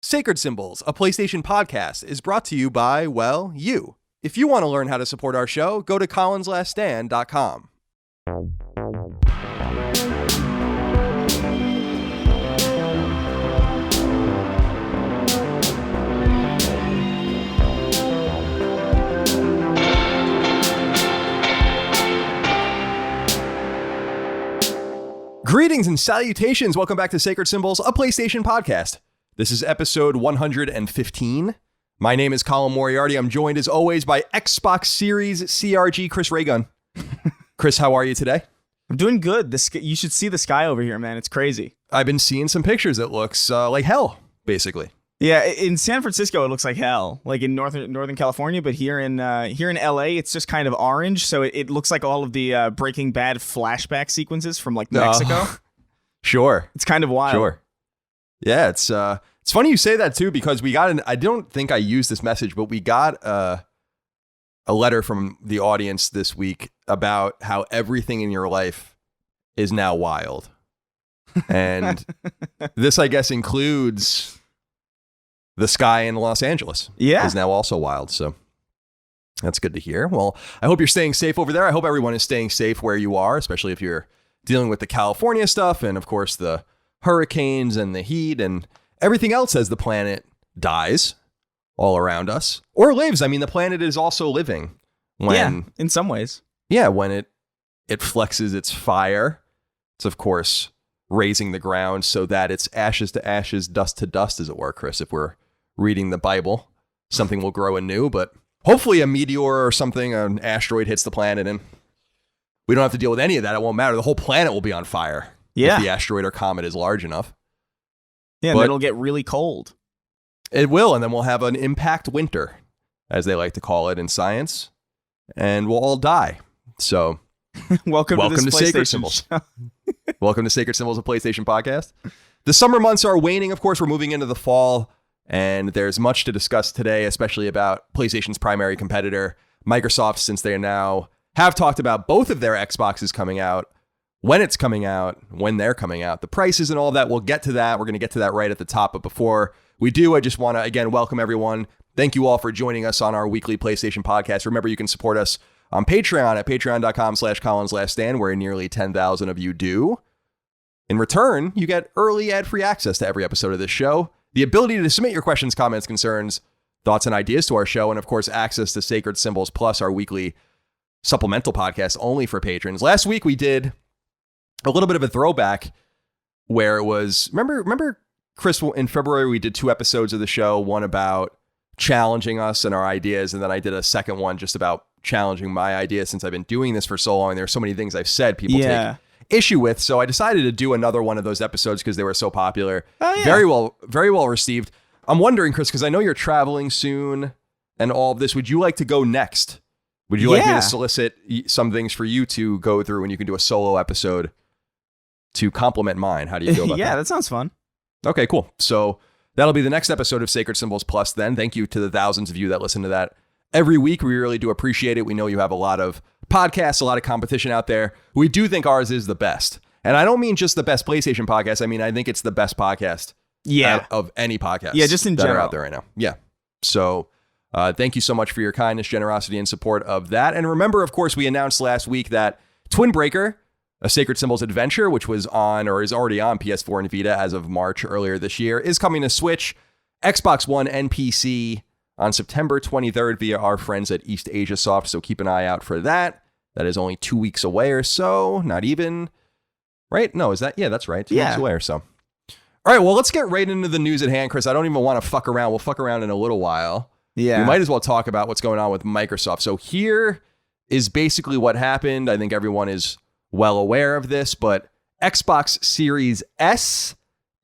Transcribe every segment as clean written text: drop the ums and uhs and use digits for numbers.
Sacred Symbols, a PlayStation podcast, is brought to you by, well, you. If you want to learn how to support our show, go to colinslaststand.com. Greetings and salutations. Welcome back to Sacred Symbols, a PlayStation podcast. This is episode 115. My name is Colin Moriarty. I'm joined as always by Xbox Series CRG Chris Raygun. Chris, how are you today? I'm doing good. You should see the sky over here, man. It's crazy. I've been seeing some pictures. It looks like hell, basically. Yeah, in San Francisco, it looks like hell, like in Northern California. But here in LA, it's just kind of orange. So it looks like all of the Breaking Bad flashback sequences from like Mexico. Sure. It's kind of wild. Sure. Yeah, it's funny you say that too, because we got I don't think I used this message, but we got a letter from the audience this week about how everything in your life is now wild. And this, I guess, includes the sky in Los Angeles. Yeah. Is now also wild. So that's good to hear. Well, I hope you're staying safe over there. I hope everyone is staying safe where you are, especially if you're dealing with the California stuff and, of course, the hurricanes and the heat and everything else as the planet dies all around us or lives. I mean, the planet is also living when, in some ways. Yeah, when it flexes its fire. It's, of course, raising the ground so that it's ashes to ashes, dust to dust, as it were, Chris. If we're reading the Bible, something will grow anew, but hopefully a meteor or something, an asteroid hits the planet and we don't have to deal with any of that. It won't matter. The whole planet will be on fire. Yeah. If the asteroid or comet is large enough. Yeah, and it'll get really cold. It will, and then we'll have an impact winter, as they like to call it in science, and we'll all die. So, welcome to Sacred Symbols. Welcome to Sacred Symbols, a PlayStation podcast. The summer months are waning, of course. We're moving into the fall, and there's much to discuss today, especially about PlayStation's primary competitor, Microsoft, since they now have talked about both of their Xboxes coming out, when it's coming out, when they're coming out, the prices and all of that. We'll get to that. We're going to get to that right at the top. But before we do, I just want to, again, welcome everyone. Thank you all for joining us on our weekly PlayStation podcast. Remember, you can support us on Patreon at patreon.com/colinslaststand, where nearly 10,000 of you do. In return, you get early ad-free access to every episode of this show, the ability to submit your questions, comments, concerns, thoughts, and ideas to our show, and of course, access to Sacred Symbols Plus, our weekly supplemental podcast only for patrons. Last week, we did a little bit of a throwback where it was, remember Chris, in February, we did 2 episodes of the show, one about challenging us and our ideas. And then I did a second one just about challenging my ideas, since I've been doing this for so long. There's so many things I've said people take issue with. So I decided to do another one of those episodes because they were so popular. Oh, yeah. Very well received. I'm wondering, Chris, because I know you're traveling soon and all of this, would you like to go next? Would you like me to solicit some things for you to go through, and you can do a solo episode to complement mine? How do you feel about that? Yeah, that sounds fun. Okay, cool. So that'll be the next episode of Sacred Symbols Plus then. Thank you to the thousands of you that listen to that every week. We really do appreciate it. We know you have a lot of podcasts, a lot of competition out there. We do think ours is the best. And I don't mean just the best PlayStation podcast. I mean, I think it's the best podcast of any podcast. Yeah, just in that general. are out there right now. Yeah. So thank you so much for your kindness, generosity, and support of that. And remember, of course, we announced last week that Twin Breaker, a Sacred Symbols adventure, which was on or is already on PS4 and Vita as of March earlier this year, is coming to Switch, Xbox One, and PC on September 23rd via our friends at East Asia Soft. So keep an eye out for that. That is only 2 weeks away or so. Not even, right? No, is that? Yeah, that's right. 2 weeks away or so. All right, well, let's get right into the news at hand, Chris. I don't even want to fuck around. We'll fuck around in a little while. Yeah. We might as well talk about what's going on with Microsoft. So here is basically what happened. I think everyone is well aware of this, but Xbox Series S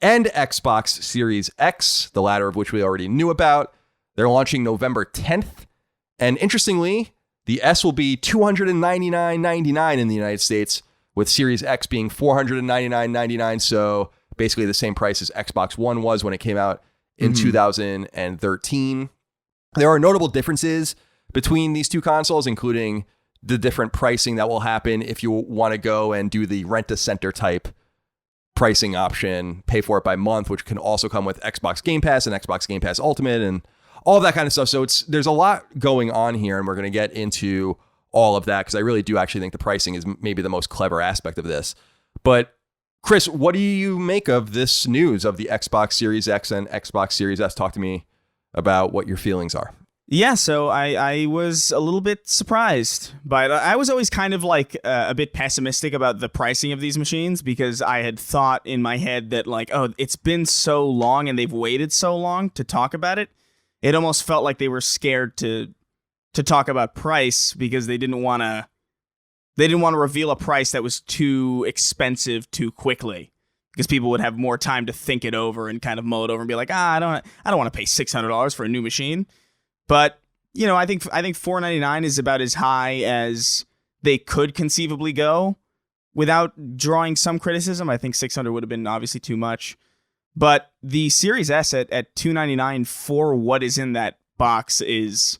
and Xbox Series X, the latter of which we already knew about, they're launching November 10th. And interestingly, the S will be $299.99 in the United States, with Series X being $499.99. So basically the same price as Xbox One was when it came out in 2013. There are notable differences between these two consoles, including the different pricing that will happen if you want to go and do the rent-a-center type pricing option, pay for it by month, which can also come with Xbox Game Pass and Xbox Game Pass Ultimate and all of that kind of stuff. So there's a lot going on here, and we're going to get into all of that because I really do actually think the pricing is maybe the most clever aspect of this. But Chris, what do you make of this news of the Xbox Series X and Xbox Series S? Talk to me about what your feelings are. Yeah, so I was a little bit surprised by it. I was always kind of like a bit pessimistic about the pricing of these machines because I had thought in my head that like, oh, it's been so long and they've waited so long to talk about it. It almost felt like they were scared to talk about price because they didn't want to reveal a price that was too expensive too quickly because people would have more time to think it over and kind of mull it over and be like, I don't want to pay $600 for a new machine. But, you know, I think $499 is about as high as they could conceivably go without drawing some criticism. I think $600 would have been obviously too much. But the Series S at $299 for what is in that box is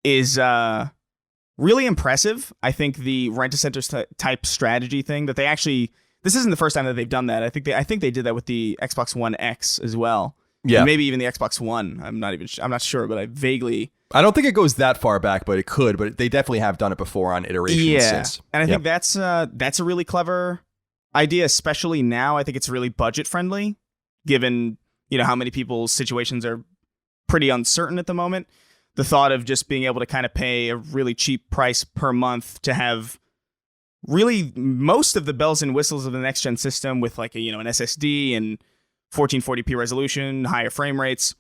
really impressive. I think the rent-a-center type strategy thing that they actually, this isn't the first time that they've done that. I think they did that with the Xbox One X as well. Yeah, and maybe even the Xbox One. I'm not sure, but I don't think it goes that far back, but it could. But they definitely have done it before on iterations since. And I think that's a really clever idea, especially now. I think it's really budget friendly, given how many people's situations are pretty uncertain at the moment. The thought of just being able to kind of pay a really cheap price per month to have really most of the bells and whistles of the next gen system with like an SSD and 1440p resolution, higher frame rates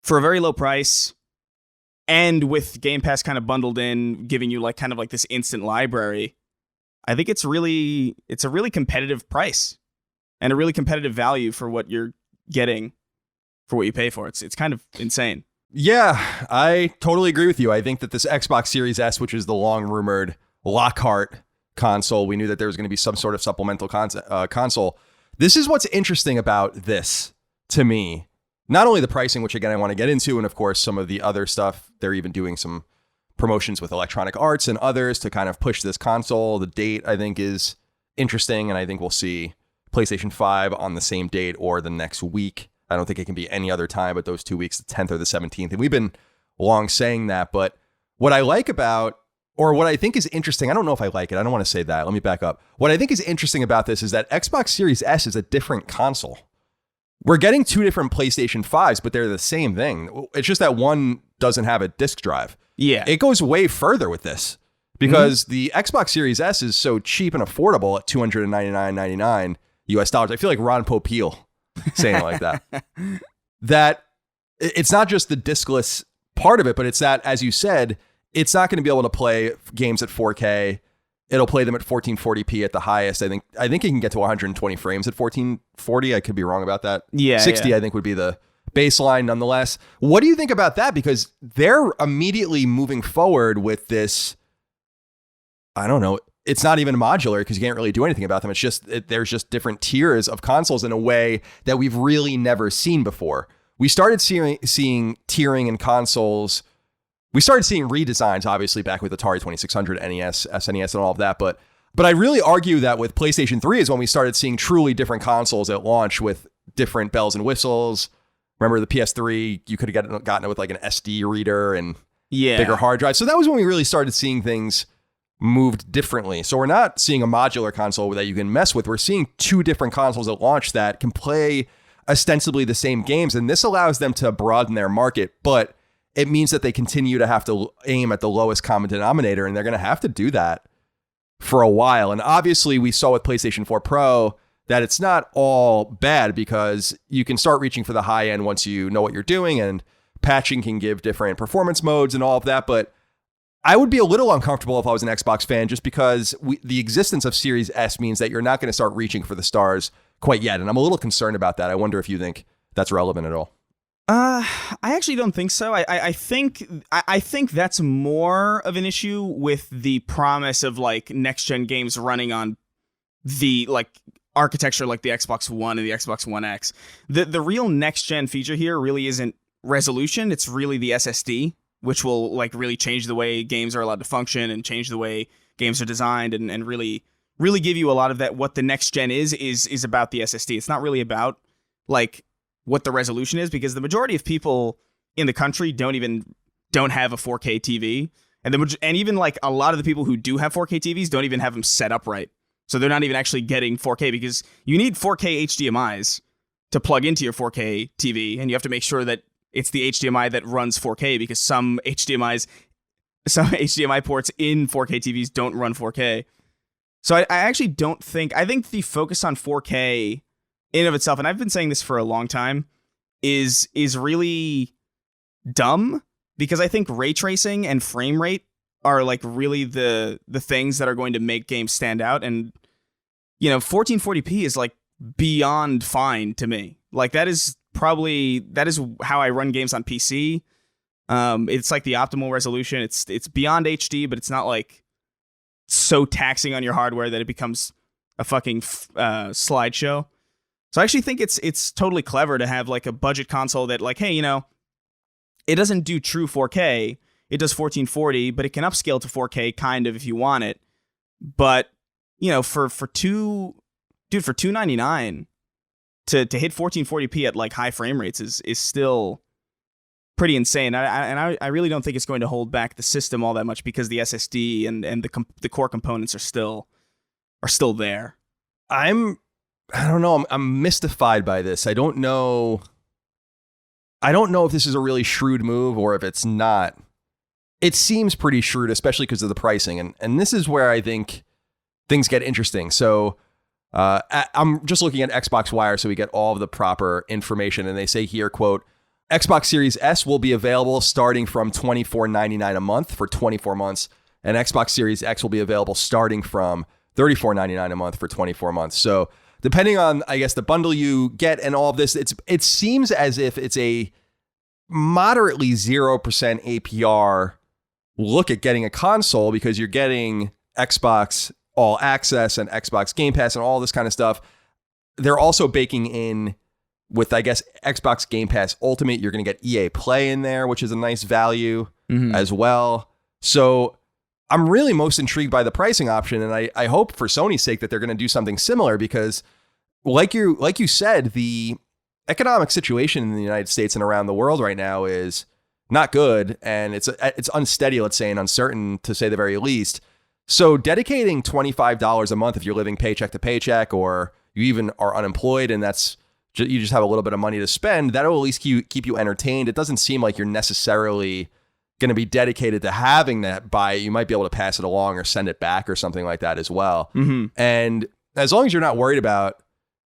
for a very low price, and with Game Pass kind of bundled in, giving you like this instant library. I think it's a really competitive price and a really competitive value for what you're getting for what you pay for. It's kind of insane. Yeah, I totally agree with you. I think that this Xbox Series S, which is the long rumored Lockhart console, we knew that there was going to be some sort of supplemental console. This is what's interesting about this to me. Not only the pricing, which again I want to get into, and of course some of the other stuff. They're even doing some promotions with Electronic Arts and others to kind of push this console. The date I think is interesting, and I think we'll see PlayStation 5 on the same date or the next week. I don't think it can be any other time but those 2 weeks, the 10th or the 17th. And we've been long saying that. But what I like about, or what I think is interesting, I don't know if I like it. I don't want to say that. Let me back up. What I think is interesting about this is that Xbox Series S is a different console. We're getting two different PlayStation 5s, but they're the same thing. It's just that one doesn't have a disk drive. Yeah. It goes way further with this because the Xbox Series S is so cheap and affordable at $299.99 US dollars. I feel like Ron Popeil saying it like that. That it's not just the diskless part of it, but it's that, as you said, it's not going to be able to play games at 4K. It'll play them at 1440p at the highest. I think it can get to 120 frames at 1440. I could be wrong about that. Yeah, 60 I think would be the baseline nonetheless. What do you think about that? Because they're immediately moving forward with this, I don't know, it's not even modular because you can't really do anything about them. It's just, there's just different tiers of consoles in a way that we've really never seen before. We started seeing tiering in consoles. We started seeing redesigns, obviously, back with Atari 2600, NES, SNES, and all of that. But I really argue that with PlayStation 3 is when we started seeing truly different consoles at launch with different bells and whistles. Remember the PS3, you could have gotten it with like an SD reader and bigger hard drive. So that was when we really started seeing things moved differently. So we're not seeing a modular console that you can mess with. We're seeing two different consoles at launch that can play ostensibly the same games. And this allows them to broaden their market, but it means that they continue to have to aim at the lowest common denominator, and they're going to have to do that for a while. And obviously we saw with PlayStation 4 Pro that it's not all bad because you can start reaching for the high end once you know what you're doing, and patching can give different performance modes and all of that. But I would be a little uncomfortable if I was an Xbox fan, just because the existence of Series S means that you're not going to start reaching for the stars quite yet. And I'm a little concerned about that. I wonder if you think that's relevant at all. I actually don't think so. I think that's more of an issue with the promise of like next gen games running on the like architecture like the Xbox One and the Xbox One X. The real next gen feature here really isn't resolution. It's really the SSD, which will like really change the way games are allowed to function and change the way games are designed and really really give you a lot of that. What the next gen is about the SSD. It's not really about like what the resolution is, because the majority of people in the country don't have a 4K TV, and even like a lot of the people who do have 4K TVs don't even have them set up right. So they're not even actually getting 4K, because you need 4K HDMIs to plug into your 4K TV, and you have to make sure that it's the HDMI that runs 4K, because some HDMI ports in 4K TVs don't run 4K. So I actually don't think... I think the focus on 4K in of itself, and I've been saying this for a long time, is really dumb, because I think ray tracing and frame rate are like really the things that are going to make games stand out. And, 1440p is like beyond fine to me. Like that is how I run games on PC. It's like the optimal resolution. It's beyond HD, but it's not like so taxing on your hardware that it becomes a fucking slideshow. So I actually think it's totally clever to have like a budget console that like, hey, it doesn't do true 4K. It does 1440, but it can upscale to 4K kind of if you want it. But, for $299 to hit 1440p at like high frame rates is still pretty insane. I really don't think it's going to hold back the system all that much, because the SSD and the core components are still there. I don't know. I'm mystified by this. I don't know if this is a really shrewd move or if it's not. It seems pretty shrewd, especially because of the pricing. And this is where I think things get interesting. So I'm just looking at Xbox Wire so we get all of the proper information. And they say here, quote, Xbox Series S will be available starting from $24.99 a month for 24 months. And Xbox Series X will be available starting from $34.99 a month for 24 months. So depending on, I guess, the bundle you get and all of this, it seems as if it's a moderately 0% APR look at getting a console, because you're getting Xbox All Access and Xbox Game Pass and all this kind of stuff. They're also baking in with, I guess, Xbox Game Pass Ultimate. You're going to get EA Play in there, which is a nice value as well. So I'm really most intrigued by the pricing option, and I hope for Sony's sake that they're going to do something similar, because like you said, the economic situation in the United States and around the world right now is not good, and it's unsteady, let's say, and uncertain to say the very least. So dedicating $25 a month if you're living paycheck to paycheck, or you even are unemployed and you just have a little bit of money to spend, that'll at least keep you entertained. It doesn't seem like you're necessarily going to be dedicated to having that buy. You might be able to pass it along or send it back or something like that as well. And as long as you're not worried about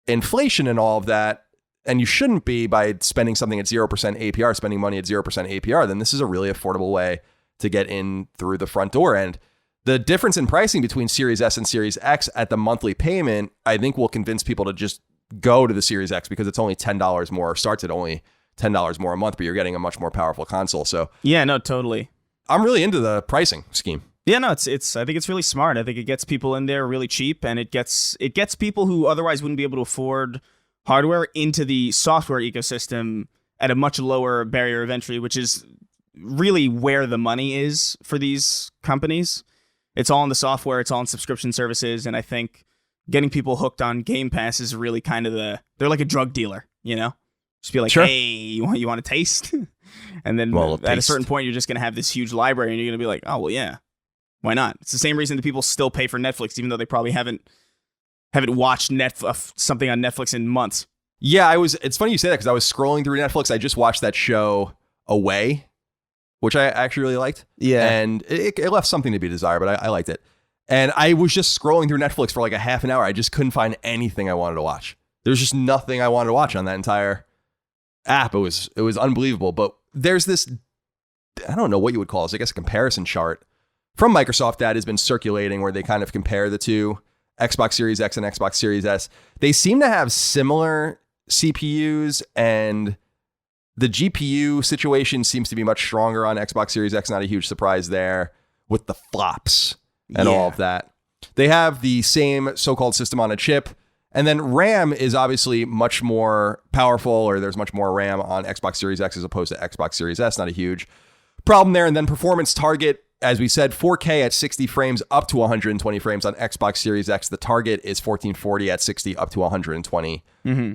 inflation and all of that, and you shouldn't be by spending something at 0% APR, spending money at 0% APR, then this is a really affordable way to get in through the front door. And the difference in pricing between Series S and Series X at the monthly payment, I think will convince people to just go to the Series X, because it's only $10 more, or starts at only $10 more a month, but you're getting a much more powerful console. So yeah, no, totally. I'm really into the pricing scheme. Yeah, no, it's. I think it's really smart. I think it gets people in there really cheap, and it gets people who otherwise wouldn't be able to afford hardware into the software ecosystem at a much lower barrier of entry, which is really where the money is for these companies. It's all in the software, it's all in subscription services, and I think getting people hooked on Game Pass is really kind of they're like a drug dealer, Just be like, sure. Hey, you want a taste? And then at a certain point, you're just going to have this huge library, and you're going to be like, oh, well, yeah, why not? It's the same reason that people still pay for Netflix, even though they probably haven't watched something on Netflix in months. Yeah, it's funny you say that, because I was scrolling through Netflix. I just watched that show Away, which I actually really liked. Yeah. And it left something to be desired, but I liked it. And I was just scrolling through Netflix for like a half an hour. I just couldn't find anything I wanted to watch. There's just nothing I wanted to watch on that entire app. It was unbelievable. But there's this, I don't know what you would call this, I guess a comparison chart from Microsoft that has been circulating where they kind of compare the two, Xbox Series X and Xbox Series S. They seem to have similar CPUs, and the GPU situation seems to be much stronger on Xbox Series X. Not a huge surprise there with the flops and all of that. They have the same so-called system on a chip. And then RAM is obviously much more powerful, or there's much more RAM on Xbox Series X as opposed to Xbox Series S. Not a huge problem there. And then performance target as we said, 4K at 60 frames up to 120 frames on Xbox Series X. The target is 1440 at 60 up to 120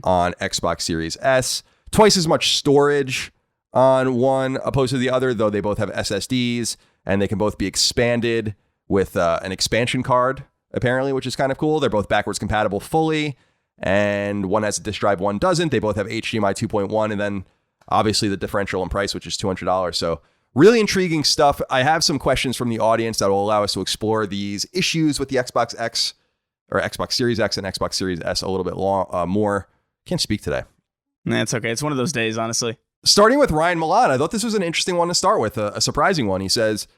on Xbox Series S. Twice as much storage on one opposed to the other, though they both have SSDs, and they can both be expanded with an expansion card, apparently, which is kind of cool. They're both backwards compatible fully, and one has a disk drive, one doesn't. They both have HDMI 2.1, and then obviously the differential in price, which is $200. So really intriguing stuff. I have some questions from the audience that will allow us to explore these issues with the Xbox X or Xbox Series X and Xbox Series S a little bit more. Can't speak today. Nah, it's okay. It's one of those days, honestly. Starting with Ryan Milan, I thought this was an interesting one to start with, a surprising one. He says,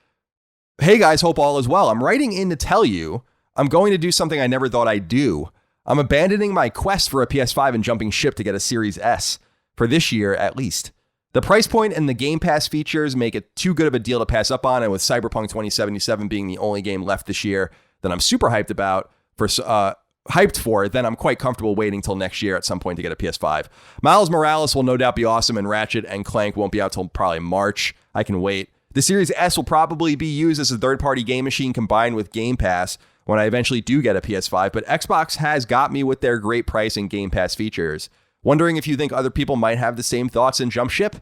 "Hey guys, hope all is well. I'm writing in to tell you I'm going to do something I never thought I'd do. I'm abandoning my quest for a PS5 and jumping ship to get a Series S, for this year at least. The price point and the Game Pass features make it too good of a deal to pass up on, and with Cyberpunk 2077 being the only game left this year that I'm super hyped for, then I'm quite comfortable waiting till next year at some point to get a PS5. Miles Morales will no doubt be awesome, and Ratchet and Clank won't be out till probably March. I can wait. The Series S will probably be used as a third-party game machine combined with Game Pass when I eventually do get a PS5, but Xbox has got me with their great price and Game Pass features. Wondering if you think other people might have the same thoughts and jump ship?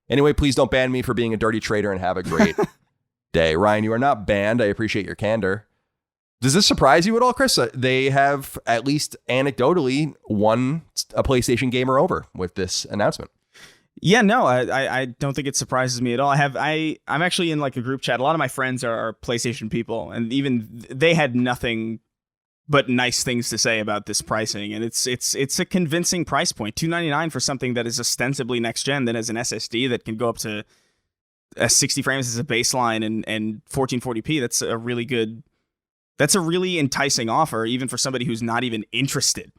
Anyway, please don't ban me for being a dirty traitor and have a great day." Ryan, you are not banned. I appreciate your candor. Does this surprise you at all, Chris? They have, at least anecdotally, won a PlayStation gamer over with this announcement. Yeah, no, I don't think it surprises me at all. I'm actually in like a group chat. A lot of my friends are PlayStation people, and even they had nothing but nice things to say about this pricing. And it's a convincing price point. $299 for something that is ostensibly next gen, that has an SSD that can go up to 60 frames as a baseline and 1440p. That's a really enticing offer, even for somebody who's not even interested.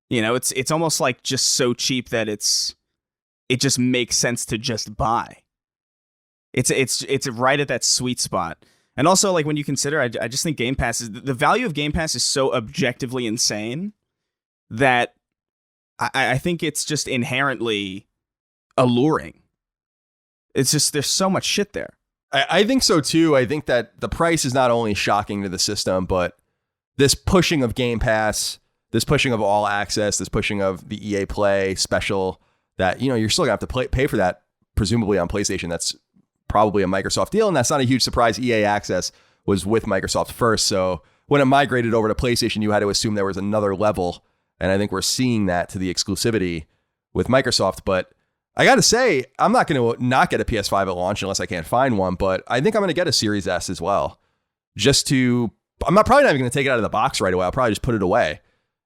You know, it's almost like just so cheap that it just makes sense to just buy. It's right at that sweet spot. And also, like, when you consider, I just think Game Pass the value of Game Pass is so objectively insane that I think it's just inherently alluring. It's just, there's so much shit there. I think so too. I think that the price is not only shocking to the system, but this pushing of Game Pass, this pushing of all access, this pushing of the EA Play special that, you know, you're still gonna have to pay for that, presumably on PlayStation. That's probably a Microsoft deal, and that's not a huge surprise. EA Access was with Microsoft first, so when it migrated over to PlayStation, you had to assume there was another level, and I think we're seeing that to the exclusivity with Microsoft. But I gotta say, I'm not gonna not get a PS5 at launch unless I can't find one, but I think I'm gonna get a Series S as well. I'm probably not even gonna take it out of the box right away. I'll probably just put it away.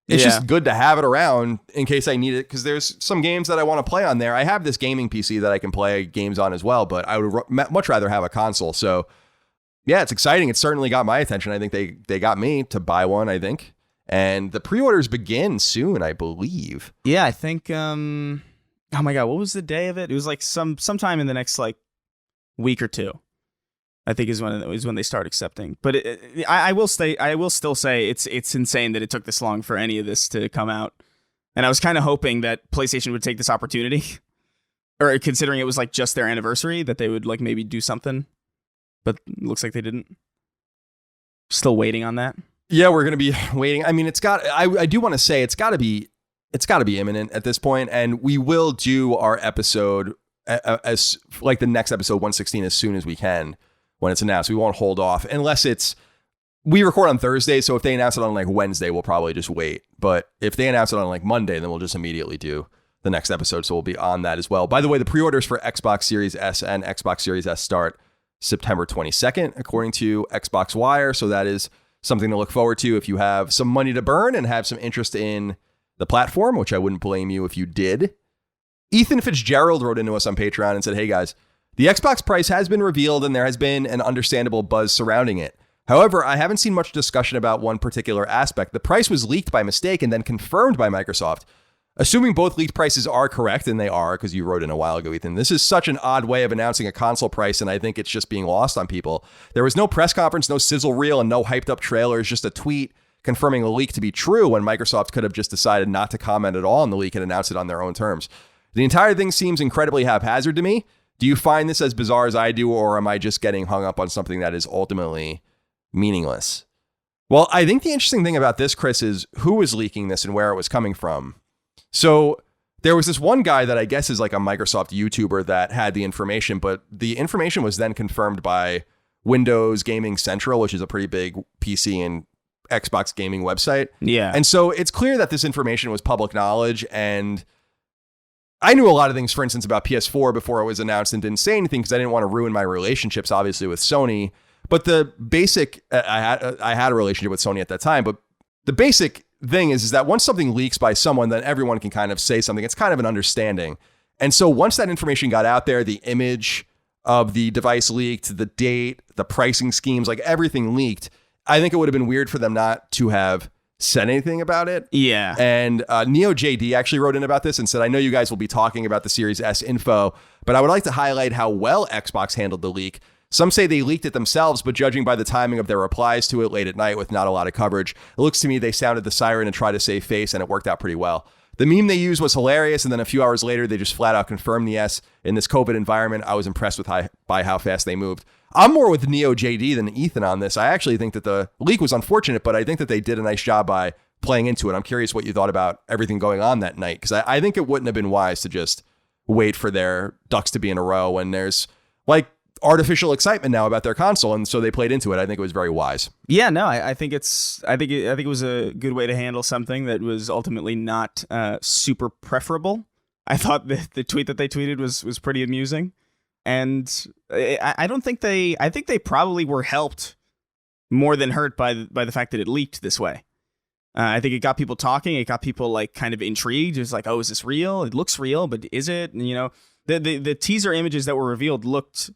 It's just good to have it around in case I need it, because there's some games that I want to play on there. I have this gaming PC that I can play games on as well, but I would much rather have a console. So yeah, it's exciting. It certainly got my attention. I think they got me to buy one, I think. And the pre-orders begin soon, I believe. Yeah, I think, oh my God, what was the day of it? It was like sometime in the next like week or two, I think is when they start accepting. But I will still say it's insane that it took this long for any of this to come out. And I was kind of hoping that PlayStation would take this opportunity, or considering it was like just their anniversary, that they would like maybe do something. But it looks like they didn't. Still waiting on that. Yeah, we're gonna be waiting. I mean, I do want to say it's got to be imminent at this point, and we will do our episode as like the next episode 116 as soon as we can. When it's announced, we won't hold off unless we record on Thursday. So if they announce it on like Wednesday, we'll probably just wait. But if they announce it on like Monday, then we'll just immediately do the next episode. So we'll be on that as well. By the way, the pre-orders for Xbox Series S and Xbox Series S start September 22nd, according to Xbox Wire. So that is something to look forward to if you have some money to burn and have some interest in the platform, which I wouldn't blame you if you did. Ethan Fitzgerald wrote into us on Patreon and said, "Hey guys, the Xbox price has been revealed and there has been an understandable buzz surrounding it. However, I haven't seen much discussion about one particular aspect. The price was leaked by mistake and then confirmed by Microsoft. Assuming both leaked prices are correct, and they are, because you wrote in a while ago, Ethan, this is such an odd way of announcing a console price, and I think it's just being lost on people. There was no press conference, no sizzle reel, and no hyped up trailers, just a tweet confirming the leak to be true when Microsoft could have just decided not to comment at all on the leak and announce it on their own terms. The entire thing seems incredibly haphazard to me. Do you find this as bizarre as I do, or am I just getting hung up on something that is ultimately meaningless? Well, I think the interesting thing about this, Chris, is who was leaking this and where it was coming from. So there was this one guy that I guess is like a Microsoft YouTuber that had the information, but the information was then confirmed by Windows Gaming Central, which is a pretty big PC and Xbox gaming website. Yeah. And so it's clear that this information was public knowledge, and I knew a lot of things, for instance, about PS4 before it was announced and didn't say anything because I didn't want to ruin my relationships, obviously, with Sony. But the basic, I had a relationship with Sony at that time, but the basic thing is that once something leaks by someone, then everyone can kind of say something. It's kind of an understanding. And so once that information got out there, the image of the device leaked, the date, the pricing schemes, like everything leaked, I think it would have been weird for them not to have said anything about it. Yeah. And Neo JD actually wrote in about this and said, I know you guys will be talking about the Series S info, but I would like to highlight how well Xbox handled the leak. Some say they leaked it themselves, but judging by the timing of their replies to it late at night with not a lot of coverage, it looks to me they sounded the siren and tried to save face, and it worked out pretty well. The meme they used was hilarious, and then a few hours later, they just flat out confirmed the S. In this COVID environment, I was impressed by how fast they moved. I'm more with Neo JD than Ethan on this. I actually think that the leak was unfortunate, but I think that they did a nice job by playing into it. I'm curious what you thought about everything going on that night, because I think it wouldn't have been wise to just wait for their ducks to be in a row when there's like artificial excitement now about their console, and so they played into it. I think it was very wise. Yeah, no, I think it was a good way to handle something that was ultimately not super preferable. I thought the tweet that they tweeted was pretty amusing, and I think they probably were helped more than hurt by the fact that it leaked this way. I think it got people talking. It got people like kind of intrigued. It was like, oh, is this real? It looks real, but is it? And, the teaser images that were revealed looked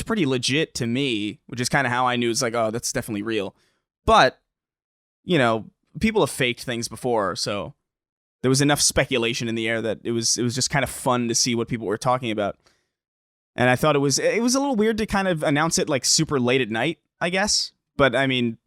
pretty legit to me, which is kind of how I knew it's like, oh, that's definitely real. But, people have faked things before, so there was enough speculation in the air that it was just kind of fun to see what people were talking about. And I thought it was a little weird to kind of announce it like super late at night, I guess. But I mean,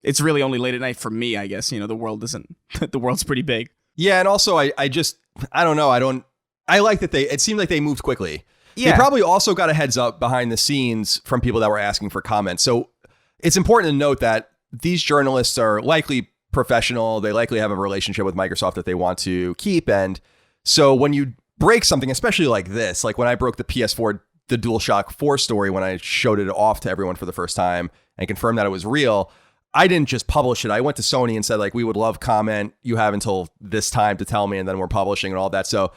it's really only late at night for me, I guess. The world's pretty big. Yeah, and also I don't know. I like that it seemed like they moved quickly. Yeah. They probably also got a heads up behind the scenes from people that were asking for comments. So it's important to note that these journalists are likely professional. They likely have a relationship with Microsoft that they want to keep. And so when you break something, especially like this, like when I broke the PS4, the DualShock 4 story, when I showed it off to everyone for the first time and confirmed that it was real, I didn't just publish it. I went to Sony and said, like, we would love comment. You have until this time to tell me, and then we're publishing and all that. So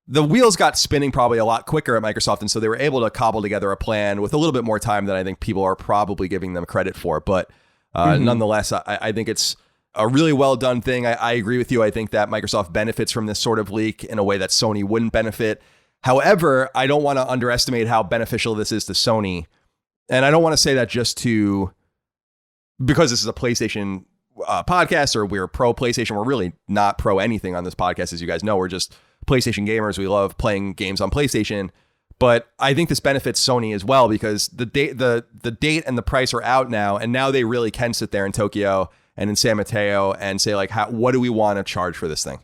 the wheels got spinning probably a lot quicker at Microsoft, and so they were able to cobble together a plan with a little bit more time than I think people are probably giving them credit for. But nonetheless, I think it's a really well done thing. I agree with you. I think that Microsoft benefits from this sort of leak in a way that Sony wouldn't benefit. However, I don't want to underestimate how beneficial this is to Sony. And I don't want to say that just because this is a PlayStation podcast, or we're pro PlayStation. We're really not pro anything on this podcast, as you guys know. We're just PlayStation gamers. We love playing games on PlayStation. But I think this benefits Sony as well, because the date and the price are out now, and now they really can sit there in Tokyo and in San Mateo and say, like, what do we want to charge for this thing?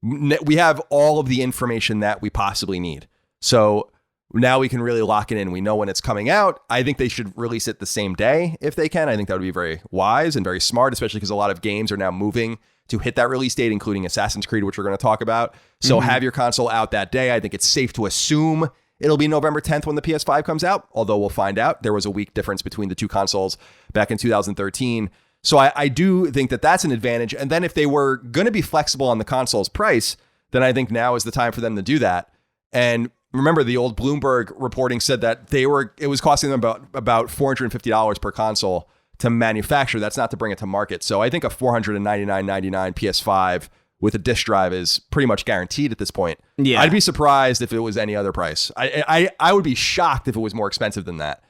We have all of the information that we possibly need. So now we can really lock it in. We know when it's coming out. I think they should release it the same day if they can. I think that would be very wise and very smart, especially because a lot of games are now moving to hit that release date, including Assassin's Creed, which we're going to talk about. So have your console out that day. I think it's safe to assume it'll be November 10th when the PS5 comes out, although we'll find out. There was a week difference between the two consoles back in 2013. So I do think that that's an advantage. And then if they were going to be flexible on the console's price, then I think now is the time for them to do that. And remember, the old Bloomberg reporting said that it was costing them about $450 per console to manufacture. That's not to bring it to market. So I think a $499.99 PS5 with a disk drive is pretty much guaranteed at this point. Yeah. I'd be surprised if it was any other price. I would be shocked if it was more expensive than that.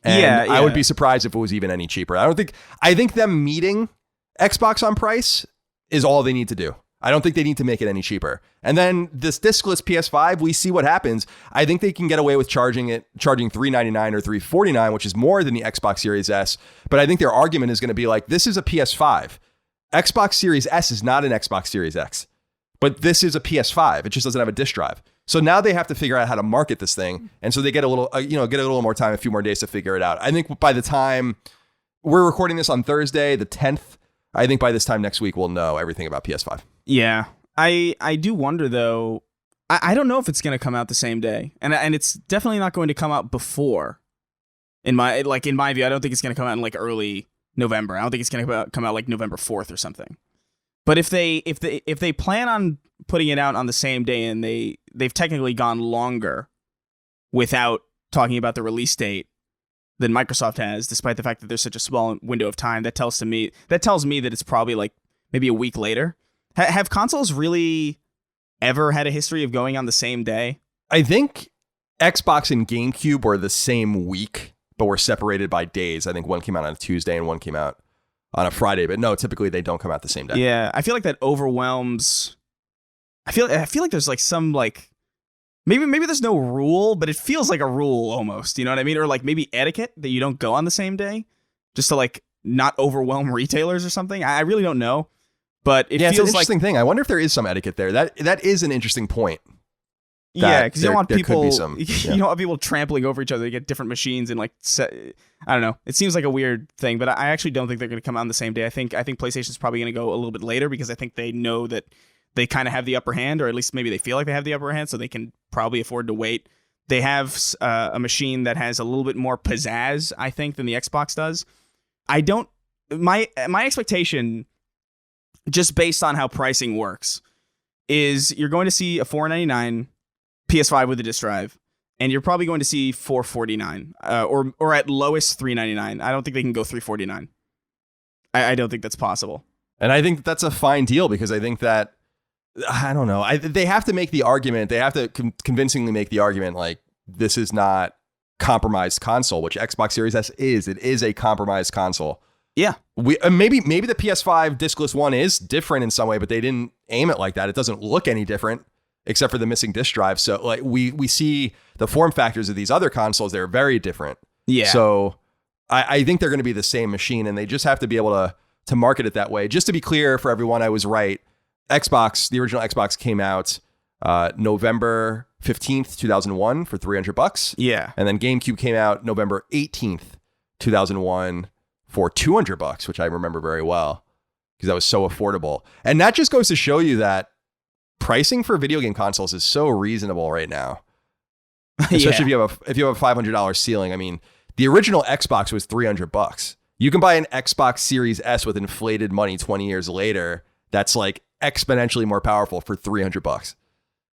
And I would be surprised if it was even any cheaper. I think them meeting Xbox on price is all they need to do. I don't think they need to make it any cheaper. And then this diskless PS5, we see what happens. I think they can get away with charging $399 or $349, which is more than the Xbox Series S. But I think their argument is going to be like, this is a PS5. Xbox Series S is not an Xbox Series X. But this is a PS5. It just doesn't have a disk drive. So now they have to figure out how to market this thing. And so they get a little, get a little more time, a few more days to figure it out. I think by the time we're recording this on Thursday, the 10th, I think by this time next week, we'll know everything about PS5. Yeah. I do wonder, though. I don't know if it's going to come out the same day. And it's definitely not going to come out before. In my view, I don't think it's going to come out in like early November. I don't think it's going to come out like November 4th or something. But if they plan on putting it out on the same day, and they've technically gone longer without talking about the release date than Microsoft has, despite the fact that there's such a small window of time, that tells me that it's probably like maybe a week later. Have consoles really ever had a history of going on the same day? I think Xbox and GameCube were the same week, but were separated by days. I think one came out on a Tuesday and one came out on a Friday. But no, typically they don't come out the same day. Yeah, I feel like that overwhelms. I feel like there's like some like maybe there's no rule, but it feels like a rule almost. You know what I mean? Or like maybe etiquette that you don't go on the same day, just to like not overwhelm retailers or something. I really don't know. But it feels it's an interesting thing. I wonder if there is some etiquette there. That is an interesting point. Yeah, because you don't want people. You don't want people trampling over each other to get different machines and like. I don't know. It seems like a weird thing, but I actually don't think they're going to come out on the same day. I think PlayStation's probably going to go a little bit later because I think they know that they kind of have the upper hand, or at least maybe they feel like they have the upper hand, so they can probably afford to wait. They have a machine that has a little bit more pizzazz, I think, than the Xbox does. My expectation, just based on how pricing works, is you're going to see a $499 PS5 with a disk drive, and you're probably going to see $449 or at lowest $399. I don't think they can go $349. I don't think that's possible. And I think that's a fine deal because I think that, I don't know, they have to make the argument. They have to convincingly make the argument like this is not compromised console, which Xbox Series S is. It is a compromised console. Yeah, maybe the PS5 diskless one is different in some way, but they didn't aim it like that. It doesn't look any different except for the missing disk drive. So like we see the form factors of these other consoles; they're very different. Yeah. So I think they're going to be the same machine, and they just have to be able to market it that way. Just to be clear for everyone, I was right. The original Xbox came out November 15th, 2001 for $300. Yeah, and then GameCube came out November 18th, 2001. For $200, which I remember very well because that was so affordable. And that just goes to show you that pricing for video game consoles is so reasonable right now. Especially if you have a $500 ceiling. I mean, the original Xbox was $300. You can buy an Xbox Series S with inflated money 20 years later. That's like exponentially more powerful for $300.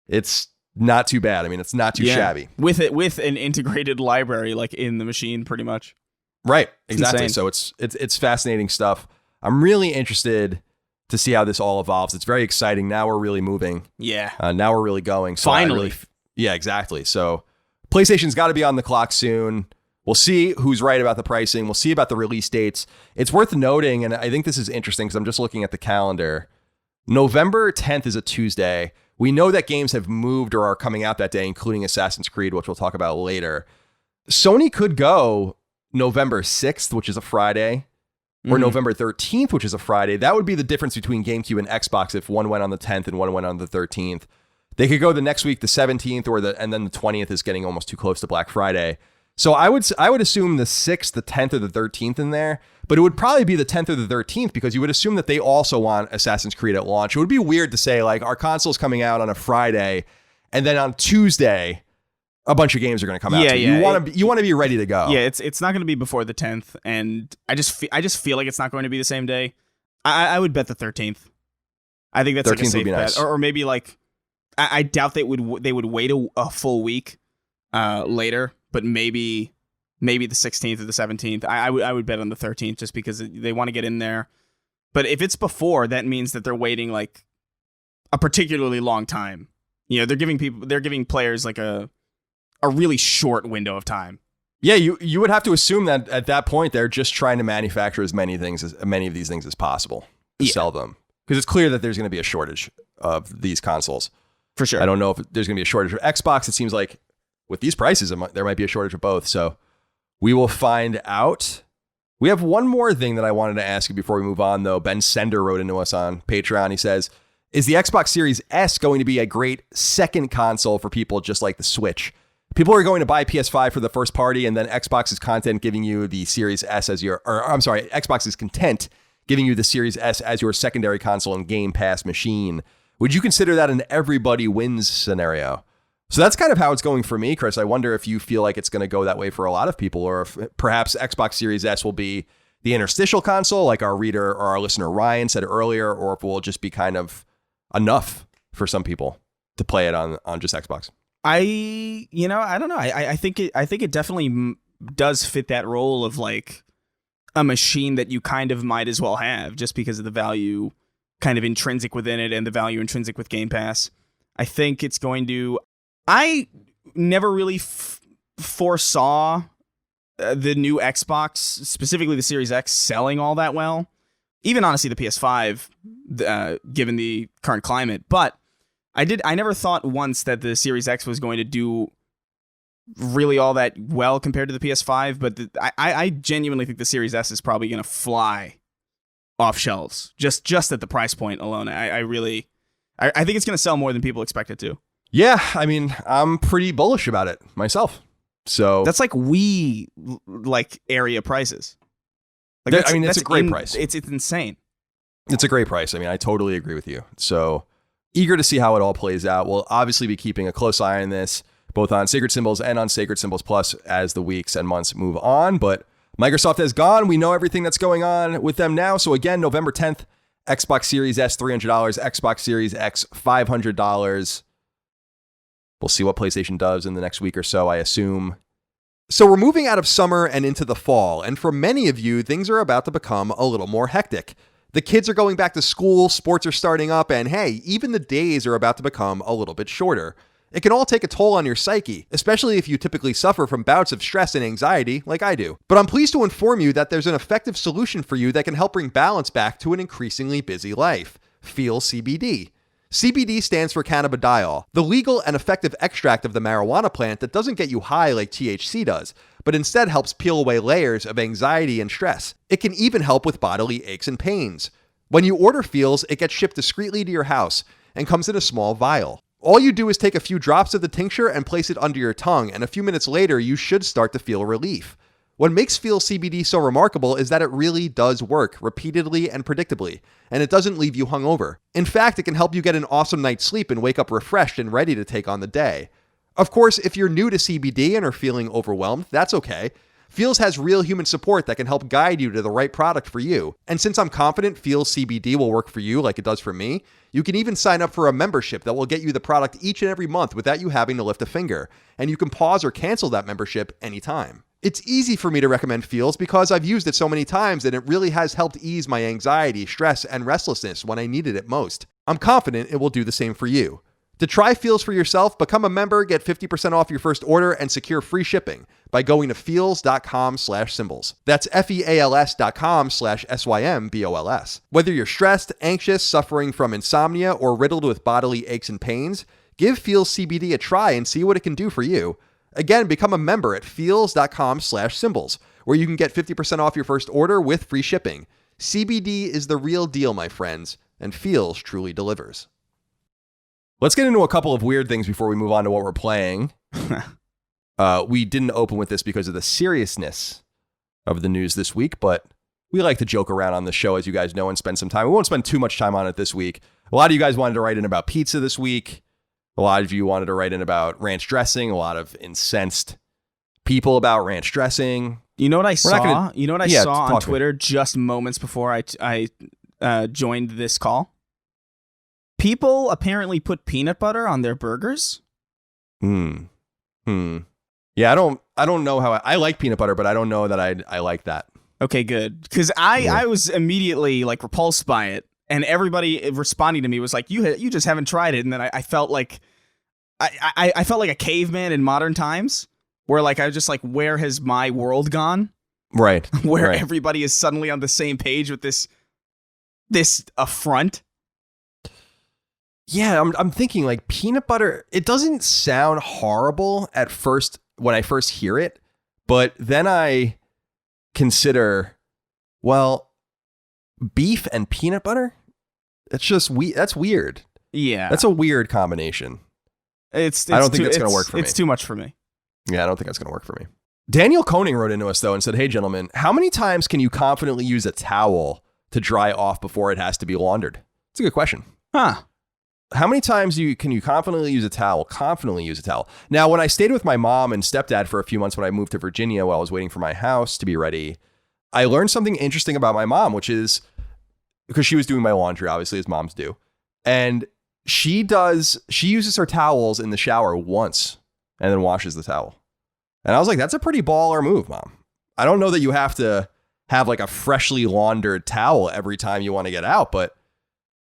It's not too bad. I mean, it's not too shabby. With an integrated library like in the machine, pretty much. Right, exactly. Insane. So it's fascinating stuff. I'm really interested to see how this all evolves. It's very exciting. Now we're really moving. Yeah. Now we're really going. So finally. Yeah, exactly. So PlayStation's got to be on the clock soon. We'll see who's right about the pricing. We'll see about the release dates. It's worth noting, and I think this is interesting because I'm just looking at the calendar. November 10th is a Tuesday. We know that games have moved or are coming out that day, including Assassin's Creed, which we'll talk about later. Sony could go November 6th, which is a Friday, or November 13th, which is a Friday. That would be the difference between GameCube and Xbox if one went on the 10th and one went on the 13th. They could go the next week, the 17th, and then the 20th is getting almost too close to Black Friday. So I would assume the 6th, the 10th, or the 13th in there, but it would probably be the 10th or the 13th because you would assume that they also want Assassin's Creed at launch. It would be weird to say like our console's coming out on a Friday and then on Tuesday a bunch of games are going to come out. Yeah. You want to be ready to go. Yeah, it's not going to be before the 10th, and I just feel like it's not going to be the same day. I would bet the 13th. I think that's like a safe bet, nice. Or maybe like I doubt they would wait a full week later, but maybe the 16th or the 17th. I would bet on the 13th just because they want to get in there. But if it's before, that means that they're waiting like a particularly long time. You know, they're giving players like a really short window of time. Yeah, you would have to assume that at that point they're just trying to manufacture as many of these things as possible to sell them, because it's clear that there's going to be a shortage of these consoles for sure. I don't know if there's going to be a shortage of Xbox. It seems like with these prices, there might be a shortage of both. So we will find out. We have one more thing that I wanted to ask you before we move on, though. Ben Sender wrote into us on Patreon. He says, Is the Xbox Series S going to be a great second console for people just like the Switch? People are going to buy PS5 for the first party, and then Xbox's content giving you the Series S as Xbox's content giving you the Series S as your secondary console and Game Pass machine. Would you consider that an everybody wins scenario? So that's kind of how it's going for me, Chris. I wonder if you feel like it's going to go that way for a lot of people, or if perhaps Xbox Series S will be the interstitial console, like our reader or our listener Ryan said earlier, or if it will just be kind of enough for some people to play it on just Xbox. I don't know. I think it definitely does fit that role of like a machine that you kind of might as well have just because of the value kind of intrinsic within it and the value intrinsic with Game Pass. I think it's going to. I never really foresaw the new Xbox, specifically the Series X, selling all that well. Even honestly, the PS5, given the current climate, but. I never thought once that the Series X was going to do really all that well compared to the PS5, but I genuinely think the Series S is probably going to fly off shelves just at the price point alone. I think it's going to sell more than people expect it to. Yeah, I mean, I'm pretty bullish about it myself. So that's like Wii area prices. Like it's a great price. It's insane. It's a great price. I mean, I totally agree with you. So eager to see how it all plays out. We'll obviously be keeping a close eye on this, both on Sacred Symbols and on Sacred Symbols Plus as the weeks and months move on. But Microsoft has gone. We know everything that's going on with them now. So again, November 10th, Xbox Series S, $300, Xbox Series X, $500. We'll see what PlayStation does in the next week or so, I assume. So we're moving out of summer and into the fall. And for many of you, things are about to become a little more hectic. The kids are going back to school, sports are starting up, and hey, even the days are about to become a little bit shorter. It can all take a toll on your psyche, especially if you typically suffer from bouts of stress and anxiety like I do. But I'm pleased to inform you that there's an effective solution for you that can help bring balance back to an increasingly busy life. Feel CBD. CBD stands for cannabidiol, the legal and effective extract of the marijuana plant that doesn't get you high like THC does, but instead helps peel away layers of anxiety and stress. It can even help with bodily aches and pains. When you order Feels, it gets shipped discreetly to your house and comes in a small vial. All you do is take a few drops of the tincture and place it under your tongue, and a few minutes later, you should start to feel relief. What makes Feels CBD so remarkable is that it really does work repeatedly and predictably, and it doesn't leave you hungover. In fact, it can help you get an awesome night's sleep and wake up refreshed and ready to take on the day. Of course, if you're new to CBD and are feeling overwhelmed, that's okay. Feels has real human support that can help guide you to the right product for you. And since I'm confident Feels CBD will work for you like it does for me, you can even sign up for a membership that will get you the product each and every month without you having to lift a finger. And you can pause or cancel that membership anytime. It's easy for me to recommend Feels because I've used it so many times and it really has helped ease my anxiety, stress, and restlessness when I needed it most. I'm confident it will do the same for you. To try Feels for yourself, become a member, get 50% off your first order, and secure free shipping by going to feels.com/symbols. That's feals.com/SYMBOLS. Whether you're stressed, anxious, suffering from insomnia, or riddled with bodily aches and pains, give Feels CBD a try and see what it can do for you. Again, become a member at feals.com/symbols, where you can get 50% off your first order with free shipping. CBD is the real deal, my friends, and Feels truly delivers. Let's get into a couple of weird things before we move on to what we're playing. We didn't open with this because of the seriousness of the news this week, but we like to joke around on the show, as you guys know, and spend some time. We won't spend too much time on it this week. A lot of you guys wanted to write in about pizza this week. A lot of you wanted to write in about ranch dressing. A lot of incensed people about ranch dressing. You know what I saw? Saw on to Twitter just moments before I joined this call? People apparently put peanut butter on their burgers. Yeah, I don't know how I like peanut butter, but I don't know that I like that. Okay, good. Because I was immediately like repulsed by it, and everybody responding to me was like, "You just haven't tried it." And then I felt like I felt like a caveman in modern times, where like I was just like, "Where has my world gone?" Right. Where everybody is suddenly on the same page with this affront. Yeah, I'm thinking like peanut butter, it doesn't sound horrible at first when I first hear it, but then I consider, well, beef and peanut butter? That's just that's weird. Yeah. That's a weird combination. It's I don't think that's going to work for me. It's too much for me. Yeah, I don't think that's going to work for me. Daniel Koning wrote into us, though, and said, hey, gentlemen, how many times can you confidently use a towel to dry off before it has to be laundered? It's a good question. Huh. How many times can you confidently use a towel? Now, when I stayed with my mom and stepdad for a few months when I moved to Virginia while I was waiting for my house to be ready, I learned something interesting about my mom, which is because she was doing my laundry, obviously, as moms do. And she uses her towels in the shower once and then washes the towel. And I was like, that's a pretty baller move, Mom. I don't know that you have to have like a freshly laundered towel every time you want to get out, but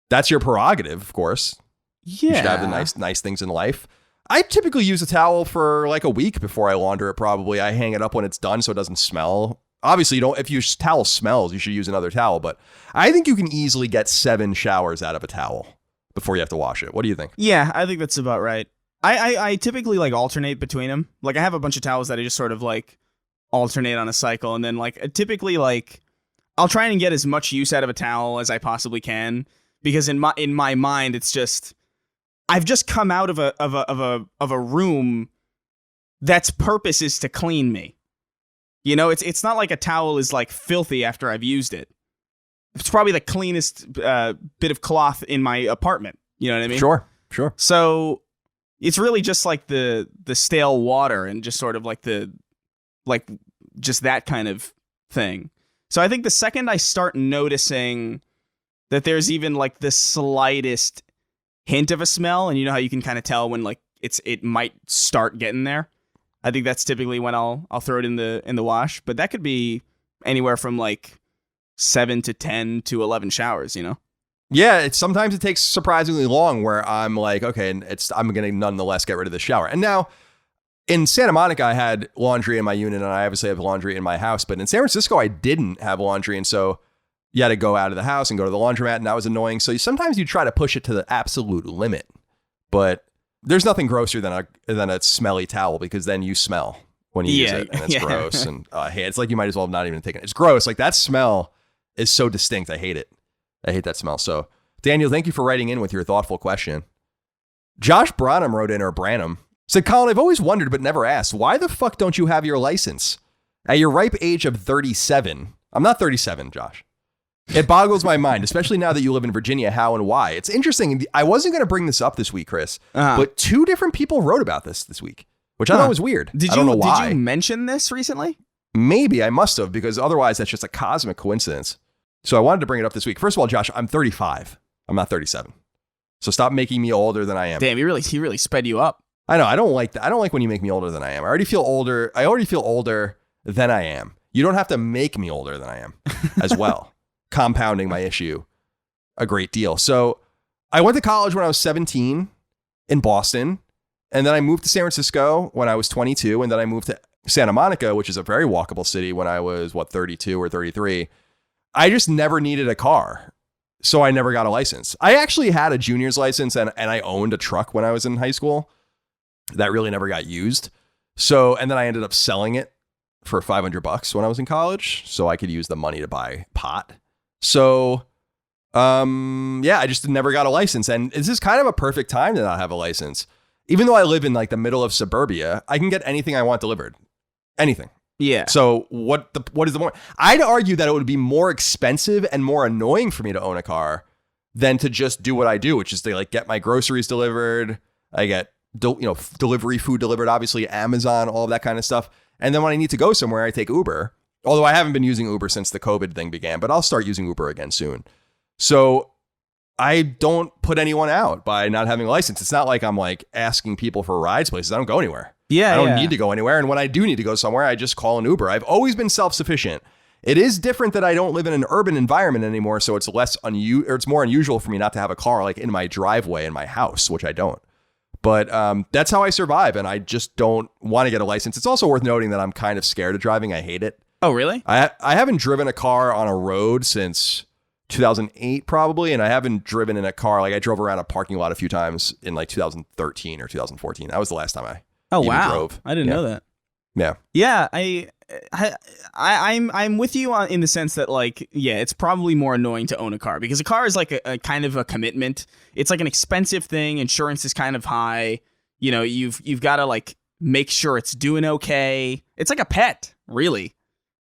that's your prerogative, of course. Yeah. You should have the nice things in life. I typically use a towel for like a week before I launder it, probably. I hang it up when it's done so it doesn't smell. Obviously, if your towel smells, you should use another towel. But I think you can easily get 7 showers out of a towel before you have to wash it. What do you think? Yeah, I think that's about right. I typically like alternate between them. Like I have a bunch of towels that I just sort of like alternate on a cycle. And then like typically like I'll try and get as much use out of a towel as I possibly can. Because in my mind, it's just I've just come out of a room that's purpose is to clean me. You know, it's not like a towel is like filthy after I've used it. It's probably the cleanest bit of cloth in my apartment. You know what I mean? Sure. So it's really just like the stale water and just sort of like just that kind of thing. So I think the second I start noticing that there's even like the slightest hint of a smell, and you know how you can kind of tell when like it might start getting there. I think that's typically when I'll throw it in the wash, but that could be anywhere from like 7 to 10 to 11 showers, you know? Yeah, sometimes it takes surprisingly long where I'm like, okay, and I'm going to nonetheless get rid of the shower. And now in Santa Monica, I had laundry in my unit, and I obviously have laundry in my house, but in San Francisco, I didn't have laundry, and so you had to go out of the house and go to the laundromat, and that was annoying. So sometimes you try to push it to the absolute limit, but there's nothing grosser than a smelly towel, because then you smell when you use it, and it's gross. And hey, it's like you might as well have not even taken it. It's gross. Like that smell is so distinct. I hate it. I hate that smell. So Daniel, thank you for writing in with your thoughtful question. Josh Branham wrote in, or Branham, said, Colin, I've always wondered but never asked, why the fuck don't you have your license? At your ripe age of 37, I'm not 37, Josh. It boggles my mind, especially now that you live in Virginia, how and why. It's interesting. I wasn't going to bring this up this week, Chris, but 2 different people wrote about this week, which I thought was weird. I don't know why. Did you mention this recently? Maybe I must have, because otherwise that's just a cosmic coincidence. So I wanted to bring it up this week. First of all, Josh, I'm 35. I'm not 37. So stop making me older than I am. Damn, he really sped you up. I know. I don't like that. I don't like when you make me older than I am. I already feel older than I am. You don't have to make me older than I am as well. Compounding my issue a great deal. So I went to college when I was 17 in Boston, and then I moved to San Francisco when I was 22, and then I moved to Santa Monica, which is a very walkable city, when I was 32 or 33. I just never needed a car, so I never got a license. I actually had a junior's license, and I owned a truck when I was in high school that really never got used. So, and then I ended up selling it for $500 when I was in college, so I could use the money to buy pot. So, I just never got a license. And this is kind of a perfect time to not have a license. Even though I live in like the middle of suburbia, I can get anything I want delivered. Anything. Yeah. So what is the point? I'd argue that it would be more expensive and more annoying for me to own a car than to just do what I do, which is to like get my groceries delivered. I get, delivery food delivered, obviously Amazon, all of that kind of stuff. And then when I need to go somewhere, I take Uber. Although I haven't been using Uber since the COVID thing began, but I'll start using Uber again soon. So I don't put anyone out by not having a license. It's not like I'm like asking people for rides places. I don't go anywhere. Yeah, I don't need to go anywhere. And when I do need to go somewhere, I just call an Uber. I've always been self-sufficient. It is different that I don't live in an urban environment anymore, so it's it's more unusual for me not to have a car like in my driveway in my house, which I don't. But that's how I survive, and I just don't want to get a license. It's also worth noting that I'm kind of scared of driving. I hate it. Oh, really? I haven't driven a car on a road since 2008 probably, and I haven't driven in a car. Like I drove around a parking lot a few times in like 2013 or 2014. That was the last time I even drove. I didn't know that. Yeah, I'm with you in the sense that, like, yeah, it's probably more annoying to own a car because a car is like a kind of a commitment. It's like an expensive thing. Insurance is kind of high. You know, you've got to like make sure it's doing okay. It's like a pet, really.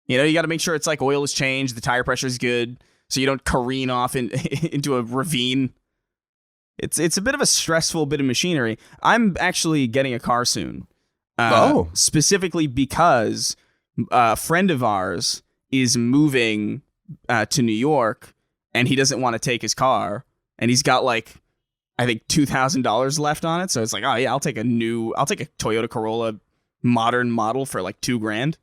You know, you got to make sure it's like oil is changed, the tire pressure is good, so you don't careen off into a ravine. It's a bit of a stressful bit of machinery. I'm actually getting a car soon. Specifically because a friend of ours is moving to New York, and he doesn't want to take his car, and he's got like, I think $2,000 left on it. So it's like, oh yeah, I'll take a Toyota Corolla modern model for like $2,000.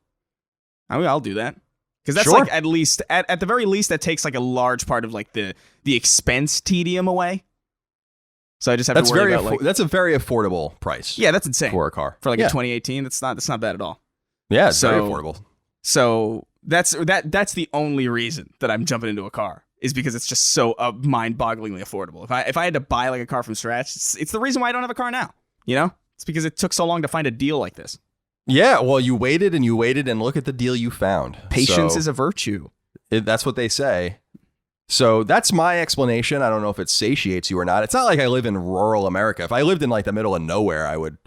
I'll do that. Because that's like at least at the very least that takes like a large part of like the expense tedium away. So I just have to worry about like, that's a very affordable price. Yeah, that's insane for a car for like a 2018. That's not bad at all. Yeah, it's very affordable. So that's the only reason that I'm jumping into a car is because it's just so mind-bogglingly affordable. If I had to buy like a car from scratch, it's the reason why I don't have a car now. You know, it's because it took so long to find a deal like this. Yeah, well, you waited and look at the deal you found. Patience is a virtue. That's what they say. So that's my explanation. I don't know if it satiates you or not. It's not like I live in rural America. If I lived in like the middle of nowhere, I would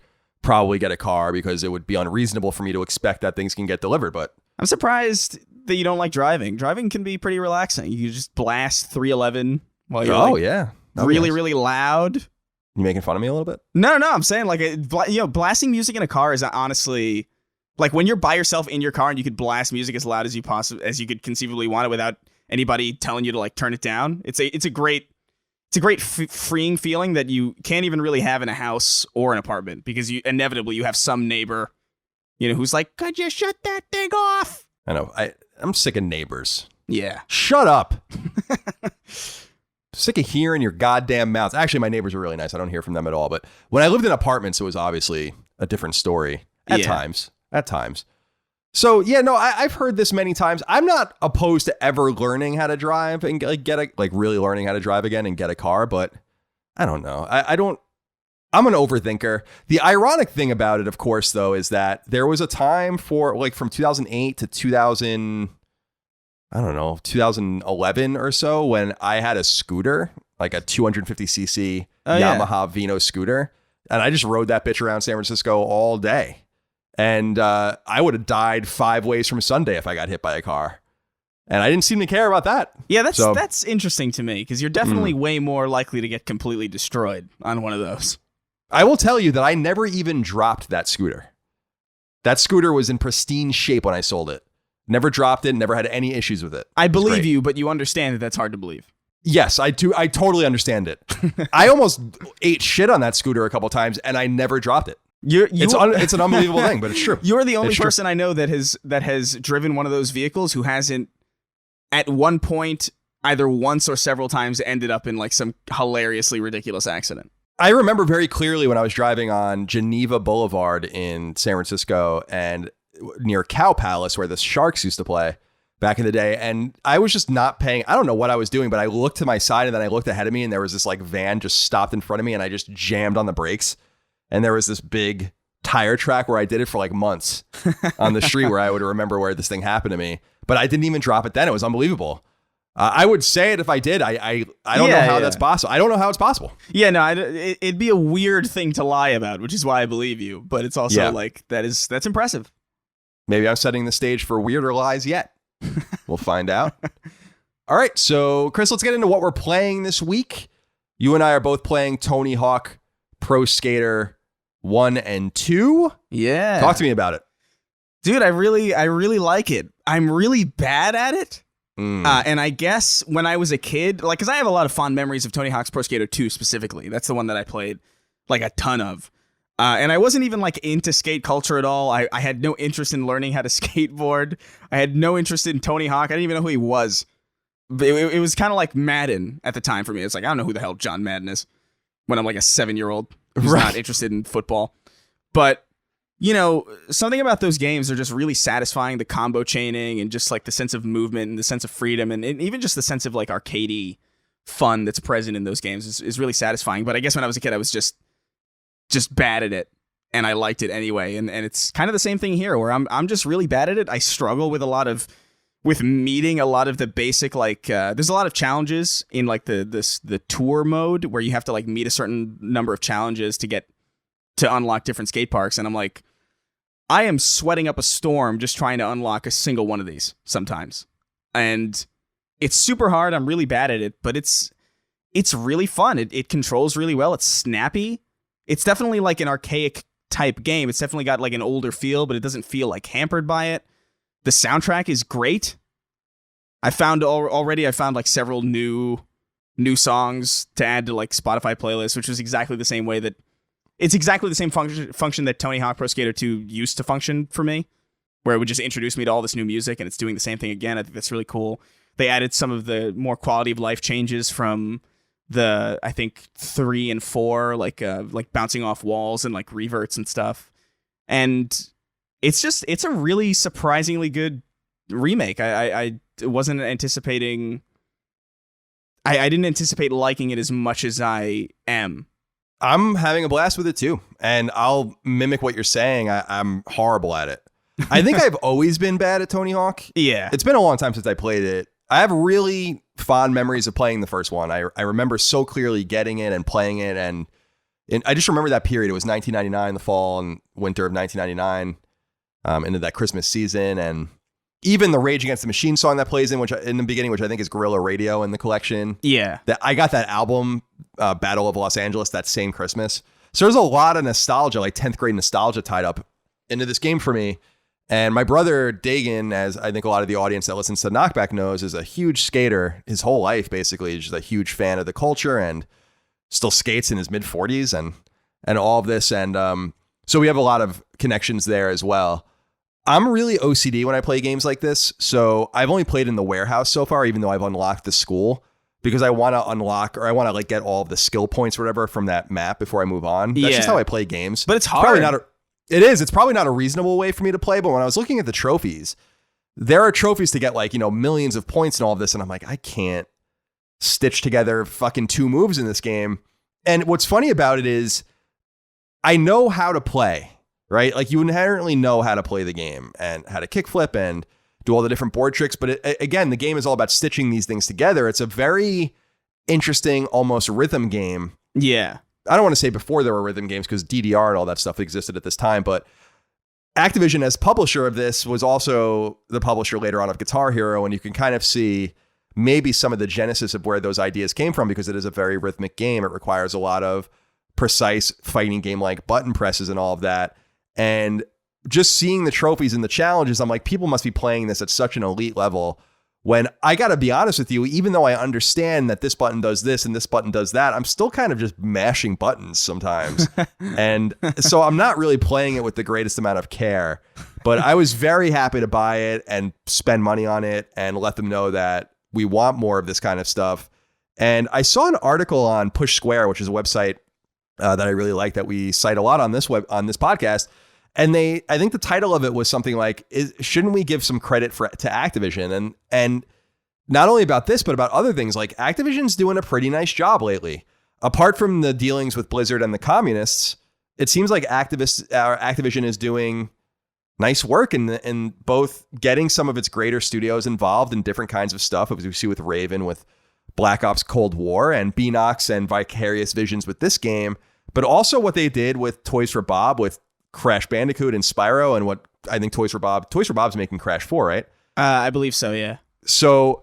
probably get a car because it would be unreasonable for me to expect that things can get delivered. But I'm surprised that you don't like driving. Driving can be pretty relaxing. You just blast 311 while you're really loud. You making fun of me a little bit? No. I'm saying like, blasting music in a car is honestly like when you're by yourself in your car and you could blast music as loud as you could conceivably want it without anybody telling you to like turn it down. It's a great freeing feeling that you can't even really have in a house or an apartment because you inevitably have some neighbor, you know, who's like, could you shut that thing off? I know. I'm sick of neighbors. Yeah. Shut up. Sick of hearing your goddamn mouths. Actually, my neighbors are really nice. I don't hear from them at all. But when I lived in apartments, it was obviously a different story at times. So, yeah, no, I've heard this many times. I'm not opposed to ever learning how to drive and really learning how to drive again and get a car. But I don't know. I'm an overthinker. The ironic thing about it, of course, though, is that there was a time for like from 2008 to 2011 or so when I had a scooter, like a 250cc Yamaha Vino scooter. And I just rode that bitch around San Francisco all day. And I would have died 5 ways from Sunday if I got hit by a car. And I didn't seem to care about that. Yeah, that's interesting to me because you're definitely way more likely to get completely destroyed on one of those. I will tell you that I never even dropped that scooter. That scooter was in pristine shape when I sold it. Never dropped it, never had any issues with it. I believe you, but you understand that that's hard to believe. Yes, I do. I totally understand it. I almost ate shit on that scooter a couple times and I never dropped it. It's an unbelievable thing, but it's true. You're the only person I know that has driven one of those vehicles who hasn't at one point either once or several times ended up in like some hilariously ridiculous accident. I remember very clearly when I was driving on Geneva Boulevard in San Francisco and near Cow Palace where the Sharks used to play back in the day. And I was just not paying. I don't know what I was doing, but I looked to my side and then I looked ahead of me and there was this like van just stopped in front of me and I just jammed on the brakes. And there was this big tire track where I did it for like months on the street where I would remember where this thing happened to me. But I didn't even drop it then. It was unbelievable. I would say it if I did. I don't know how that's possible. I don't know how it's possible. Yeah, no, it'd be a weird thing to lie about, which is why I believe you. But it's also like that's impressive. Maybe I'm setting the stage for weirder lies yet. We'll find out. All right. So, Chris, let's get into what we're playing this week. You and I are both playing Tony Hawk Pro Skater 1 and 2. Yeah. Talk to me about it. Dude, I really like it. I'm really bad at it. And I guess when I was a kid, like, because I have a lot of fond memories of Tony Hawk's Pro Skater 2 specifically. That's the one that I played like a ton of. And I wasn't even like into skate culture at all. I had no interest in learning how to skateboard. I had no interest in Tony Hawk. I didn't even know who he was. It was kind of like Madden at the time for me. It's like, I don't know who the hell John Madden is when I'm like a 7-year-old who's not interested in football. But, you know, something about those games are just really satisfying. The combo chaining and just like the sense of movement and the sense of freedom and even just the sense of like arcadey fun that's present in those games is really satisfying. But I guess when I was a kid, I was just bad at it. and I liked it anyway. And it's kind of the same thing here, where I'm just really bad at it. I struggle with meeting a lot of the basic, like there's a lot of challenges in like the tour mode where you have to like meet a certain number of challenges to unlock different skate parks, and I'm like, I am sweating up a storm just trying to unlock a single one of these sometimes. And it's super hard. I'm really bad at it, but it's really fun. It controls really well. It's snappy. It's definitely like an archaic type game. It's definitely got like an older feel, but it doesn't feel like hampered by it. The soundtrack is great. I found like several new songs to add to like Spotify playlists, which is exactly the same way that it's exactly the same function that Tony Hawk Pro Skater 2 used to function for me, where it would just introduce me to all this new music, and it's doing the same thing again. I think that's really cool. They added some of the more quality of life changes from the, I think, 3 and 4, like bouncing off walls and like reverts and stuff. And it's a really surprisingly good remake. I wasn't anticipating. I didn't anticipate liking it as much as I am. I'm having a blast with it too, and I'll mimic what you're saying. I'm horrible at it. I think I've always been bad at Tony Hawk. Yeah, it's been a long time since I played it. I have really fond memories of playing the first one. I remember so clearly getting it and playing it, and I just remember that period. It was 1999, the fall and winter of 1999, into that Christmas season, and even the Rage Against the Machine song that plays in the beginning, which I think is Guerrilla Radio in the collection. Yeah, that I got that album, Battle of Los Angeles, that same Christmas. So there's a lot of nostalgia, like 10th grade nostalgia, tied up into this game for me. And my brother Dagan, as I think a lot of the audience that listens to Knockback knows, is a huge skater his whole life. Basically, he's just a huge fan of the culture and still skates in his mid 40s and all of this. And so we have a lot of connections there as well. I'm really OCD when I play games like this. So I've only played in the warehouse so far, even though I've unlocked the school, because I want to unlock, or I want to like get all of the skill points or whatever from that map before I move on. That's just how I play games. But it's hard. It's probably not a reasonable way for me to play. But when I was looking at the trophies, there are trophies to get like, millions of points and all of this. And I'm like, I can't stitch together fucking 2 moves in this game. And what's funny about it is I know how to play. Right? Like you inherently know how to play the game and how to kickflip and do all the different board tricks. But again, the game is all about stitching these things together. It's a very interesting, almost rhythm game. Yeah. I don't want to say before there were rhythm games because DDR and all that stuff existed at this time. But Activision, as publisher of this, was also the publisher later on of Guitar Hero. And you can kind of see maybe some of the genesis of where those ideas came from, because it is a very rhythmic game. It requires a lot of precise fighting game like button presses and all of that. And just seeing the trophies and the challenges, I'm like, people must be playing this at such an elite level, when I got to be honest with you, even though I understand that this button does this and this button does that, I'm still kind of just mashing buttons sometimes. And so I'm not really playing it with the greatest amount of care, but I was very happy to buy it and spend money on it and let them know that we want more of this kind of stuff. And I saw an article on Push Square, which is a website that I really like, that we cite a lot on this podcast. And I think the title of it was something like, shouldn't we give some credit to Activision? And not only about this, but about other things. Like Activision's doing a pretty nice job lately. Apart from the dealings with Blizzard and the communists, it seems like Activision is doing nice work in both getting some of its greater studios involved in different kinds of stuff, as we see with Raven, with Black Ops Cold War, and Beanox and Vicarious Visions with this game, but also what they did with Toys for Bob, with Crash Bandicoot and Spyro, and what I think Toys for Bob's making Crash 4, right? I believe so, yeah. So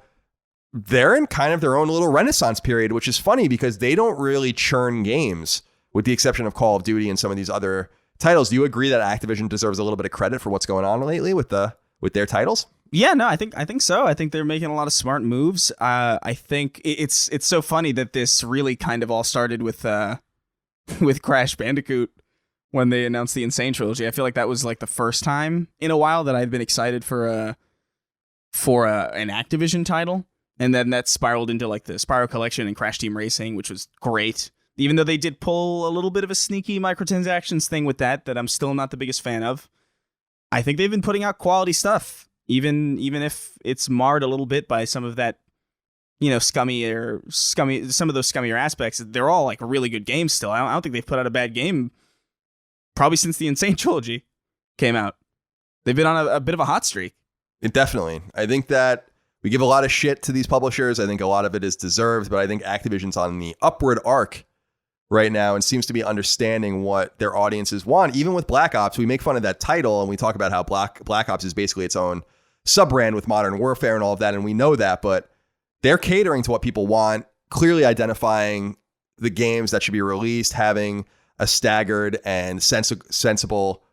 they're in kind of their own little renaissance period, which is funny because they don't really churn games, with the exception of Call of Duty and some of these other titles. Do you agree that Activision deserves a little bit of credit for what's going on lately with their titles? Yeah, no, I think so. I think they're making a lot of smart moves. I think it's so funny that this really kind of all started with Crash Bandicoot when they announced the Insane Trilogy. I feel like that was like the first time in a while that I'd been excited for an Activision title, and then that spiraled into like the Spyro Collection and Crash Team Racing, which was great. Even though they did pull a little bit of a sneaky microtransactions thing with that I'm still not the biggest fan of. I think they've been putting out quality stuff, even if it's marred a little bit by some of that, some of those scummier aspects. They're all like really good games still. I don't think they've put out a bad game probably since the Insane Trilogy came out. They've been on a bit of a hot streak. Definitely. I think that we give a lot of shit to these publishers. I think a lot of it is deserved, but I think Activision's on the upward arc right now and seems to be understanding what their audiences want. Even with Black Ops, we make fun of that title and we talk about how Black Ops is basically its own sub-brand with Modern Warfare and all of that, and we know that, but they're catering to what people want, clearly identifying the games that should be released, having a staggered and sensible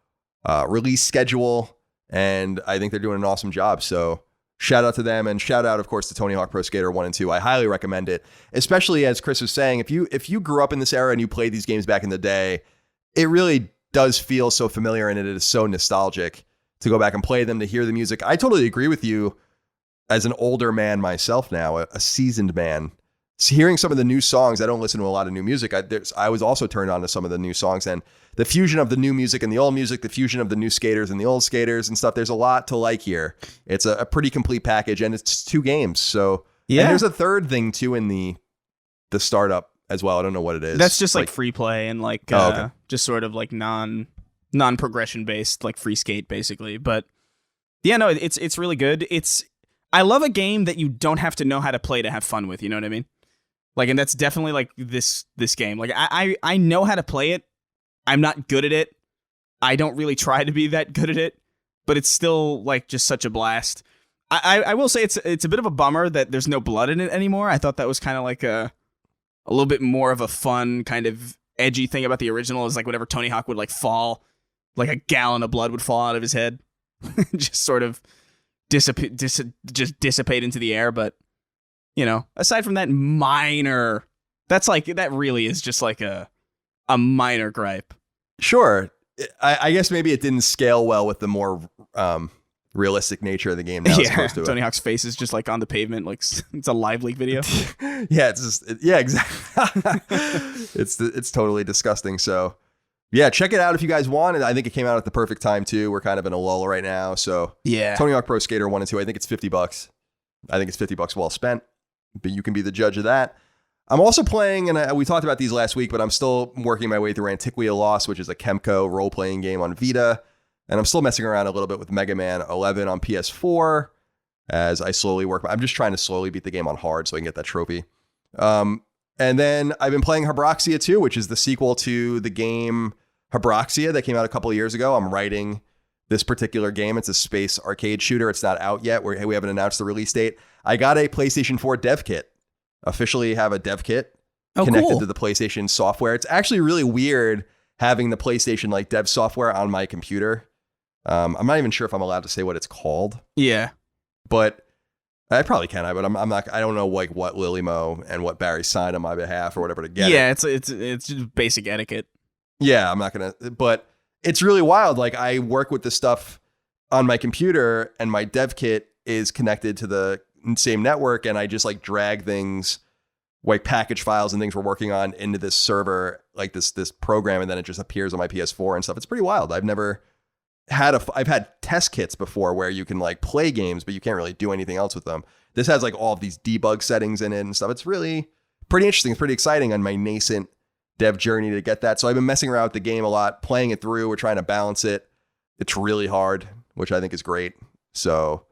release schedule, and I think they're doing an awesome job. So shout out to them, and shout out, of course, to Tony Hawk Pro Skater 1 and 2. I highly recommend it, especially as Chris was saying, if you grew up in this era and you played these games back in the day, it really does feel so familiar and it is so nostalgic to go back and play them, to hear the music. I totally agree with you as an older man myself now, a seasoned man. Hearing some of the new songs, I don't listen to a lot of new music. I was also turned on to some of the new songs, and the fusion of the new music and the old music, the fusion of the new skaters and the old skaters and stuff. There's a lot to like here. It's a pretty complete package, and it's 2 games. So yeah, and there's a third thing too in the startup as well. I don't know what it is. That's just like free play and like just sort of like non-progression based, like free skate basically. But yeah, no, it's really good. I love a game that you don't have to know how to play to have fun with. You know what I mean? Like, and that's definitely like this game. Like I know how to play it. I'm not good at it. I don't really try to be that good at it, but it's still like just such a blast. I will say it's a bit of a bummer that there's no blood in it anymore. I thought that was kind of like a little bit more of a fun kind of edgy thing about the original, is like whenever Tony Hawk would like fall, like a gallon of blood would fall out of his head, just sort of dissipate into the air. But you know, aside from that that really is just like a minor gripe. Sure. I guess maybe it didn't scale well with the more realistic nature of the game now. Yeah, Tony Hawk's face is just like on the pavement, like it's a live leak video. Yeah, exactly. It's totally disgusting. So yeah, check it out if you guys want it. I think it came out at the perfect time too. We're kind of in a lull right now. So yeah, Tony Hawk Pro Skater 1 and 2, I think it's $50. I think it's $50 well spent, but you can be the judge of that. I'm also playing, and we talked about these last week, but I'm still working my way through Antiquia Lost, which is a Kemco role-playing game on Vita. And I'm still messing around a little bit with Mega Man 11 on PS4 as I slowly work. I'm just trying to slowly beat the game on hard so I can get that trophy. And then I've been playing Habroxia 2, which is the sequel to the game Habroxia that came out a couple of years ago. I'm writing this particular game. It's a space arcade shooter. It's not out yet. We haven't announced the release date. I got a PlayStation 4 dev kit. Officially have a dev kit connected to the PlayStation software. It's actually really weird having the PlayStation like dev software on my computer. I'm not even sure if I'm allowed to say what it's called. Yeah, but I probably can. But I'm not. I don't know like what Lily Mo and what Barry signed on my behalf or whatever to get. Yeah, it's just basic etiquette. Yeah, I'm not gonna. But it's really wild. Like I work with this stuff on my computer, and my dev kit is connected to the same network, and I just like drag things like package files and things we're working on into this server, like this program, and then it just appears on my PS4 and stuff. It's pretty wild. I've never had I've had test kits before where you can like play games, but you can't really do anything else with them. This has like all of these debug settings in it and stuff. It's really pretty interesting. It's pretty exciting on my nascent dev journey to get that. So I've been messing around with the game a lot, playing it through. We're trying to balance it. It's really hard, which I think is great. So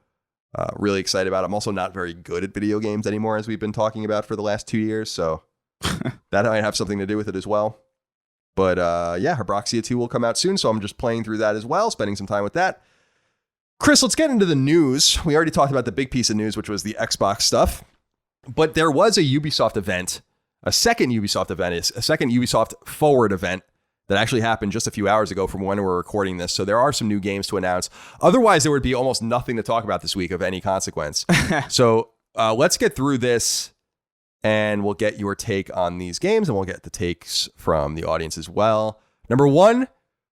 really excited about it. I'm also not very good at video games anymore, as we've been talking about for the last 2 years. So that might have something to do with it as well. But yeah, Habroxia 2 will come out soon. So I'm just playing through that as well, spending some time with that. Chris, let's get into the news. We already talked about the big piece of news, which was the Xbox stuff. But there was a Ubisoft event, a second Ubisoft Forward event that actually happened just a few hours ago from when we're recording this. So there are some new games to announce. Otherwise, there would be almost nothing to talk about this week of any consequence. So let's get through this and we'll get your take on these games and we'll get the takes from the audience as well. Number one,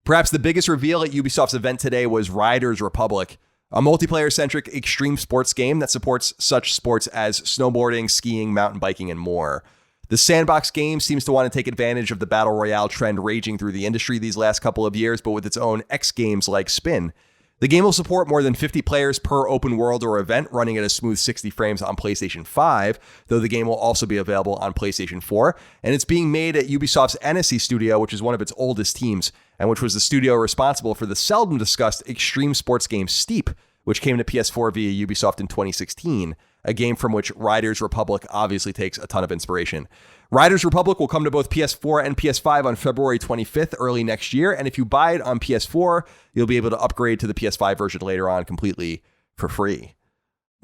perhaps the biggest reveal at Ubisoft's event today was Riders Republic, a multiplayer-centric extreme sports game that supports such sports as snowboarding, skiing, mountain biking, and more. The sandbox game seems to want to take advantage of the battle royale trend raging through the industry these last couple of years, but with its own X games-like spin. The game will support more than 50 players per open world or event, running at a smooth 60 frames on PlayStation 5, though the game will also be available on PlayStation 4, and it's being made at Ubisoft's Annecy studio, which is one of its oldest teams. and which was the studio responsible for the seldom discussed extreme sports game Steep, which came to PS4 via Ubisoft in 2016, a game from which Riders Republic obviously takes a ton of inspiration. Riders Republic will come to both PS4 and PS5 on February 25th, early next year, and if you buy it on PS4, you'll be able to upgrade to the PS5 version later on completely for free.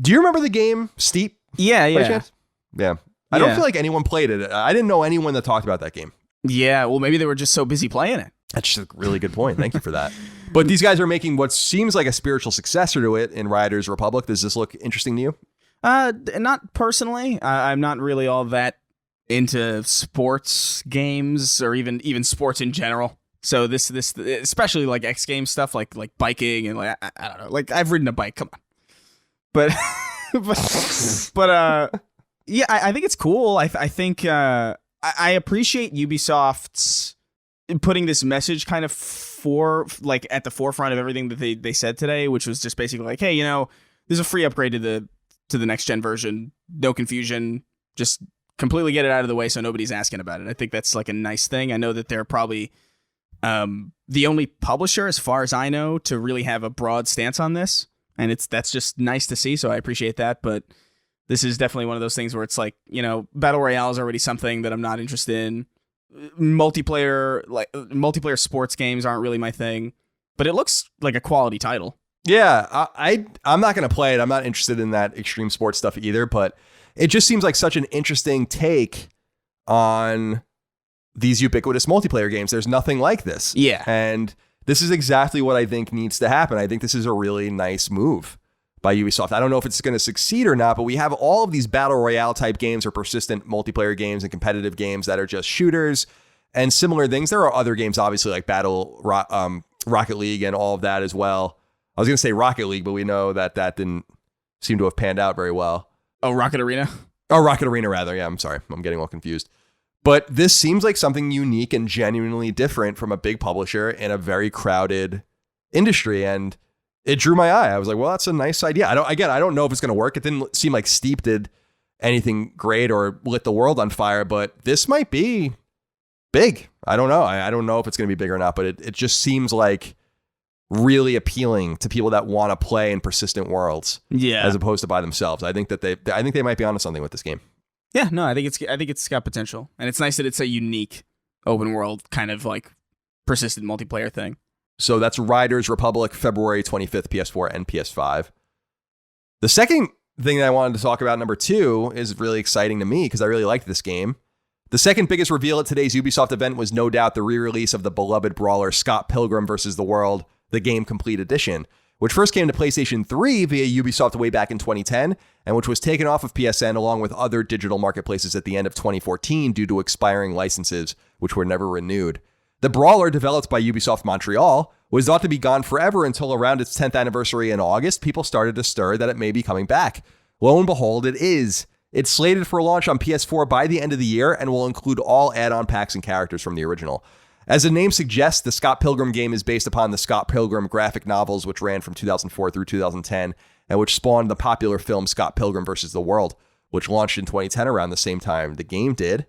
Do you remember the game Steep? Yeah. Yeah. I don't feel like anyone played it. I didn't know anyone that talked about that game. Yeah, well, maybe they were just so busy playing it. That's just a really good point. Thank you for that. But these guys are making what seems like a spiritual successor to it in Riders Republic. Does this look interesting to you? Not personally. I'm not really all that into sports games or even sports in general. So this especially like X Games stuff, like biking and like I don't know, like I've ridden a bike. Come on, but yeah, I think it's cool. I think I appreciate Ubisoft's putting this message kind of at the forefront of everything that they said today, which was just basically like, hey, there's a free upgrade to the next gen version, no confusion, just completely get it out of the way so nobody's asking about it. I think that's like a nice thing. I know that they're probably the only publisher, as far as I know, to really have a broad stance on this, and that's just nice to see. So I appreciate that, but this is definitely one of those things where it's like, Battle Royale is already something that I'm not interested in. Multiplayer sports games aren't really my thing, but it looks like a quality title. Yeah, I'm not going to play it. I'm not interested in that extreme sports stuff either, but it just seems like such an interesting take on these ubiquitous multiplayer games. There's nothing like this. Yeah. And this is exactly what I think needs to happen. I think this is a really nice move by Ubisoft. I don't know if it's going to succeed or not, but we have all of these battle royale type games or persistent multiplayer games and competitive games that are just shooters and similar things. There are other games, obviously, like Rocket League and all of that as well. I was going to say Rocket League, but we know that didn't seem to have panned out very well. Oh, Rocket Arena? Oh, Rocket Arena, rather. Yeah, I'm sorry. I'm getting all confused. But this seems like something unique and genuinely different from a big publisher in a very crowded industry. And it drew my eye. I was like, well, that's a nice idea. I don't know if it's going to work. It didn't seem like Steep did anything great or lit the world on fire, but this might be big. I don't know. I don't know if it's going to be big or not, but it just seems like really appealing to people that want to play in persistent worlds, as opposed to by themselves. I think they might be onto something with this game. Yeah, no, I think it's got potential, and it's nice that it's a unique open world kind of like persistent multiplayer thing. So that's Riders Republic, February 25th, PS4 and PS5. The second thing that I wanted to talk about, number 2, is really exciting to me because I really liked this game. The second biggest reveal at today's Ubisoft event was no doubt the re-release of the beloved brawler Scott Pilgrim vs. the World, the Game Complete Edition, which first came to PlayStation 3 via Ubisoft way back in 2010, and which was taken off of PSN along with other digital marketplaces at the end of 2014 due to expiring licenses, which were never renewed. The brawler, developed by Ubisoft Montreal, was thought to be gone forever until around its 10th anniversary in August. People started to stir that it may be coming back. Lo and behold, it is. It's slated for launch on PS4 by the end of the year and will include all add-on packs and characters from the original. As the name suggests, the Scott Pilgrim game is based upon the Scott Pilgrim graphic novels, which ran from 2004 through 2010, and which spawned the popular film Scott Pilgrim vs. the World, which launched in 2010 around the same time the game did.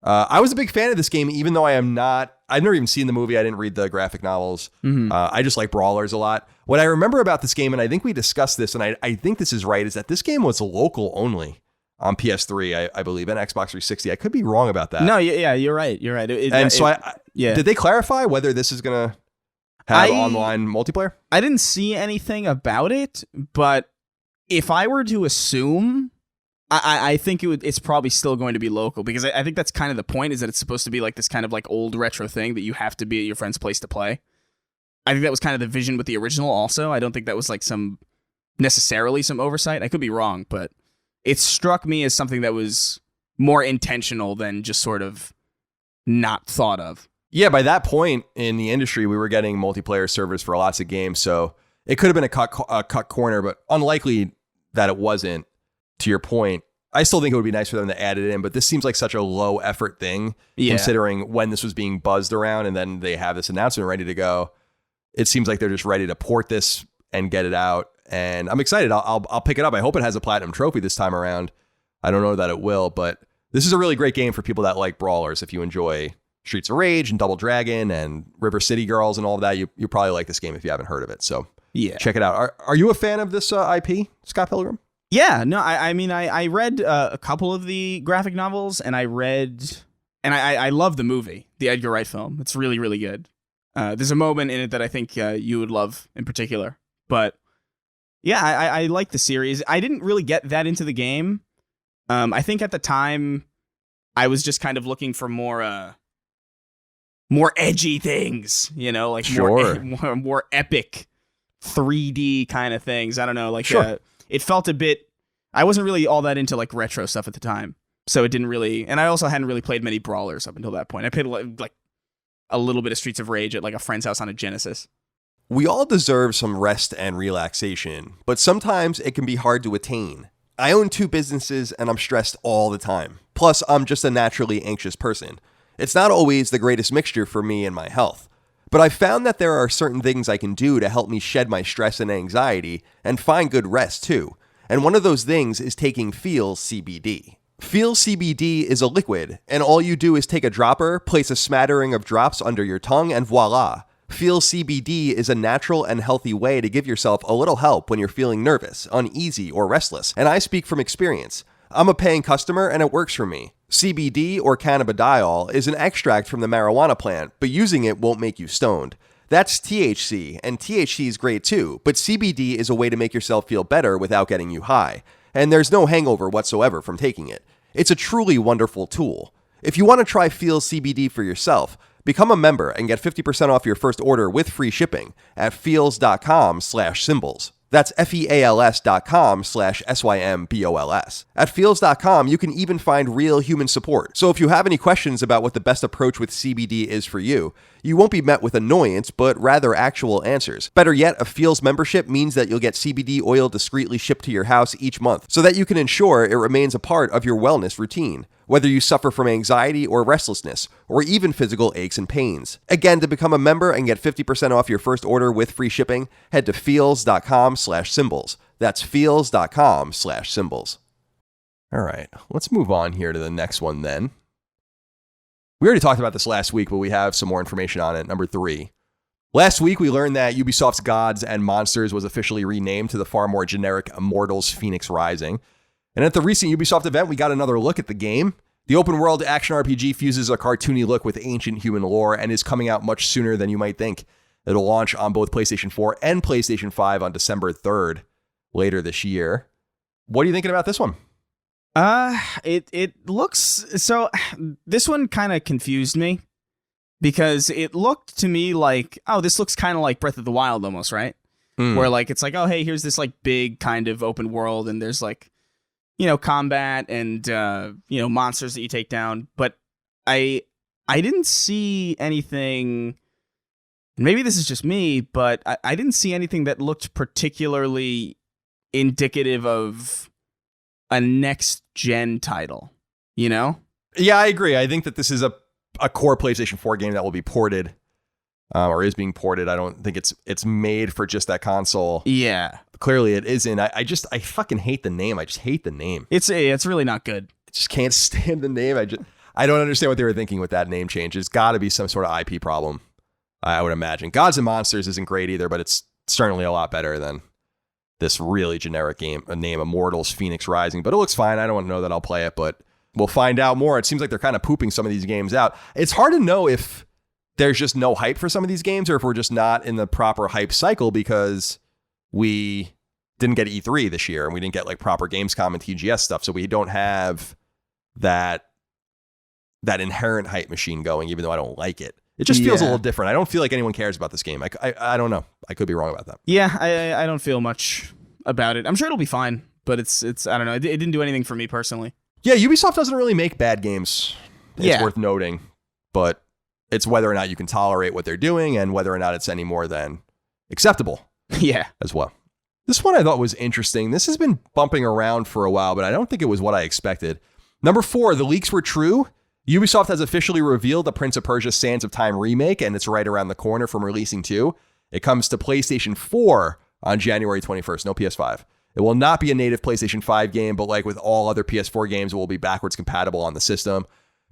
I was a big fan of this game, even though I've never even seen the movie. I didn't read the graphic novels. Mm-hmm. I just like brawlers a lot. What I remember about this game, and I think we discussed this, and I think this is right, is that this game was local only on PS3, I believe, and Xbox 360. I could be wrong about that. No, yeah, you're right. You're right. Did they clarify whether this is going to have online multiplayer? I didn't see anything about it, but if I were to assume, I think it's probably still going to be local, because I think that's kind of the point, is that it's supposed to be like this kind of like old retro thing that you have to be at your friend's place to play. I think that was kind of the vision with the original also. I don't think that was like necessarily some oversight. I could be wrong, but it struck me as something that was more intentional than just sort of not thought of. Yeah, by that point in the industry, we were getting multiplayer servers for lots of games, so it could have been a cut corner, but unlikely that it wasn't, to your point. I still think it would be nice for them to add it in, but this seems like such a low effort thing, considering when this was being buzzed around, and then they have this announcement ready to go. It seems like they're just ready to port this and get it out. And I'm excited. I'll pick it up. I hope it has a platinum trophy this time around. I don't know that it will, but this is a really great game for people that like brawlers. If you enjoy Streets of Rage and Double Dragon and River City Girls and all of that, you probably like this game if you haven't heard of it. So yeah, check it out. Are you a fan of this IP, Scott Pilgrim? Yeah, no, I mean, I read a couple of the graphic novels, and I love the movie, the Edgar Wright film. It's really, really good. There's a moment in it that I think you would love in particular. But yeah, I like the series. I didn't really get that into the game. I think at the time, I was just kind of looking for more edgy things, like more epic 3D kind of things. I don't know, like it felt a bit. I wasn't really all that into like retro stuff at the time, so it didn't really. And I also hadn't really played many brawlers up until that point. I played like a little bit of Streets of Rage at like a friend's house on a Genesis. We all deserve some rest and relaxation, but sometimes it can be hard to attain. I own 2 businesses and I'm stressed all the time. Plus, I'm just a naturally anxious person. It's not always the greatest mixture for me and my health. But I've found that there are certain things I can do to help me shed my stress and anxiety and find good rest too. And one of those things is taking Feels CBD. Feels CBD is a liquid, and all you do is take a dropper, place a smattering of drops under your tongue, and voila. Feels CBD is a natural and healthy way to give yourself a little help when you're feeling nervous, uneasy, or restless. And I speak from experience. I'm a paying customer and it works for me. CBD, or cannabidiol, is an extract from the marijuana plant, but using it won't make you stoned. That's THC, and THC is great too, but CBD is a way to make yourself feel better without getting you high. And there's no hangover whatsoever from taking it. It's a truly wonderful tool. If you want to try Feels CBD for yourself, become a member and get 50% off your first order with free shipping at feels.com/symbols. That's feals.com/SYMBOLS. At feels.com, you can even find real human support. So if you have any questions about what the best approach with CBD is for you, you won't be met with annoyance, but rather actual answers. Better yet, a Feels membership means that you'll get CBD oil discreetly shipped to your house each month, so that you can ensure it remains a part of your wellness routine, whether you suffer from anxiety or restlessness, or even physical aches and pains. Again, to become a member and get 50% off your first order with free shipping, head to feals.com/symbols. That's feals.com/symbols. All right, let's move on here to the next one then. We already talked about this last week, but we have some more information on it. Number 3. Last week, we learned that Ubisoft's Gods and Monsters was officially renamed to the far more generic Immortals Fenyx Rising. And at the recent Ubisoft event, we got another look at the game. The open-world action RPG fuses a cartoony look with ancient human lore and is coming out much sooner than you might think. It'll launch on both PlayStation 4 and PlayStation 5 on December 3rd, later this year. What are you thinking about this one? It looks so. This one kind of confused me because it looked to me like, oh, this looks kind of like Breath of the Wild almost, right? Where like it's like, oh, hey, here's this like big kind of open world, and there's like, combat and monsters that you take down. But I didn't see anything. Maybe this is just me, but I didn't see anything that looked particularly indicative of a next-gen title, Yeah, I agree. I think that this is a core PlayStation 4 game that will be ported, or is being ported. I don't think it's made for just that console. Yeah. Clearly it isn't. I fucking hate the name. I just hate the name. It's really not good. I just can't stand the name. I don't understand what they were thinking with that name change. There's got to be some sort of IP problem, I would imagine. Gods and Monsters isn't great either, but it's certainly a lot better than this really generic name, Immortals Fenyx Rising. But it looks fine. I don't know that I'll play it, but we'll find out more. It seems like they're kind of pooping some of these games out. It's hard to know if there's just no hype for some of these games or if we're just not in the proper hype cycle because we didn't get E3 this year and we didn't get like proper Gamescom and TGS stuff. So we don't have that inherent hype machine going, even though I don't like it. It just feels a little different. I don't feel like anyone cares about this game. I don't know. I could be wrong about that. Yeah, I don't feel much about it. I'm sure it'll be fine, but it's I don't know. It didn't do anything for me personally. Yeah, Ubisoft doesn't really make bad games. It's worth noting, but it's whether or not you can tolerate what they're doing and whether or not it's any more than acceptable. Yeah, as well. This one I thought was interesting. This has been bumping around for a while, but I don't think it was what I expected. Number 4, the leaks were true. Ubisoft has officially revealed the Prince of Persia Sands of Time remake, and it's right around the corner from releasing too. It comes to PlayStation 4 on January 21st, no PS5. It will not be a native PlayStation 5 game, but like with all other PS4 games, it will be backwards compatible on the system.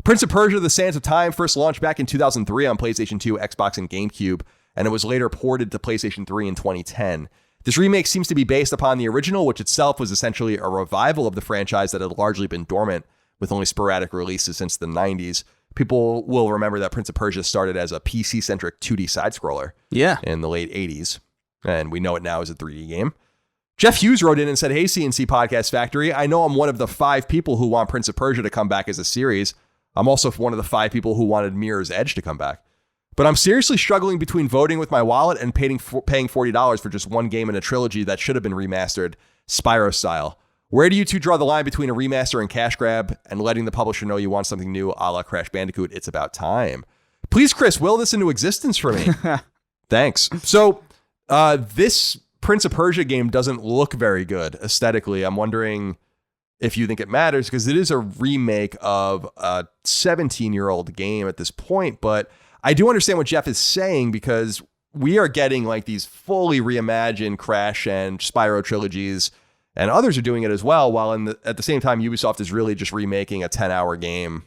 Prince of Persia: The Sands of Time first launched back in 2003 on PlayStation 2, Xbox, and GameCube, and it was later ported to PlayStation 3 in 2010. This remake seems to be based upon the original, which itself was essentially a revival of the franchise that had largely been dormant, with only sporadic releases since the 90s. People will remember that Prince of Persia started as a PC-centric 2D side-scroller in the late 80s, and we know it now as a 3D game. Jeff Hughes wrote in and said, "Hey, CNC Podcast Factory, I know I'm one of the 5 people who want Prince of Persia to come back as a series. I'm also one of the 5 people who wanted Mirror's Edge to come back. But I'm seriously struggling between voting with my wallet and paying $40 for just one game in a trilogy that should have been remastered, Spyro style. Where do you two draw the line between a remaster and cash grab and letting the publisher know you want something new a la Crash Bandicoot? It's about time. Please, Chris, will this into existence for me." Thanks. So this Prince of Persia game doesn't look very good aesthetically. I'm wondering if you think it matters, because it is a remake of a 17-year-old game at this point. But I do understand what Jeff is saying, because we are getting like these fully reimagined Crash and Spyro trilogies, and others are doing it as well, while at the same time, Ubisoft is really just remaking a 10-hour game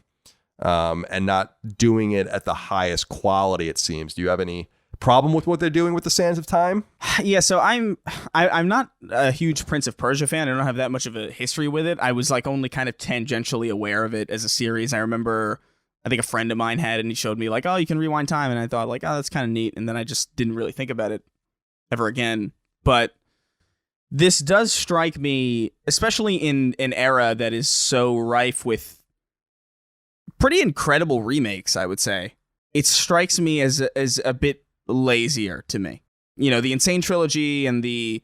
and not doing it at the highest quality, it seems. Do you have any problem with what they're doing with the Sands of Time? Yeah, so I'm not a huge Prince of Persia fan. I don't have that much of a history with it. I was like only kind of tangentially aware of it as a series. I remember, I think a friend of mine had it, and he showed me like, oh, you can rewind time, and I thought like, oh, that's kind of neat, and then I just didn't really think about it ever again. But this does strike me, especially in an era that is so rife with pretty incredible remakes, I would say. It strikes me as a bit lazier to me. You know, the Insane Trilogy and the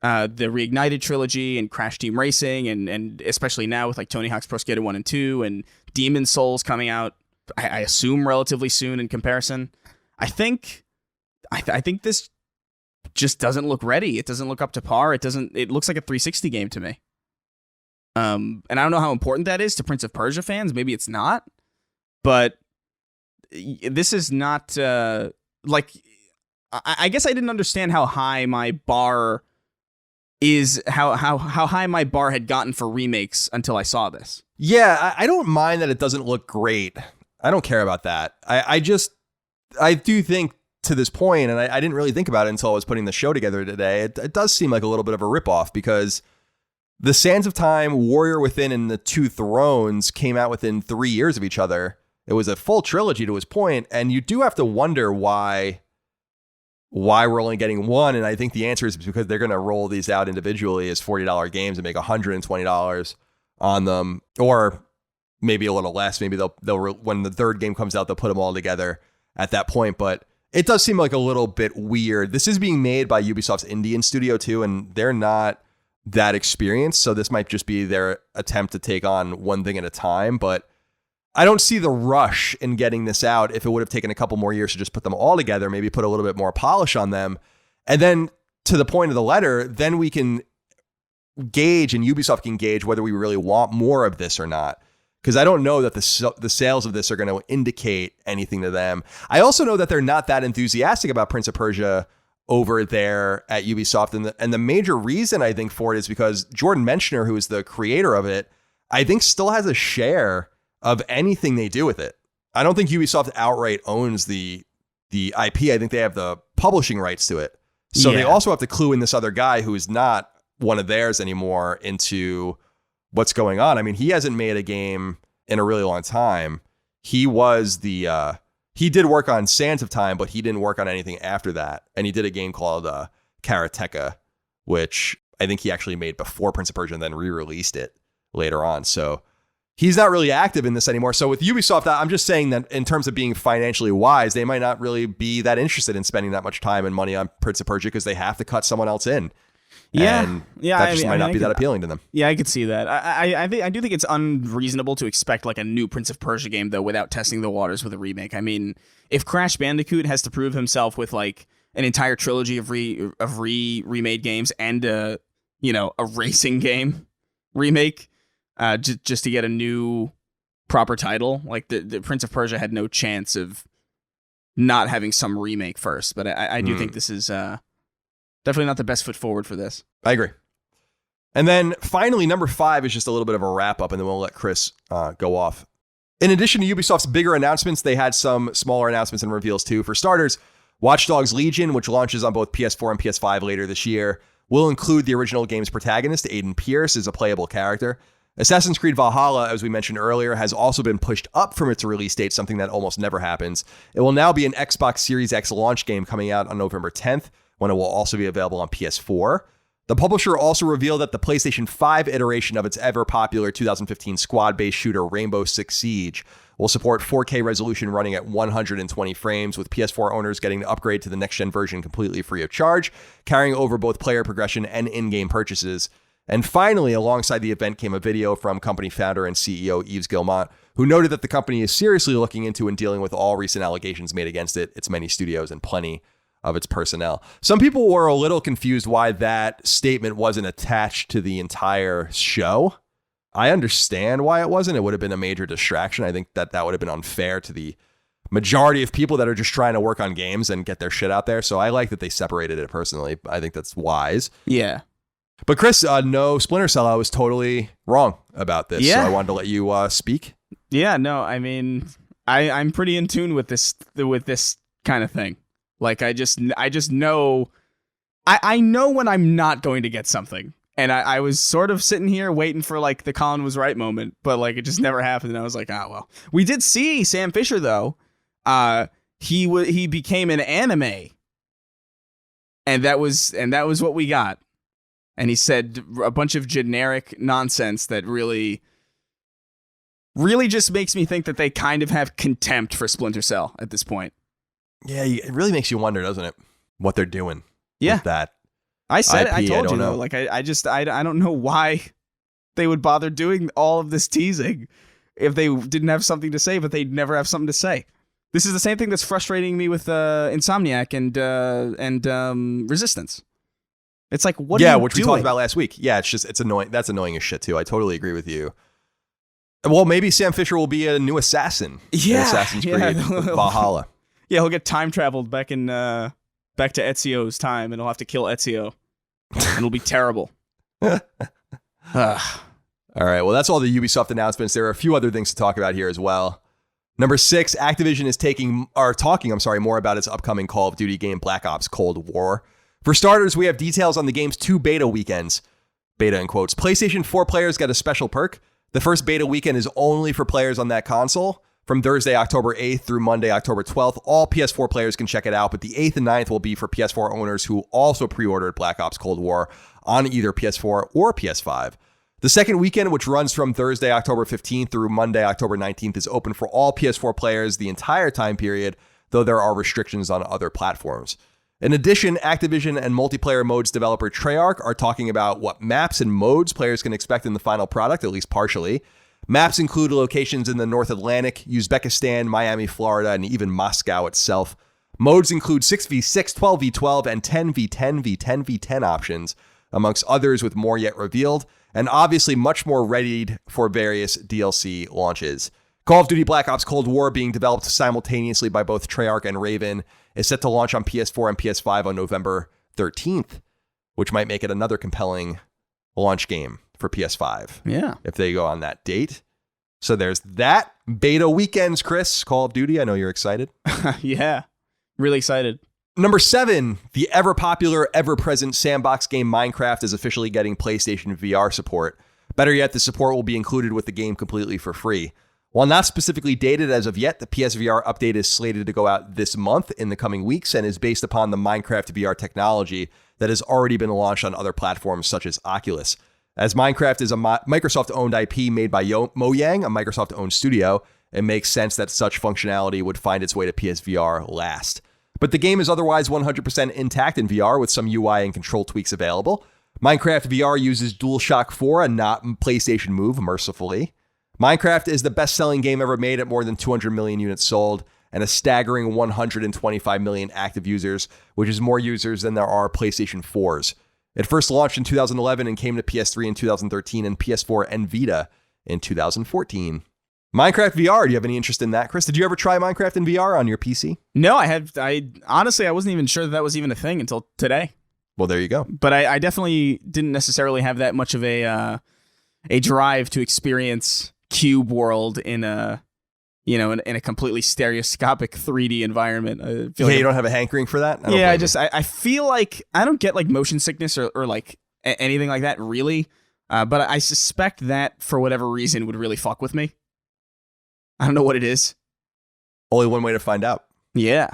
Reignited Trilogy and Crash Team Racing and especially now with like Tony Hawk's Pro Skater 1 and 2 and Demon Souls coming out, I assume relatively soon in comparison. I think this just doesn't look ready. It doesn't look up to par. It looks like a 360 game to me. And I don't know how important that is to Prince of Persia fans. Maybe it's not, but this is not like, I guess I didn't understand how high my bar is, how high my bar had gotten for remakes until I saw this. Yeah, I don't mind that it doesn't look great. I don't care about that. I do think to this point, and I didn't really think about it until I was putting the show together today, it does seem like a little bit of a ripoff, because the Sands of Time, Warrior Within, and the Two Thrones came out within 3 years of each other. It was a full trilogy to his point, and you do have to wonder why we're only getting one. And I think the answer is because they're going to roll these out individually as $40 games and make $120 on them, or maybe a little less. Maybe they'll when the third game comes out, they'll put them all together at that point. But it does seem like a little bit weird. This is being made by Ubisoft's Indian studio too, and they're not that experienced. So this might just be their attempt to take on one thing at a time. But I don't see the rush in getting this out. If it would have taken a couple more years to just put them all together, maybe put a little bit more polish on them. And then to the point of the letter, then we can gauge, and Ubisoft can gauge whether we really want more of this or not. Because I don't know that the sales of this are going to indicate anything to them. I also know that they're not that enthusiastic about Prince of Persia over there at Ubisoft. And the major reason I think for it is because Jordan Menschner, who is the creator of it, I think still has a share of anything they do with it. I don't think Ubisoft outright owns the IP. I think they have the publishing rights to it. So They also have to clue in this other guy who is not one of theirs anymore into what's going on. I mean, he hasn't made a game in a really long time. He was he did work on Sands of Time, but he didn't work on anything after that. And he did a game called Karateka, which I think he actually made before Prince of Persia and then re-released it later on. So he's not really active in this anymore. So with Ubisoft, I'm just saying that in terms of being financially wise, they might not really be that interested in spending that much time and money on Prince of Persia because they have to cut someone else in. And that just might not be that appealing to them. Yeah, I could see that. I do think it's unreasonable to expect like a new Prince of Persia game though without testing the waters with a remake. I mean, if Crash Bandicoot has to prove himself with like an entire trilogy of remade games and a racing game remake, just to get a new proper title, like the Prince of Persia had no chance of not having some remake first. But I do think this is definitely not the best foot forward for this. I agree. And then finally, number 5 is just a little bit of a wrap up, and then we'll let Chris go off. In addition to Ubisoft's bigger announcements, they had some smaller announcements and reveals too. For starters, Watch Dogs Legion, which launches on both PS4 and PS5 later this year, will include the original game's protagonist, Aiden Pierce, as a playable character. Assassin's Creed Valhalla, as we mentioned earlier, has also been pushed up from its release date, something that almost never happens. It will now be an Xbox Series X launch game coming out on November 10th, when it will also be available on PS4. The publisher also revealed that the PlayStation 5 iteration of its ever-popular 2015 squad-based shooter Rainbow Six Siege will support 4K resolution running at 120 frames, with PS4 owners getting to upgrade to the next-gen version completely free of charge, carrying over both player progression and in-game purchases. And finally, alongside the event came a video from company founder and CEO Yves Guillemot, who noted that the company is seriously looking into and dealing with all recent allegations made against it, its many studios, and plenty of its personnel. Some people were a little confused why that statement wasn't attached to the entire show. I understand why it wasn't. It would have been a major distraction. I think that would have been unfair to the majority of people that are just trying to work on games and get their shit out there. So I like that they separated it personally. I think that's wise. Yeah. But Chris, no, Splinter Cell, I was totally wrong about this. Yeah. So I wanted to let you speak. Yeah, no, I mean, I'm pretty in tune with this kind of thing. Like, I just know, I know when I'm not going to get something. And I was sort of sitting here waiting for, like, the Colin was right moment, but, like, it just never happened. And I was like, well. We did see Sam Fisher, though. He became an anime. And that was what we got. And he said a bunch of generic nonsense that really just makes me think that they kind of have contempt for Splinter Cell at this point. Yeah, it really makes you wonder, doesn't it? What they're doing with that. I said IP, it. I told you, know. though. Like, I don't know why they would bother doing all of this teasing if they didn't have something to say, but they'd never have something to say. This is the same thing that's frustrating me with Insomniac and Resistance. It's like, what are you which doing? We talked about last week. Yeah, it's annoying. That's annoying as shit, too. I totally agree with you. Well, maybe Sam Fisher will be a new assassin in Assassin's Creed Valhalla. Yeah, he'll get time traveled back to Ezio's time, and he'll have to kill Ezio. And it'll be terrible. All right, well, that's all the Ubisoft announcements. There are a few other things to talk about here as well. Number 6, Activision is talking more about its upcoming Call of Duty game, Black Ops Cold War. For starters, we have details on the game's 2 beta weekends. Beta in quotes. PlayStation 4 players get a special perk. The first beta weekend is only for players on that console. From Thursday, October 8th through Monday, October 12th, all PS4 players can check it out, but the 8th and 9th will be for PS4 owners who also pre-ordered Black Ops Cold War on either PS4 or PS5. The second weekend, which runs from Thursday, October 15th through Monday, October 19th, is open for all PS4 players the entire time period, though there are restrictions on other platforms. In addition, Activision and multiplayer modes developer Treyarch are talking about what maps and modes players can expect in the final product, at least partially. Maps include locations in the North Atlantic, Uzbekistan, Miami, Florida, and even Moscow itself. Modes include 6v6, 12v12, and 10v10v10v10 options, amongst others with more yet revealed, and obviously much more readied for various DLC launches. Call of Duty Black Ops Cold War, being developed simultaneously by both Treyarch and Raven, is set to launch on PS4 and PS5 on November 13th, which might make it another compelling launch game for PS5. Yeah. If they go on that date. So there's that. Beta weekends, Chris. Call of Duty. I know you're excited. Yeah. Really excited. Number 7, the ever-popular, ever-present sandbox game Minecraft is officially getting PlayStation VR support. Better yet, the support will be included with the game completely for free. While not specifically dated as of yet, the PSVR update is slated to go out this month in the coming weeks and is based upon the Minecraft VR technology that has already been launched on other platforms such as Oculus. As Minecraft is a Microsoft-owned IP made by Mojang, a Microsoft-owned studio, it makes sense that such functionality would find its way to PSVR last. But the game is otherwise 100% intact in VR with some UI and control tweaks available. Minecraft VR uses DualShock 4 and not PlayStation Move, mercifully. Minecraft is the best-selling game ever made at more than 200 million units sold and a staggering 125 million active users, which is more users than there are PlayStation 4s. It first launched in 2011 and came to PS3 in 2013 and PS4 and Vita in 2014. Minecraft VR, do you have any interest in that, Chris? Did you ever try Minecraft in VR on your PC? No, I honestly, I wasn't even sure that was even a thing until today. Well, there you go. But I definitely didn't necessarily have that much of a drive to experience Cube World in a in a completely stereoscopic 3D environment. I feel Yeah, like you don't have a hankering for that? I feel like I don't get like motion sickness or like anything like that really. But I suspect that for whatever reason would really fuck with me. I don't know what it is. Only one way to find out. Yeah,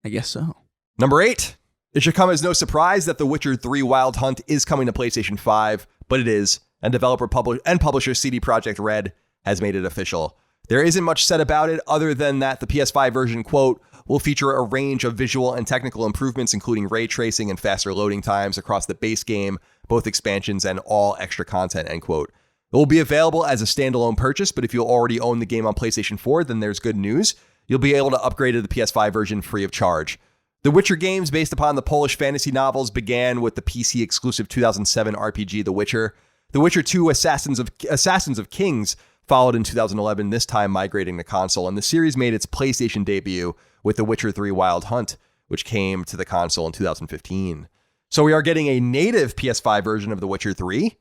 I guess so. Number 8. It should come as no surprise that The Witcher 3 Wild Hunt is coming to PlayStation 5, but it is, and developer and publisher CD Projekt Red has made it official. There isn't much said about it other than that the PS5 version, quote, will feature a range of visual and technical improvements, including ray tracing and faster loading times across the base game, both expansions and all extra content, end quote. It will be available as a standalone purchase, but if you already own the game on PlayStation 4, then there's good news. You'll be able to upgrade to the PS5 version free of charge. The Witcher games, based upon the Polish fantasy novels, began with the PC-exclusive 2007 RPG The Witcher. The Witcher 2 Assassins of Kings followed in 2011, this time migrating to console, and the series made its PlayStation debut with The Witcher 3 Wild Hunt, which came to the console in 2015. So we are getting a native PS5 version of The Witcher 3.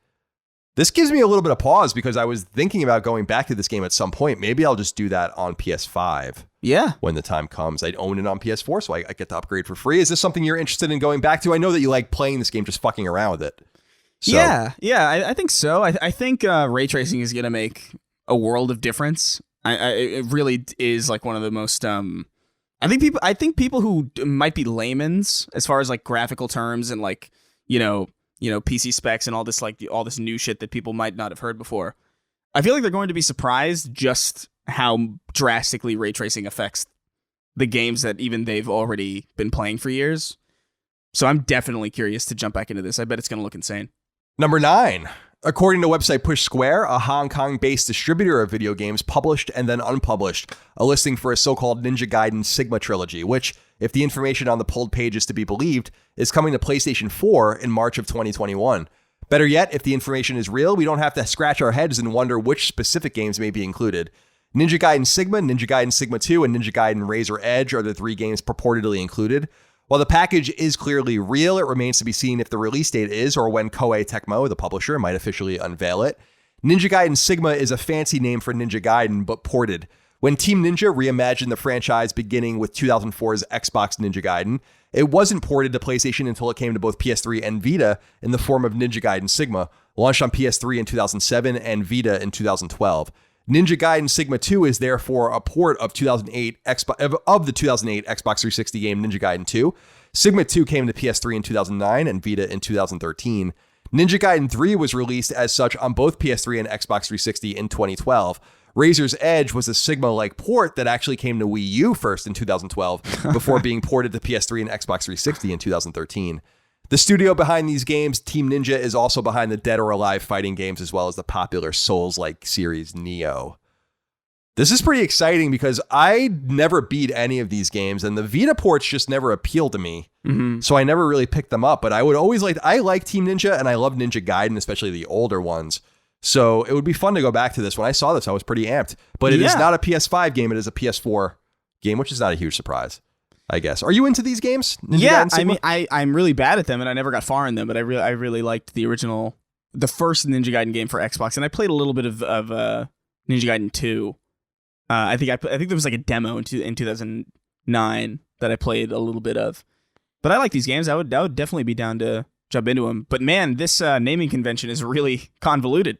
This gives me a little bit of pause because I was thinking about going back to this game at some point. Maybe I'll just do that on PS5. Yeah. When the time comes. I'd own it on PS4, so I get to upgrade for free. Is this something you're interested in going back to? I know that you like playing this game, just fucking around with it. So. Yeah, I think so. I think ray tracing is going to make a world of difference. It really is like one of the most... I think people who might be layman's as far as like graphical terms and like, PC specs and all this new shit that people might not have heard before. I feel like they're going to be surprised just how drastically ray tracing affects the games that even they've already been playing for years. So I'm definitely curious to jump back into this. I bet it's going to look insane. Number 9. According to website Push Square, a Hong Kong-based distributor of video games published and then unpublished a listing for a so-called Ninja Gaiden Sigma Trilogy, which, if the information on the pulled page is to be believed, is coming to PlayStation 4 in March of 2021. Better yet, if the information is real, we don't have to scratch our heads and wonder which specific games may be included. Ninja Gaiden Sigma, Ninja Gaiden Sigma 2, and Ninja Gaiden Razor Edge are the 3 games purportedly included. While the package is clearly real, it remains to be seen if the release date is or when Koei Tecmo, the publisher, might officially unveil it. Ninja Gaiden Sigma is a fancy name for Ninja Gaiden, but ported. When Team Ninja reimagined the franchise beginning with 2004's Xbox Ninja Gaiden, it wasn't ported to PlayStation until it came to both PS3 and Vita in the form of Ninja Gaiden Sigma, launched on PS3 in 2007 and Vita in 2012. Ninja Gaiden Sigma 2 is therefore a port of the 2008 Xbox 360 game Ninja Gaiden 2. Sigma 2 came to PS3 in 2009 and Vita in 2013. Ninja Gaiden 3 was released as such on both PS3 and Xbox 360 in 2012. Razor's Edge was a Sigma-like port that actually came to Wii U first in 2012 before being ported to PS3 and Xbox 360 in 2013. The studio behind these games, Team Ninja, is also behind the Dead or Alive fighting games as well as the popular Souls-like series Nioh. This is pretty exciting because I never beat any of these games and the Vita ports just never appealed to me. Mm-hmm. So I never really picked them up, but I like Team Ninja and I love Ninja Gaiden, especially the older ones. So it would be fun to go back to this. When I saw this, I was pretty amped, but it is not a PS5 game. It is a PS4 game, which is not a huge surprise, I guess. Are you into these games? Ninja I mean, I'm really bad at them and I never got far in them, but I really liked the first Ninja Gaiden game for Xbox. And I played a little bit of Ninja Gaiden 2. I think there was like a demo in 2009 that I played a little bit of. But I like these games. I would definitely be down to jump into them. But man, this naming convention is really convoluted.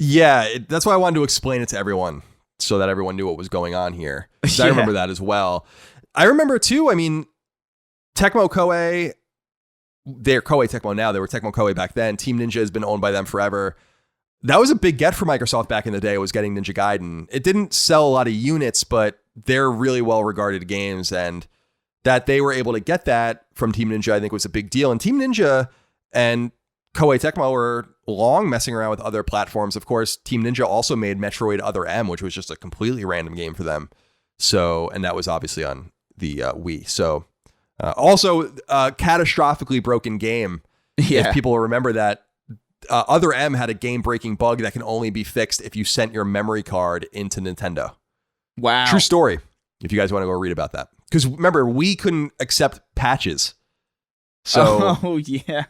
Yeah, that's why I wanted to explain it to everyone so that everyone knew what was going on here. Yeah. I remember that as well. I remember too, I mean, Tecmo Koei, they're Koei Tecmo now. They were Tecmo Koei back then. Team Ninja has been owned by them forever. That was a big get for Microsoft back in the day, was getting Ninja Gaiden. It didn't sell a lot of units, but they're really well-regarded games, and that they were able to get that from Team Ninja, I think, was a big deal. And Team Ninja and Koei Tecmo were long messing around with other platforms. Of course, Team Ninja also made Metroid Other M, which was just a completely random game for them. So, and that was obviously on the Wii. So, also a catastrophically broken game. Yeah. If people remember that. Other M had a game-breaking bug that can only be fixed if you sent your memory card into Nintendo. Wow. True story, if you guys want to go read about that. Because remember, we couldn't accept patches. So, yeah.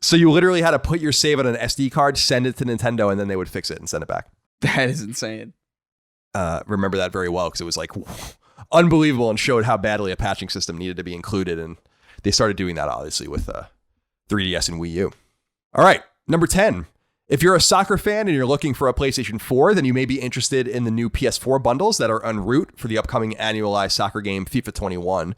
So you literally had to put your save on an SD card, send it to Nintendo, and then they would fix it and send it back. That is insane. remember that very well because it was like unbelievable and showed how badly a patching system needed to be included. And they started doing that, obviously, with 3DS and Wii U. All right, number 10. If you're a soccer fan and you're looking for a PlayStation 4, then you may be interested in the new PS4 bundles that are en route for the upcoming annualized soccer game FIFA 21.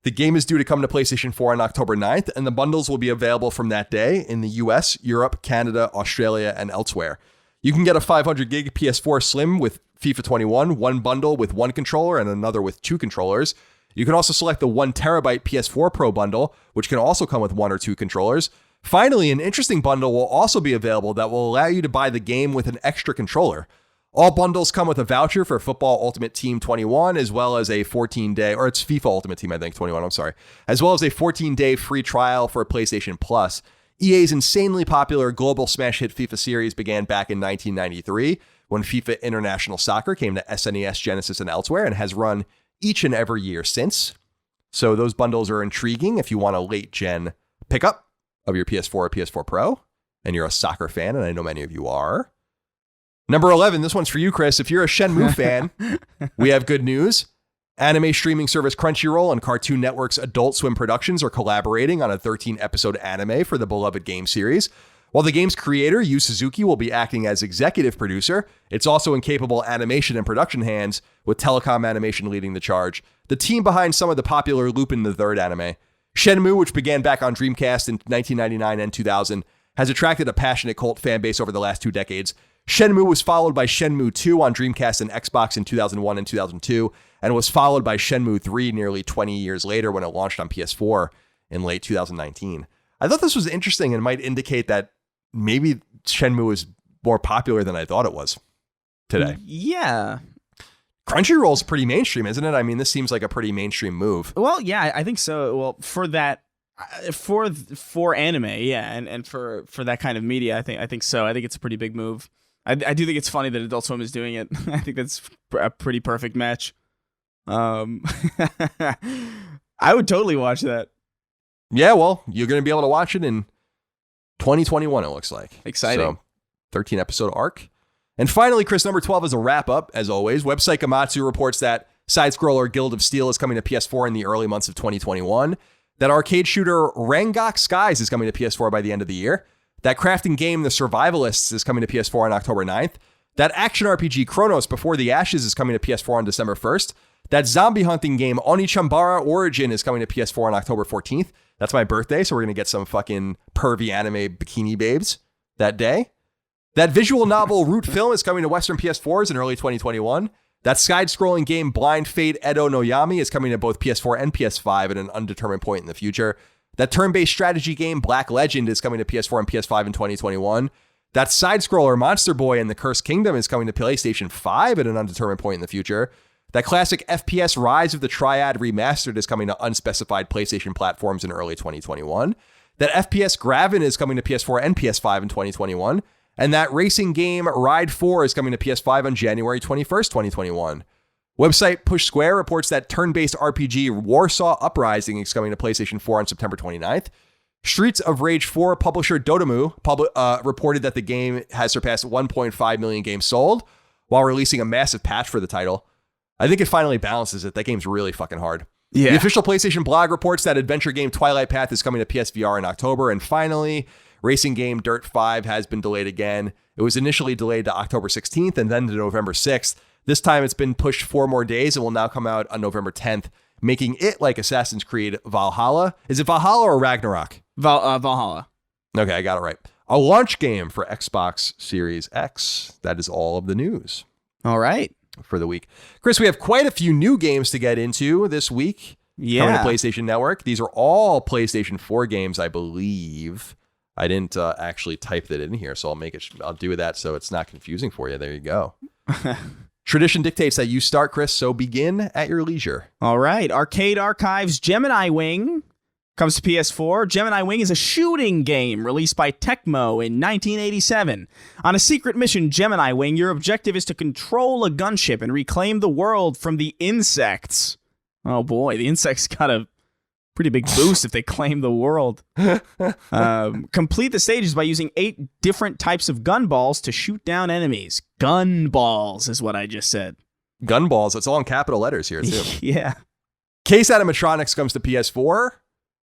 The game is due to come to PlayStation 4 on October 9th, and the bundles will be available from that day in the US, Europe, Canada, Australia, and elsewhere. You can get a 500 gig PS4 Slim with FIFA 21, one bundle with one controller and another with two controllers. You can also select the 1 terabyte PS4 Pro bundle, which can also come with one or two controllers. Finally, an interesting bundle will also be available that will allow you to buy the game with an extra controller. All bundles come with a voucher for Football Ultimate Team 21, as well as a 14-day, or it's FIFA Ultimate Team, I think, 21, I'm sorry, as well as a 14-day free trial for PlayStation Plus. EA's insanely popular global smash hit FIFA series began back in 1993 when FIFA International Soccer came to SNES, Genesis, and elsewhere, and has run each and every year since. So those bundles are intriguing if you want a late-gen pickup of your PS4 or PS4 Pro, and you're a soccer fan, and I know many of you are. Number 11, this one's for you, Chris. If you're a Shenmue fan, we have good news. Anime streaming service Crunchyroll and Cartoon Network's Adult Swim Productions are collaborating on a 13-episode anime for the beloved game series. While the game's creator, Yu Suzuki, will be acting as executive producer, it's also in capable animation and production hands, with Telecom Animation leading the charge. The team behind some of the popular Lupin the Third anime. Shenmue, which began back on Dreamcast in 1999 and 2000, has attracted a passionate cult fan base over the last 2 decades. Shenmue was followed by Shenmue 2 on Dreamcast and Xbox in 2001 and 2002, and was followed by Shenmue 3 nearly 20 years later when it launched on PS4 in late 2019. I thought this was interesting and might indicate that maybe Shenmue is more popular than I thought it was today. Yeah. Crunchyroll's pretty mainstream, isn't it? I mean, this seems like a pretty mainstream move. Well, yeah, I think so. Well, for that, for anime, yeah, and for that kind of media, I think so. I think it's a pretty big move. I do think it's funny that Adult Swim is doing it. I think that's a pretty perfect match. I would totally watch that. Yeah, well, you're going to be able to watch it in 2021, it looks like. Exciting. So, 13-episode arc. And finally, Chris, number 12 is a wrap-up, as always. Website Gamatsu reports that side-scroller Guild of Steel is coming to PS4 in the early months of 2021. That arcade shooter Rangok Skies is coming to PS4 by the end of the year. That crafting game The Survivalists is coming to PS4 on October 9th. That action RPG Chronos Before the Ashes is coming to PS4 on December 1st. That zombie hunting game Onichambara Origin is coming to PS4 on October 14th. That's my birthday, so we're going to get some fucking pervy anime bikini babes that day. That visual novel Root Film is coming to Western PS4s in early 2021. That side-scrolling game Blind Fate Edo no Yami is coming to both PS4 and PS5 at an undetermined point in the future. That turn-based strategy game Black Legend is coming to PS4 and PS5 in 2021. That side-scroller Monster Boy and the Cursed Kingdom is coming to PlayStation 5 at an undetermined point in the future. That classic FPS Rise of the Triad Remastered is coming to unspecified PlayStation platforms in early 2021. That FPS Graven is coming to PS4 and PS5 in 2021. And that racing game Ride 4 is coming to PS5 on January 21st, 2021. Website Push Square reports that turn-based RPG Warsaw Uprising is coming to PlayStation 4 on September 29th. Streets of Rage 4 publisher Dotemu reported that the game has surpassed 1.5 million games sold while releasing a massive patch for the title. I think it finally balances it. That game's really fucking hard. Yeah. The official PlayStation blog reports that adventure game Twilight Path is coming to PSVR in October. And finally, racing game Dirt 5 has been delayed again. It was initially delayed to October 16th and then to November 6th. This time it's been pushed 4 more days and will now come out on November 10th, making it like Assassin's Creed Valhalla. Is it Valhalla or Ragnarok? Valhalla. Okay, I got it right. A launch game for Xbox Series X. That is all of the news. All right. For the week. Chris, we have quite a few new games to get into this week. Yeah. Coming to PlayStation Network. These are all PlayStation 4 games, I believe. I didn't actually type that in here, so I'll do that so it's not confusing for you. There you go. Tradition dictates that you start, Chris, so begin at your leisure. All right. Arcade Archives Gemini Wing comes to PS4. Gemini Wing is a shooting game released by Tecmo in 1987. On a secret mission, Gemini Wing, your objective is to control a gunship and reclaim the world from the insects. Oh boy, the insects got a pretty big boost if they claim the world. Complete the stages by using 8 different types of gun balls to shoot down enemies. Gun balls is what I just said. Gunballs. It's all in capital letters here, too. Yeah. Case Animatronics comes to PS4.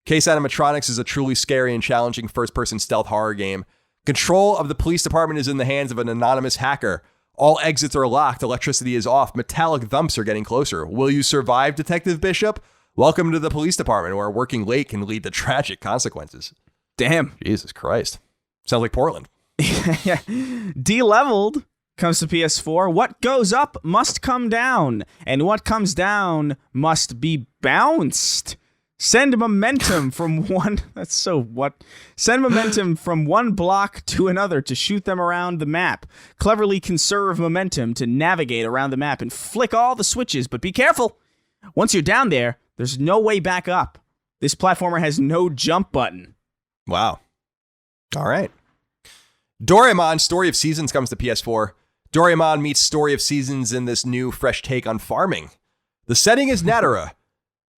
Case Animatronics is a truly scary and challenging first-person stealth horror game. Control of the police department is in the hands of an anonymous hacker. All exits are locked. Electricity is off. Metallic thumps are getting closer. Will you survive, Detective Bishop? Welcome to the police department, where working late can lead to tragic consequences. Damn. Jesus Christ. Sounds like Portland. Yeah. De-leveled comes to PS4. What goes up must come down, and what comes down must be bounced. Send momentum from one. That's so what? Send momentum from one block to another to shoot them around the map. Cleverly conserve momentum to navigate around the map and flick all the switches, but be careful. Once you're down there, there's no way back up. This platformer has no jump button. Wow. All right. Doraemon Story of Seasons comes to PS4. Doraemon meets Story of Seasons in this new, fresh take on farming. The setting is Natara,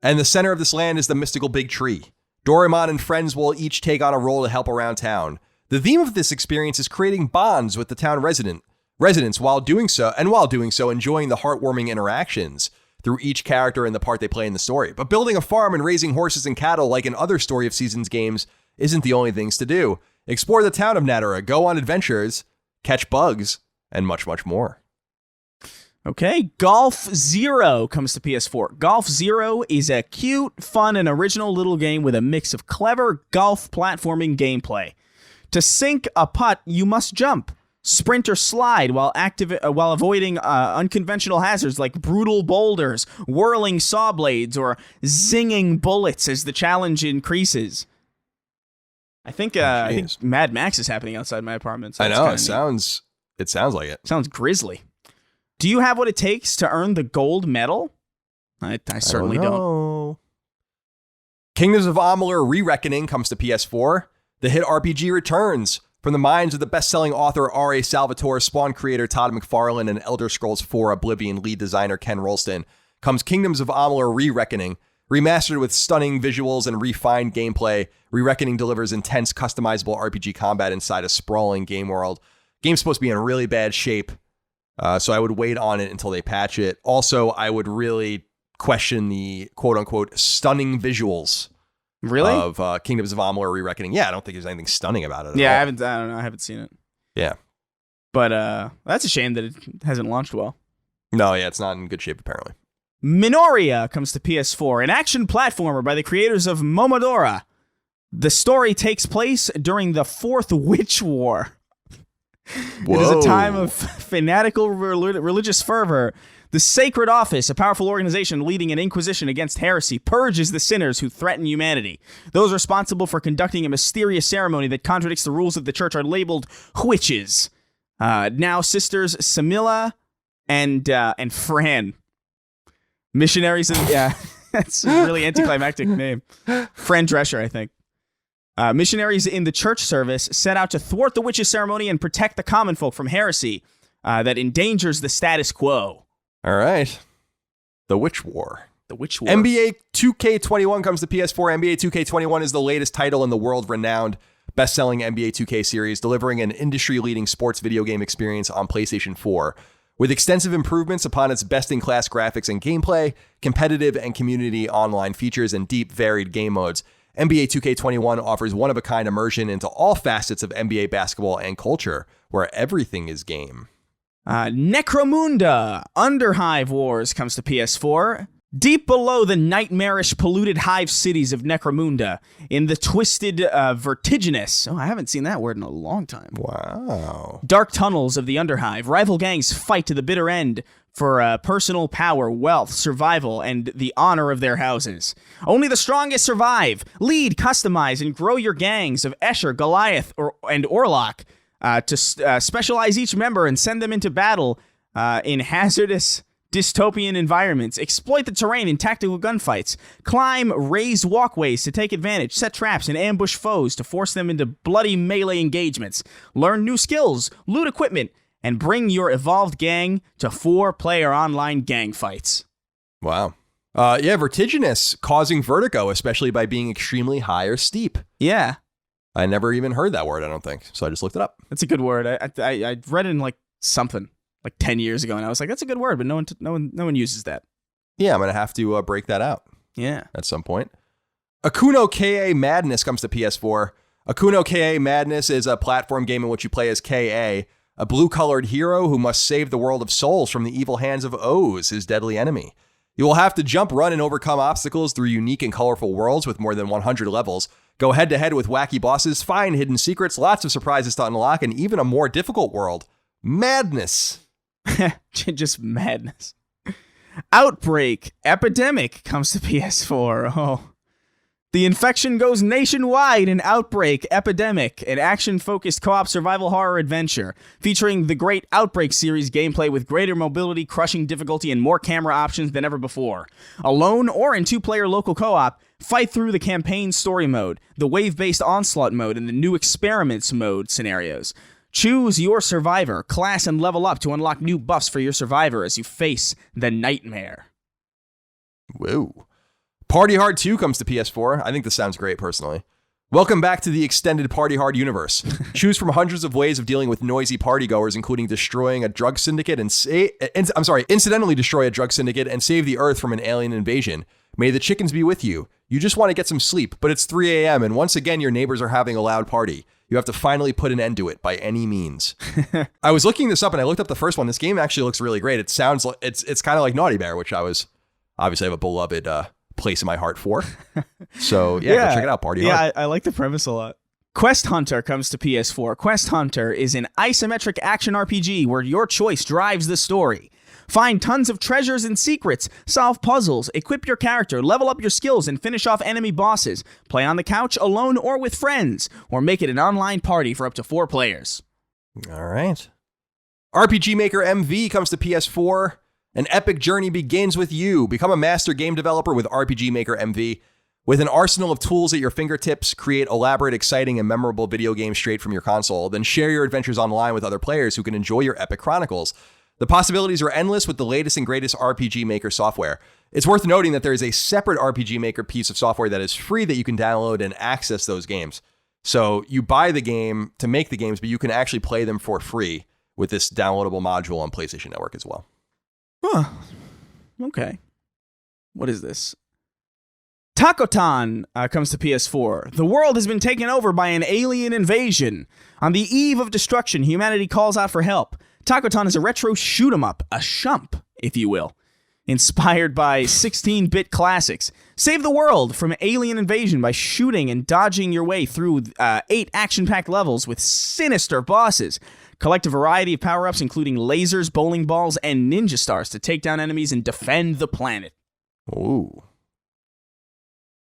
and the center of this land is the mystical big tree. Doraemon and friends will each take on a role to help around town. The theme of this experience is creating bonds with the town residents while doing so, enjoying the heartwarming interactions through each character and the part they play in the story. But building a farm and raising horses and cattle like in other Story of Seasons games isn't the only things to do. Explore the town of Natara, go on adventures, catch bugs, and much, much more. Okay, Golf Zero comes to PS4. Golf Zero is a cute, fun, and original little game with a mix of clever golf platforming gameplay. To sink a putt, you must jump, sprint or slide while avoiding unconventional hazards like brutal boulders, whirling saw blades, or zinging bullets as the challenge increases. I think Mad Max is happening outside my apartment. So I know, it sounds like it. Sounds grisly. Do you have what it takes to earn the gold medal? I certainly don't. Kingdoms of Amalur Re-Reckoning comes to PS4. The hit RPG returns. From the minds of the best-selling author R.A. Salvatore, Spawn creator Todd McFarlane, and Elder Scrolls IV Oblivion lead designer Ken Rolston, comes Kingdoms of Amalur Re-Reckoning. Remastered with stunning visuals and refined gameplay, Re-Reckoning delivers intense, customizable RPG combat inside a sprawling game world. Game's supposed to be in really bad shape, so I would wait on it until they patch it. Also, I would really question the quote-unquote stunning visuals of Kingdoms of Amalur Re-Reckoning. Yeah, I don't think there's anything stunning about it at all. I don't know. I haven't seen it. Yeah. But that's a shame that it hasn't launched well. No, yeah, it's not in good shape, apparently. Minoria comes to PS4, an action platformer by the creators of Momodora. The story takes place during the Fourth Witch War. It is a time of fanatical religious fervor. The Sacred Office, a powerful organization leading an inquisition against heresy, purges the sinners who threaten humanity. Those responsible for conducting a mysterious ceremony that contradicts the rules of the church are labeled witches. Now sisters Samila and Fran. Missionaries in... Yeah, that's a really anticlimactic name. Fran Drescher, I think. Missionaries in the church service set out to thwart the witches' ceremony and protect the common folk from heresy that endangers the status quo. All right. The Witch War. The Witch War. NBA 2K21 comes to PS4. NBA 2K21 is the latest title in the world-renowned best-selling NBA 2K series, delivering an industry-leading sports video game experience on PlayStation 4. With extensive improvements upon its best-in-class graphics and gameplay, competitive and community online features, and deep, varied game modes, NBA 2K21 offers one-of-a-kind immersion into all facets of NBA basketball and culture, where everything is game. Necromunda Underhive Wars comes to PS4. Deep below the nightmarish, polluted hive cities of Necromunda, in the twisted, vertiginous... Oh, I haven't seen that word in a long time. Wow. Dark tunnels of the Underhive, rival gangs fight to the bitter end for personal power, wealth, survival, and the honor of their houses. Only the strongest survive. Lead, customize, and grow your gangs of Escher, Goliath, and Orlok to specialize each member and send them into battle in hazardous... dystopian environments, exploit the terrain in tactical gunfights, climb raised walkways to take advantage, set traps and ambush foes to force them into bloody melee engagements, learn new skills, loot equipment, and bring your evolved gang to 4-player online gang fights. Wow. Yeah, vertiginous, causing vertigo, especially by being extremely high or steep. Yeah. I never even heard that word, I don't think, so I just looked it up. That's a good word. I read it in like something. like 10 years ago, and I was like, that's a good word, but no one uses that. Yeah, I'm going to have to break that out. Yeah. At some point. Akuno KA Madness comes to PS4. Akuno KA Madness is a platform game in which you play as KA, a blue-colored hero who must save the world of souls from the evil hands of Oz, his deadly enemy. You will have to jump, run, and overcome obstacles through unique and colorful worlds with more than 100 levels, go head-to-head with wacky bosses, find hidden secrets, lots of surprises to unlock, and even a more difficult world. Madness. Just madness. Outbreak Epidemic comes to PS4. Oh. The infection goes nationwide in Outbreak Epidemic, an action-focused co-op survival horror adventure featuring the great Outbreak series gameplay with greater mobility, crushing difficulty, and more camera options than ever before. Alone or in two-player local co-op, fight through the campaign story mode, the wave-based onslaught mode, and the new experiments mode scenarios. Choose your survivor, class, and level up to unlock new buffs for your survivor as you face the nightmare. Whoa. Party Hard 2 comes to PS4. I think this sounds great, personally. Welcome back to the extended Party Hard universe. Choose from hundreds of ways of dealing with noisy partygoers, including destroying a drug syndicate incidentally destroy a drug syndicate and save the Earth from an alien invasion. May the chickens be with you. You just want to get some sleep, but it's 3 a.m. and once again your neighbors are having a loud party. You have to finally put an end to it by any means. I was looking this up and I looked up the first one. This game actually looks really great. It sounds like it's kind of like Naughty Bear, which I obviously have a beloved place in my heart for. So yeah, go check it out. Party Hard. Yeah, I like the premise a lot. Quest Hunter comes to PS4. Quest Hunter is an isometric action RPG where your choice drives the story. Find tons of treasures and secrets, solve puzzles, equip your character, level up your skills, and finish off enemy bosses. Play on the couch, alone, or with friends, or make it an online party for up to 4 players. All right. RPG Maker MV comes to PS4. An epic journey begins with you. Become a master game developer with RPG Maker MV. With an arsenal of tools at your fingertips, create elaborate, exciting, and memorable video games straight from your console. Then share your adventures online with other players who can enjoy your epic chronicles. The possibilities are endless with the latest and greatest RPG Maker software. It's worth noting that there is a separate RPG Maker piece of software that is free that you can download and access those games. So you buy the game to make the games, but you can actually play them for free with this downloadable module on PlayStation Network as well. Huh. Okay. What is this? Takotan comes to PS4. The world has been taken over by an alien invasion. On the eve of destruction, humanity calls out for help. Takotan is a retro shoot-'em-up, a shump, if you will, inspired by 16-bit classics. Save the world from alien invasion by shooting and dodging your way through 8 action-packed levels with sinister bosses. Collect a variety of power-ups, including lasers, bowling balls, and ninja stars to take down enemies and defend the planet. Ooh.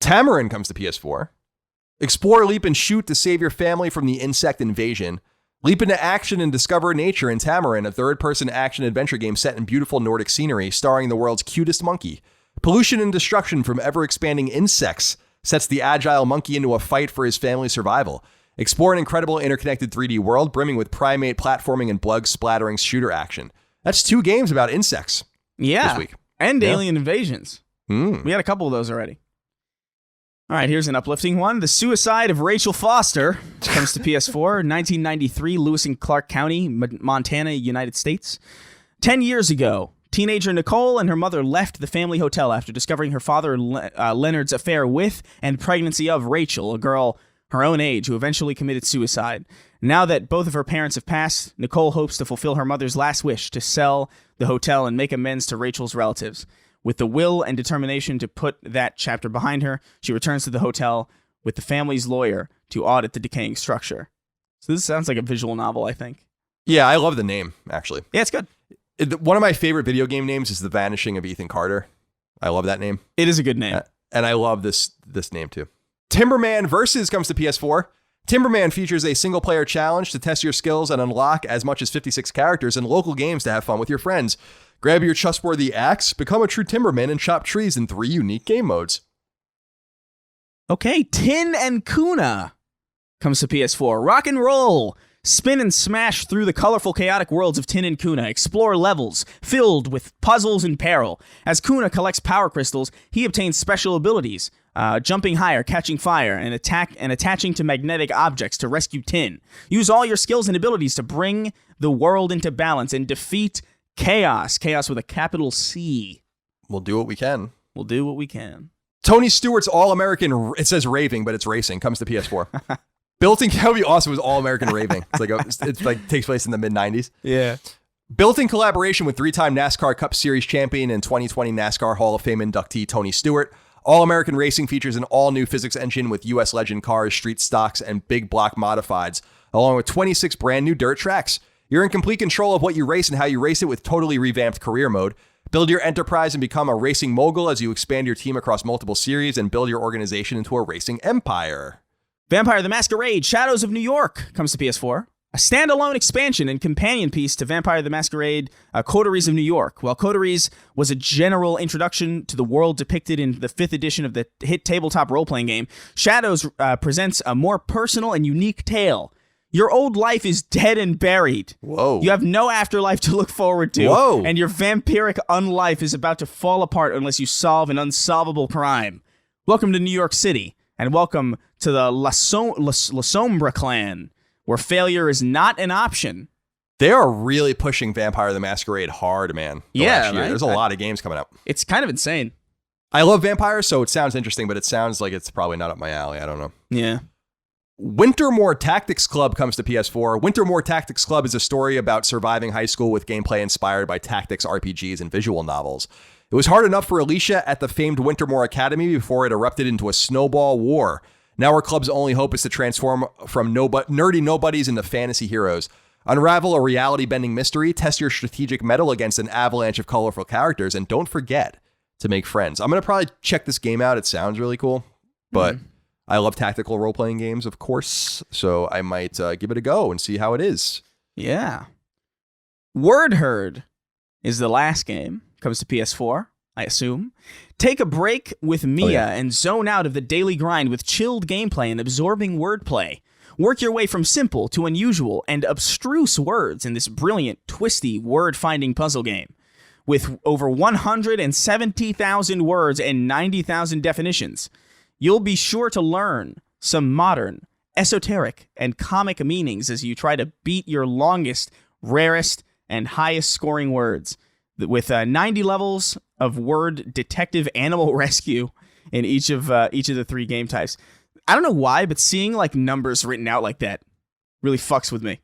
Tamarin comes to PS4. Explore, leap, and shoot to save your family from the insect invasion. Leap into action and discover nature in Tamarin, a third-person action-adventure game set in beautiful Nordic scenery, starring the world's cutest monkey. Pollution and destruction from ever-expanding insects sets the agile monkey into a fight for his family's survival. Explore an incredible interconnected 3D world brimming with primate platforming and blood-splattering shooter action. That's 2 games about insects this week. And alien invasions. We had a couple of those already. All right, here's an uplifting one. The Suicide of Rachel Foster comes to PS4. 1993, Lewis and Clark County, Montana, United States. 10 years ago, teenager Nicole and her mother left the family hotel after discovering her father Leonard's affair with and pregnancy of Rachel, a girl her own age, who eventually committed suicide. Now that both of her parents have passed, Nicole hopes to fulfill her mother's last wish to sell the hotel and make amends to Rachel's relatives. With the will and determination to put that chapter behind her, she returns to the hotel with the family's lawyer to audit the decaying structure. So this sounds like a visual novel, I think. Yeah, I love the name, actually. Yeah, it's good. One of my favorite video game names is The Vanishing of Ethan Carter. I love that name. It is a good name. And I love this name, too. Timberman Versus comes to PS4. Timberman features a single-player challenge to test your skills and unlock as much as 56 characters and local games to have fun with your friends. Grab your trustworthy axe, become a true timberman, and chop trees in 3 unique game modes. Okay, Tin and Kuna comes to PS4. Rock and roll. Spin and smash through the colorful, chaotic worlds of Tin and Kuna. Explore levels filled with puzzles and peril. As Kuna collects power crystals, he obtains special abilities. jumping higher, catching fire, and attaching to magnetic objects to rescue Tin. Use all your skills and abilities to bring the world into balance and defeat chaos. Chaos with a capital C. We'll do what we can. We'll do what we can. Tony Stewart's All-American, it says raving, but it's racing, comes to PS4. Built-in, that would be awesome, was All-American raving. It's like takes place in the mid-90s. Yeah. Built-in collaboration with 3-time NASCAR Cup Series champion and 2020 NASCAR Hall of Fame inductee Tony Stewart. All-American Racing features an all-new physics engine with U.S. legend cars, street stocks, and big block modifieds, along with 26 brand-new dirt tracks. You're in complete control of what you race and how you race it with totally revamped career mode. Build your enterprise and become a racing mogul as you expand your team across multiple series and build your organization into a racing empire. Vampire the Masquerade Shadows of New York comes to PS4. A standalone expansion and companion piece to Vampire the Masquerade Coteries of New York. While Coteries was a general introduction to the world depicted in the 5th edition of the hit tabletop role-playing game, Shadows presents a more personal and unique tale. Your old life is dead and buried. Whoa. You have no afterlife to look forward to. Whoa. And your vampiric unlife is about to fall apart unless you solve an unsolvable crime. Welcome to New York City, and welcome to the La Sombra clan, where failure is not an option. They are really pushing Vampire the Masquerade hard, man. Last year. Right? There's a lot of games coming out. It's kind of insane. I love Vampire, so it sounds interesting, but it sounds like it's probably not up my alley. I don't know. Yeah. Wintermore Tactics Club comes to PS4. Wintermore Tactics Club is a story about surviving high school with gameplay inspired by tactics, RPGs, and visual novels. It was hard enough for Alicia at the famed Wintermore Academy before it erupted into a snowball war. Now her club's only hope is to transform from nerdy nobodies into fantasy heroes. Unravel a reality-bending mystery, test your strategic mettle against an avalanche of colorful characters, and don't forget to make friends. I'm going to probably check this game out. It sounds really cool, but I love tactical role-playing games, of course, so I might give it a go and see how it is. Yeah. Word Herd is the last game. Comes to PS4, I assume. Take a break with Mia and zone out of the daily grind with chilled gameplay and absorbing wordplay. Work your way from simple to unusual and abstruse words in this brilliant, twisty word-finding puzzle game. With over 170,000 words and 90,000 definitions, you'll be sure to learn some modern, esoteric, and comic meanings as you try to beat your longest, rarest, and highest scoring words. With 90 levels of word detective animal rescue in each of the 3 game types. I don't know why, but seeing like numbers written out like that really fucks with me.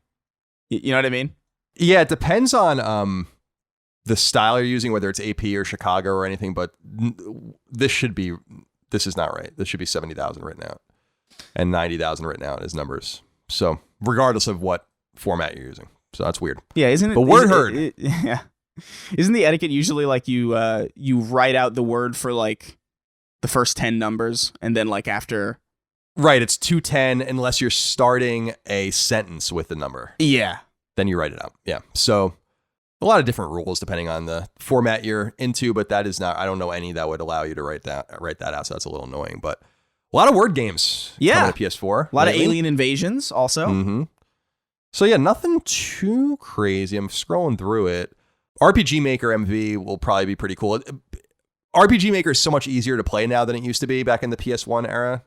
You know what I mean? Yeah, it depends on the style you're using, whether it's AP or Chicago or anything, but this is not right. This should be 70,000 written out and 90,000 written out as numbers. So regardless of what format you're using. So that's weird. Yeah, isn't it? But Word Herd. Yeah. Isn't the etiquette usually like you write out the word for like the first 10 numbers and then like after? Right, it's 210 unless you're starting a sentence with the number. Yeah. Then you write it out. Yeah. So a lot of different rules depending on the format you're into, but that is not, I don't know any that would allow you to write that out. So that's a little annoying, but a lot of word games coming to PS4. A lot of Alien Invasions also. Mm-hmm. So yeah, nothing too crazy. I'm scrolling through it. RPG Maker MV will probably be pretty cool. RPG Maker is so much easier to play now than it used to be back in the PS1 era,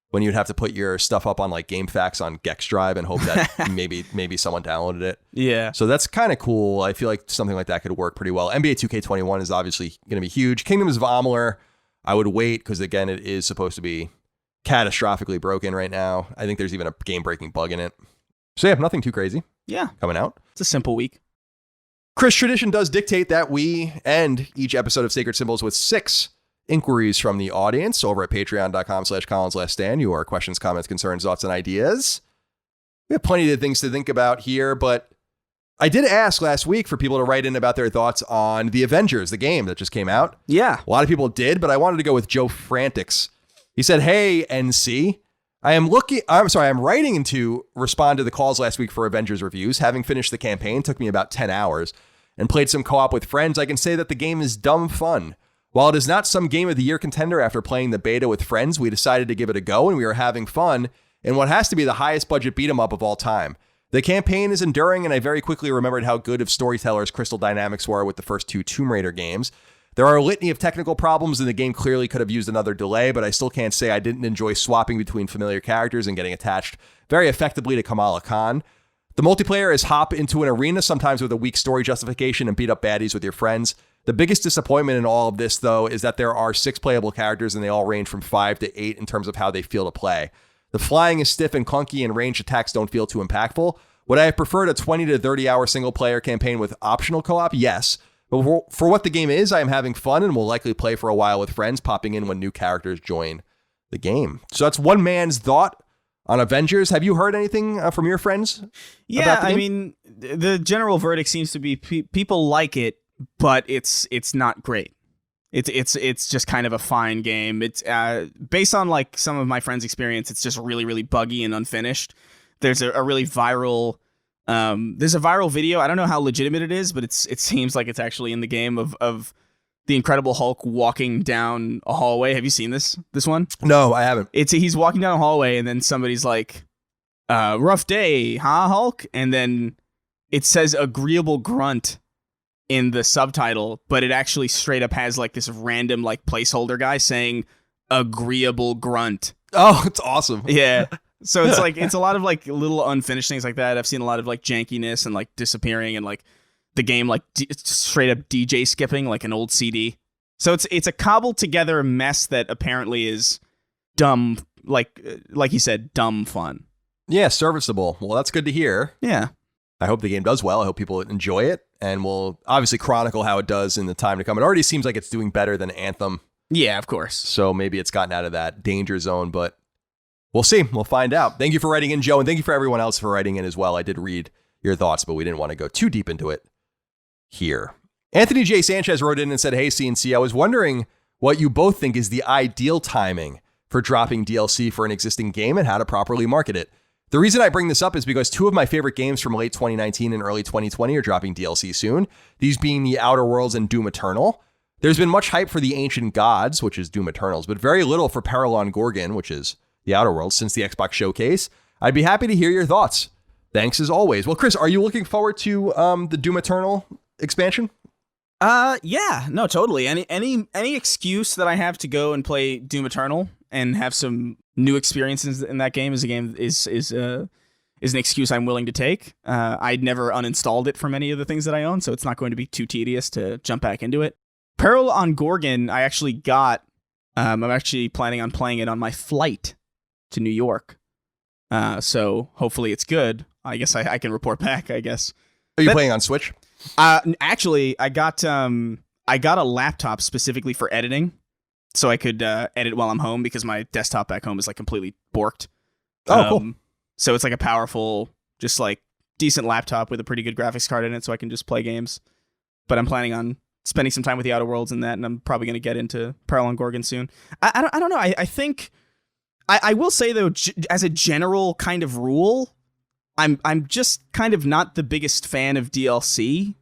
when you'd have to put your stuff up on like GameFAQs on Gex Drive and hope that maybe someone downloaded it. Yeah. So that's kind of cool. I feel like something like that could work pretty well. NBA 2K21 is obviously going to be huge. Kingdoms of Amalur, I would wait because again, it is supposed to be catastrophically broken right now. I think there's even a game-breaking bug in it. So yeah, nothing too crazy. Yeah. Coming out. It's a simple week. Chris, tradition does dictate that we end each episode of Sacred Symbols with 6 inquiries from the audience over at patreon.com/ColinsLastStand. Your questions, comments, concerns, thoughts, and ideas. We have plenty of things to think about here, but I did ask last week for people to write in about their thoughts on the Avengers, the game that just came out. Yeah. A lot of people did, but I wanted to go with Joe Frantix. He said, "Hey, NC, I'm writing to respond to the calls last week for Avengers reviews. Having finished the campaign took me about 10 hours and played some co-op with friends. I can say that the game is dumb fun. While it is not some game of the year contender after playing the beta with friends, we decided to give it a go and we were having fun in what has to be the highest budget beat 'em up of all time. The campaign is enduring and I very quickly remembered how good of storytellers Crystal Dynamics were with the first 2 Tomb Raider games. There are a litany of technical problems, and the game clearly could have used another delay, but I still can't say I didn't enjoy swapping between familiar characters and getting attached very effectively to Kamala Khan. The multiplayer is hop into an arena, sometimes with a weak story justification, and beat up baddies with your friends. The biggest disappointment in all of this, though, is that there are 6 playable characters, and they all range from 5 to 8 in terms of how they feel to play. The flying is stiff and clunky, and ranged attacks don't feel too impactful. Would I have preferred a 20 to 30 hour single player campaign with optional co-op? Yes. But for what the game is, I am having fun and will likely play for a while with friends, popping in when new characters join the game. So that's one man's thought on Avengers. Have you heard anything from your friends? Yeah, I mean, the general verdict seems to be people like it, but it's not great. It's just kind of a fine game. It's based on like some of my friends' experience. It's just really, really buggy and unfinished. There's a really viral. There's a viral video. I don't know how legitimate it is, but it seems like it's actually in the game of the Incredible Hulk walking down a hallway. Have you seen this one? No, I haven't. He's walking down a hallway, and then somebody's like, "Rough day, huh, Hulk?" And then it says "agreeable grunt" in the subtitle, but it actually straight up has like this random like placeholder guy saying "agreeable grunt." Oh, it's awesome. Yeah. So it's like it's a lot of like little unfinished things like that. I've seen a lot of like jankiness and like disappearing and like the game like straight up DJ skipping like an old CD. So it's a cobbled together mess that apparently is dumb, like you said, dumb fun. Yeah, serviceable. Well, that's good to hear. Yeah. I hope the game does well. I hope people enjoy it, and we'll obviously chronicle how it does in the time to come. It already seems like it's doing better than Anthem. Yeah, of course. So maybe it's gotten out of that danger zone, but we'll see. We'll find out. Thank you for writing in, Joe, and thank you for everyone else for writing in as well. I did read your thoughts, but we didn't want to go too deep into it here. Anthony J. Sanchez wrote in and said, "Hey, CNC, I was wondering what you both think is the ideal timing for dropping DLC for an existing game and how to properly market it. The reason I bring this up is because 2 of my favorite games from late 2019 and early 2020 are dropping DLC soon, these being The Outer Worlds and Doom Eternal. There's been much hype for The Ancient Gods, which is Doom Eternals, but very little for Peril on Gorgon, which is The Outer Worlds, since the Xbox showcase. I'd be happy to hear your thoughts. Thanks as always." Well, Chris, are you looking forward to the Doom Eternal expansion? Yeah, no, totally. Any excuse that I have to go and play Doom Eternal and have some new experiences in that game is an excuse I'm willing to take. I'd never uninstalled it from any of the things that I own, so it's not going to be too tedious to jump back into it. Peril on Gorgon, I actually got. I'm actually planning on playing it on my flight to New York. So hopefully it's good. I guess I can report back, I guess. Are you playing on Switch? Actually, I got a laptop specifically for editing, so I could edit while I'm home because my desktop back home is like completely borked. Oh, cool. So it's like a powerful, just like decent laptop with a pretty good graphics card in it, so I can just play games. But I'm planning on spending some time with the Outer Worlds and that, and I'm probably going to get into Peril on Gorgon soon. I don't know. I think I will say though, as a general kind of rule, I'm just kind of not the biggest fan of DLC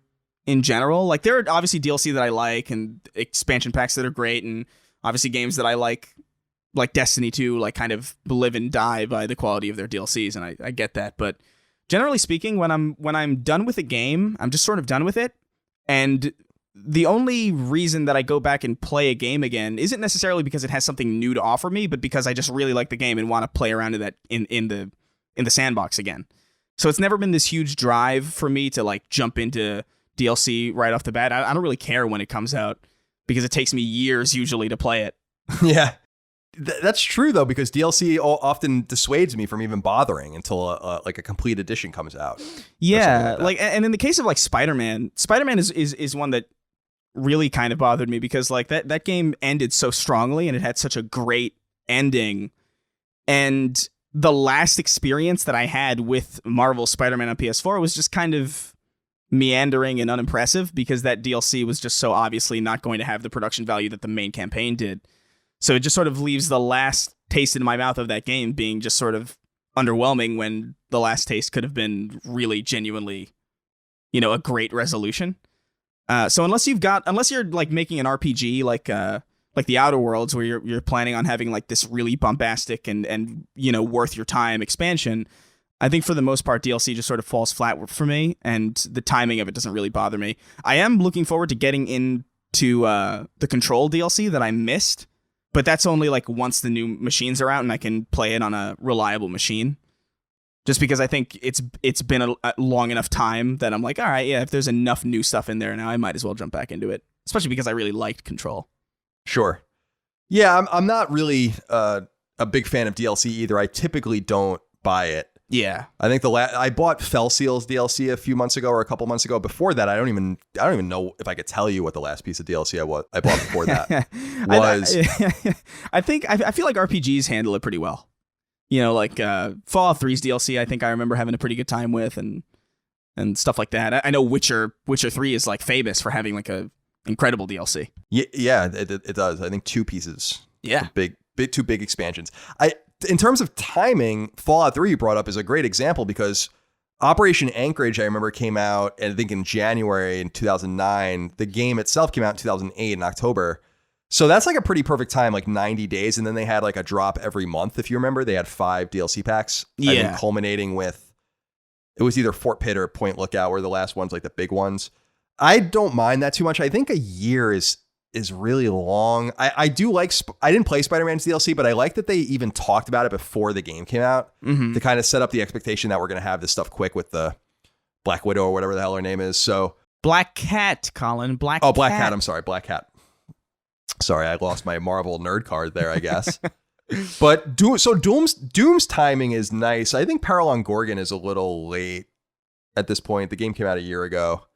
in general. Like there are obviously DLC that I like and expansion packs that are great, and obviously games that I like Destiny 2, like kind of live and die by the quality of their DLCs, and I get that. But generally speaking, when I'm done with a game, I'm just sort of done with it. And the only reason that I go back and play a game again isn't necessarily because it has something new to offer me, but because I just really like the game and want to play around in that in the sandbox again. So it's never been this huge drive for me to like jump into DLC right off the bat. I don't really care when it comes out because it takes me years usually to play it. Yeah, that's true though, because DLC often dissuades me from even bothering until like a complete edition comes out. Yeah, like and in the case of like Spider-Man is one that really kind of bothered me because like that game ended so strongly and it had such a great ending, and the last experience that I had with Marvel Spider-Man on PS4 was just kind of meandering and unimpressive because that DLC was just so obviously not going to have the production value that the main campaign did. So it just sort of leaves the last taste in my mouth of that game being just sort of underwhelming when the last taste could have been really genuinely, a great resolution. So unless you're like making an RPG like the Outer Worlds where you're planning on having like this really bombastic and worth your time expansion, I think for the most part DLC just sort of falls flat for me, and the timing of it doesn't really bother me. I am looking forward to getting in to the Control DLC that I missed, but that's only like once the new machines are out and I can play it on a reliable machine. Just because I think it's been a long enough time that I'm like, all right, yeah, if there's enough new stuff in there now, I might as well jump back into it. Especially because I really liked Control. Sure. Yeah, I'm not really a big fan of DLC either. I typically don't buy it. Yeah. I think I bought Fell Seal's DLC a few months ago or a couple months ago. Before that, I don't even know if I could tell you what the last piece of DLC I bought before that was. I feel like RPGs handle it pretty well. You know, like Fallout 3's DLC, I think I remember having a pretty good time with and stuff like that. I know Witcher 3 is like famous for having like a incredible DLC. Yeah, it does. I think 2 pieces. Yeah. Two big expansions. In terms of timing, Fallout 3 you brought up is a great example because Operation Anchorage, I remember, came out, I think in January in 2009. The game itself came out in 2008 in October. So that's like a pretty perfect time, like 90 days. And then they had like a drop every month, if you remember. They had 5 DLC packs. Yeah. I think culminating with, it was either Fort Pitt or Point Lookout were the last ones, like the big ones. I don't mind that too much. I think a year is really long. I do like, I didn't play Spider-Man's DLC, but I like that they even talked about it before the game came out to kind of set up the expectation that we're going to have this stuff quick with the Black Widow or whatever the hell her name is. So Black Cat, Colin. Black Cat. I'm sorry. Black Cat. Sorry, I lost my Marvel nerd card there, I guess. But Doom's timing is nice. I think Peril on Gorgon is a little late at this point. The game came out a year ago.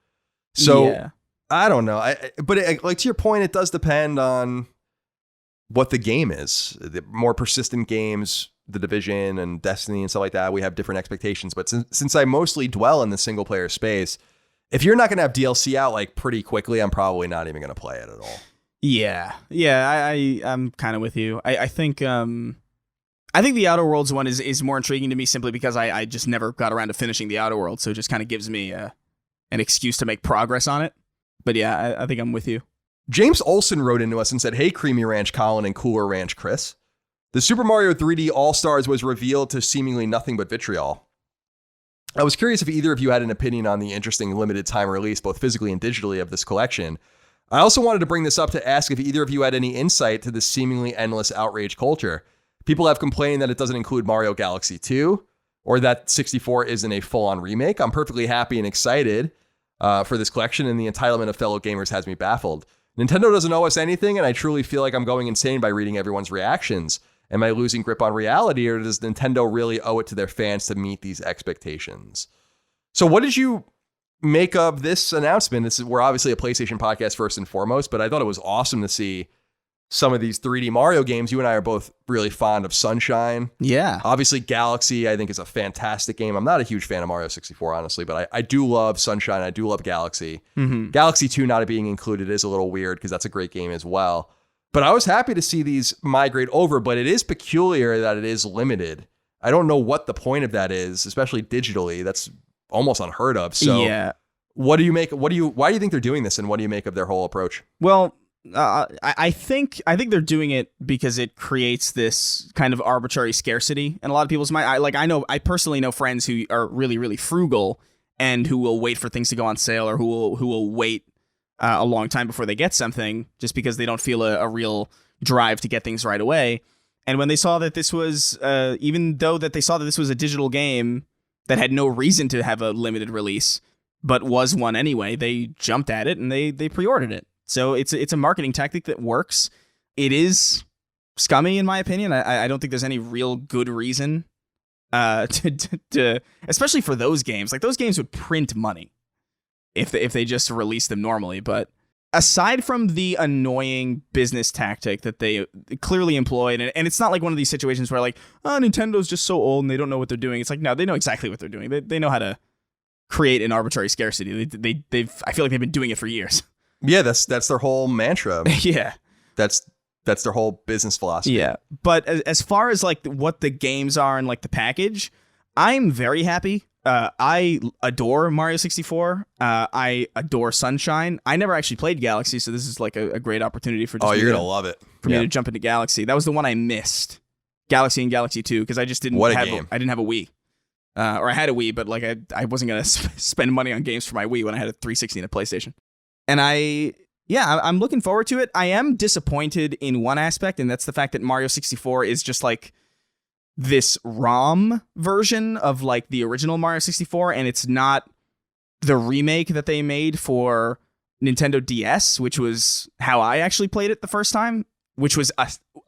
So yeah. I don't know. But like to your point, it does depend on what the game is. The more persistent games, The Division and Destiny and stuff like that, we have different expectations. But since I mostly dwell in the single player space, if you're not going to have DLC out like pretty quickly, I'm probably not even going to play it at all. Yeah. I'm kind of with you. I think the Outer Worlds one is more intriguing to me simply because I just never got around to finishing the Outer Worlds, so it just kind of gives me an excuse to make progress on it. But yeah, I think I'm with you. James Olsen wrote into us and said, "Hey, Creamy Ranch Colin and Cooler Ranch Chris. The Super Mario 3D All-Stars was revealed to seemingly nothing but vitriol. I was curious if either of you had an opinion on the interesting limited time release, both physically and digitally, of this collection. I also wanted to bring this up to ask if either of you had any insight to this seemingly endless outrage culture. People have complained that it doesn't include Mario Galaxy 2 or that 64 isn't a full-on remake. I'm perfectly happy and excited for this collection, and the entitlement of fellow gamers has me baffled. Nintendo doesn't owe us anything, and I truly feel like I'm going insane by reading everyone's reactions. Am I losing grip on reality, or does Nintendo really owe it to their fans to meet these expectations?" So what did you make of this announcement? We're obviously a PlayStation podcast first and foremost, but I thought it was awesome to see some of these 3D Mario games. You and I are both really fond of Sunshine. Yeah. Obviously, Galaxy, I think, is a fantastic game. I'm not a huge fan of Mario 64, honestly, but I do love Sunshine. I do love Galaxy. Mm-hmm. Galaxy 2 not being included is a little weird because that's a great game as well. But I was happy to see these migrate over, but it is peculiar that it is limited. I don't know what the point of that is, especially digitally. That's almost unheard of. So yeah. What do you make? Why do you think they're doing this, and what do you make of their whole approach? Well, I think they're doing it because it creates this kind of arbitrary scarcity, and a lot of people's mind. I personally know friends who are really, really frugal and who will wait for things to go on sale, or who will wait a long time before they get something, just because they don't feel a real drive to get things right away. And when they saw that this was, even though that they saw that this was a digital game that had no reason to have a limited release, but was one anyway, they jumped at it and they pre-ordered it. So it's a marketing tactic that works. It is scummy, in my opinion. I don't think there's any real good reason to especially for those games. Like, those games would print money if they just released them normally. But aside from the annoying business tactic that they clearly employed, and it's not like one of these situations where like, oh, Nintendo's just so old and they don't know what they're doing. It's like, no, they know exactly what they're doing. They know how to create an arbitrary scarcity. I feel like they've been doing it for years. Yeah, that's their whole mantra. Yeah. That's their whole business philosophy. Yeah. But as far as like what the games are and like the package, I'm very happy. I adore Mario 64. I adore Sunshine. I never actually played Galaxy, so this is like a great opportunity for you're going to love it. For me to jump into Galaxy. That was the one I missed. Galaxy and Galaxy 2, because I just didn't have I didn't have a Wii. Or I had a Wii, but like I wasn't going to spend money on games for my Wii when I had a 360 and a PlayStation. And I Yeah, I'm looking forward to it. I am disappointed in one aspect, and that's the fact that Mario 64 is just like this ROM version of like the original Mario 64, and it's not the remake that they made for Nintendo DS, which was how I actually played it the first time, which was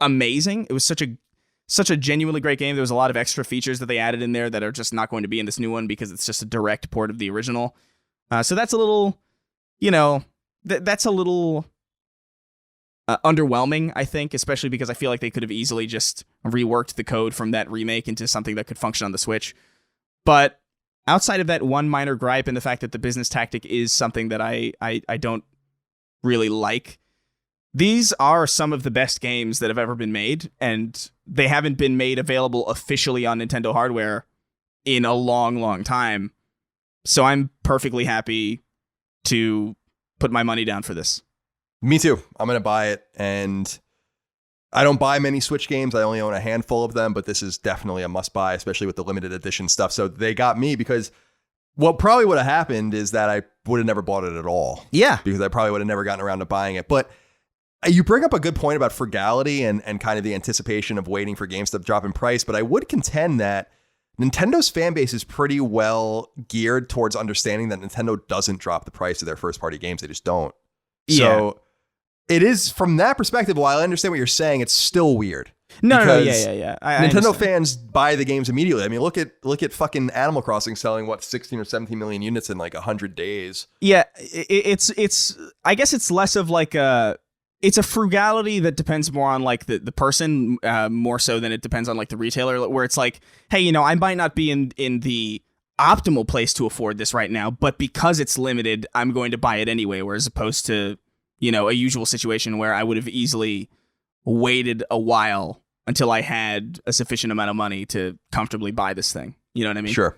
amazing. It was such a genuinely great game. There was a lot of extra features that they added in there that are just not going to be in this new one because it's just a direct port of the original. So that's a little, that's a little underwhelming, I think, especially because I feel like they could have easily just reworked the code from that remake into something that could function on the Switch. But outside of that one minor gripe and the fact that the business tactic is something that I don't really like, these are some of the best games that have ever been made, and they haven't been made available officially on Nintendo hardware in a long, long time. So I'm perfectly happy to put my money down for this. Me too. I'm going to buy it, and I don't buy many Switch games. I only own a handful of them, but this is definitely a must-buy, especially with the limited edition stuff. So they got me because what probably would have happened is that I would have never bought it at all. Yeah. Because I probably would have never gotten around to buying it. But you bring up a good point about frugality and kind of the anticipation of waiting for games to drop in price, but I would contend that Nintendo's fan base is pretty well geared towards understanding that Nintendo doesn't drop the price of their first-party games. They just don't. Yeah. So it is, from that perspective, while I understand what you're saying, it's still weird. No, Nintendo understand. fans buy the games immediately. I mean, look at fucking Animal Crossing selling, 16 or 17 million units in like 100 days. Yeah, it's I guess it's less of like it's a frugality that depends more on like the person more so than it depends on like the retailer, where it's like, hey, I might not be in the optimal place to afford this right now, but because it's limited, I'm going to buy it anyway, whereas opposed to, a usual situation where I would have easily waited a while until I had a sufficient amount of money to comfortably buy this thing. You know what I mean? Sure.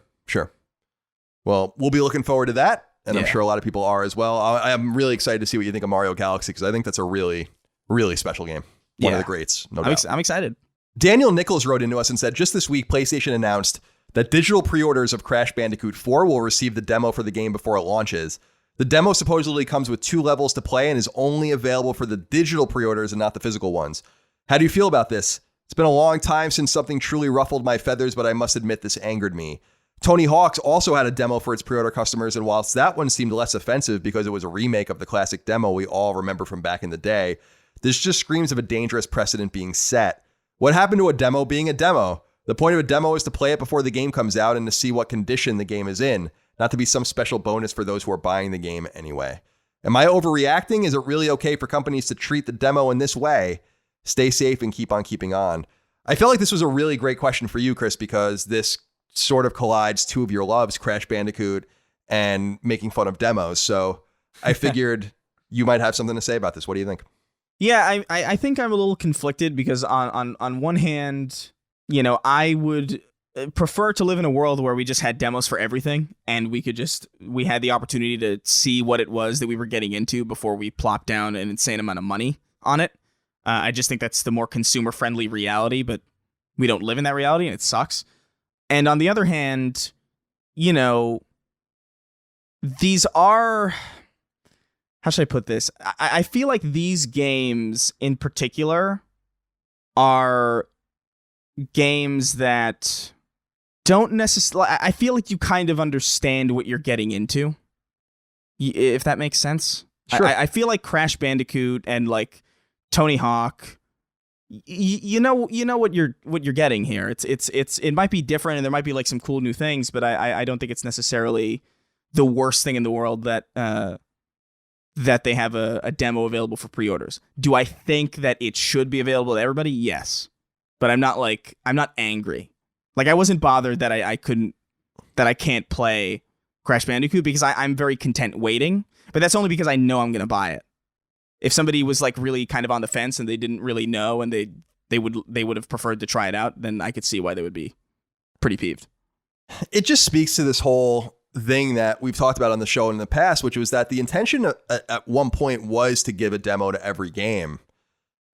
Well, we'll be looking forward to that. And yeah. I'm sure a lot of people are as well. I'm really excited to see what you think of Mario Galaxy, because I think that's a really, really special game. One of the greats, no doubt. I'm excited. Daniel Nichols wrote into us and said, just this week, PlayStation announced that digital pre-orders of Crash Bandicoot 4 will receive the demo for the game before it launches. The demo supposedly comes with 2 levels to play and is only available for the digital pre-orders and not the physical ones. How do you feel about this? It's been a long time since something truly ruffled my feathers, but I must admit this angered me. Tony Hawk's also had a demo for its pre-order customers, and whilst that one seemed less offensive because it was a remake of the classic demo we all remember from back in the day, this just screams of a dangerous precedent being set. What happened to a demo being a demo? The point of a demo is to play it before the game comes out and to see what condition the game is in, not to be some special bonus for those who are buying the game anyway. Am I overreacting? Is it really okay for companies to treat the demo in this way? Stay safe and keep on keeping on. I felt like this was a really great question for you, Chris, because this sort of collides 2 of your loves, Crash Bandicoot and making fun of demos. So I figured you might have something to say about this. What do you think? Yeah, I think I'm a little conflicted because on one hand, I would prefer to live in a world where we just had demos for everything and we had the opportunity to see what it was that we were getting into before we plopped down an insane amount of money on it. I just think that's the more consumer-friendly reality, but we don't live in that reality and it sucks. And on the other hand, these are, how should I put this? I feel like these games in particular are games that don't necessarily, I feel like you kind of understand what you're getting into, if that makes sense. Sure. I feel like Crash Bandicoot and like Tony Hawk, you know what you're getting here. It might be different and there might be like some cool new things, but I don't think it's necessarily the worst thing in the world that they have a demo available for pre-orders. Do I think that it should be available to everybody? Yes, but I'm not angry. Like I wasn't bothered that I can't play Crash Bandicoot because I'm very content waiting, but that's only because I know I'm gonna buy it. If somebody was like really kind of on the fence and they didn't really know and they would have preferred to try it out, then I could see why they would be pretty peeved. It just speaks to this whole thing that we've talked about on the show in the past, which was that the intention at one point was to give a demo to every game.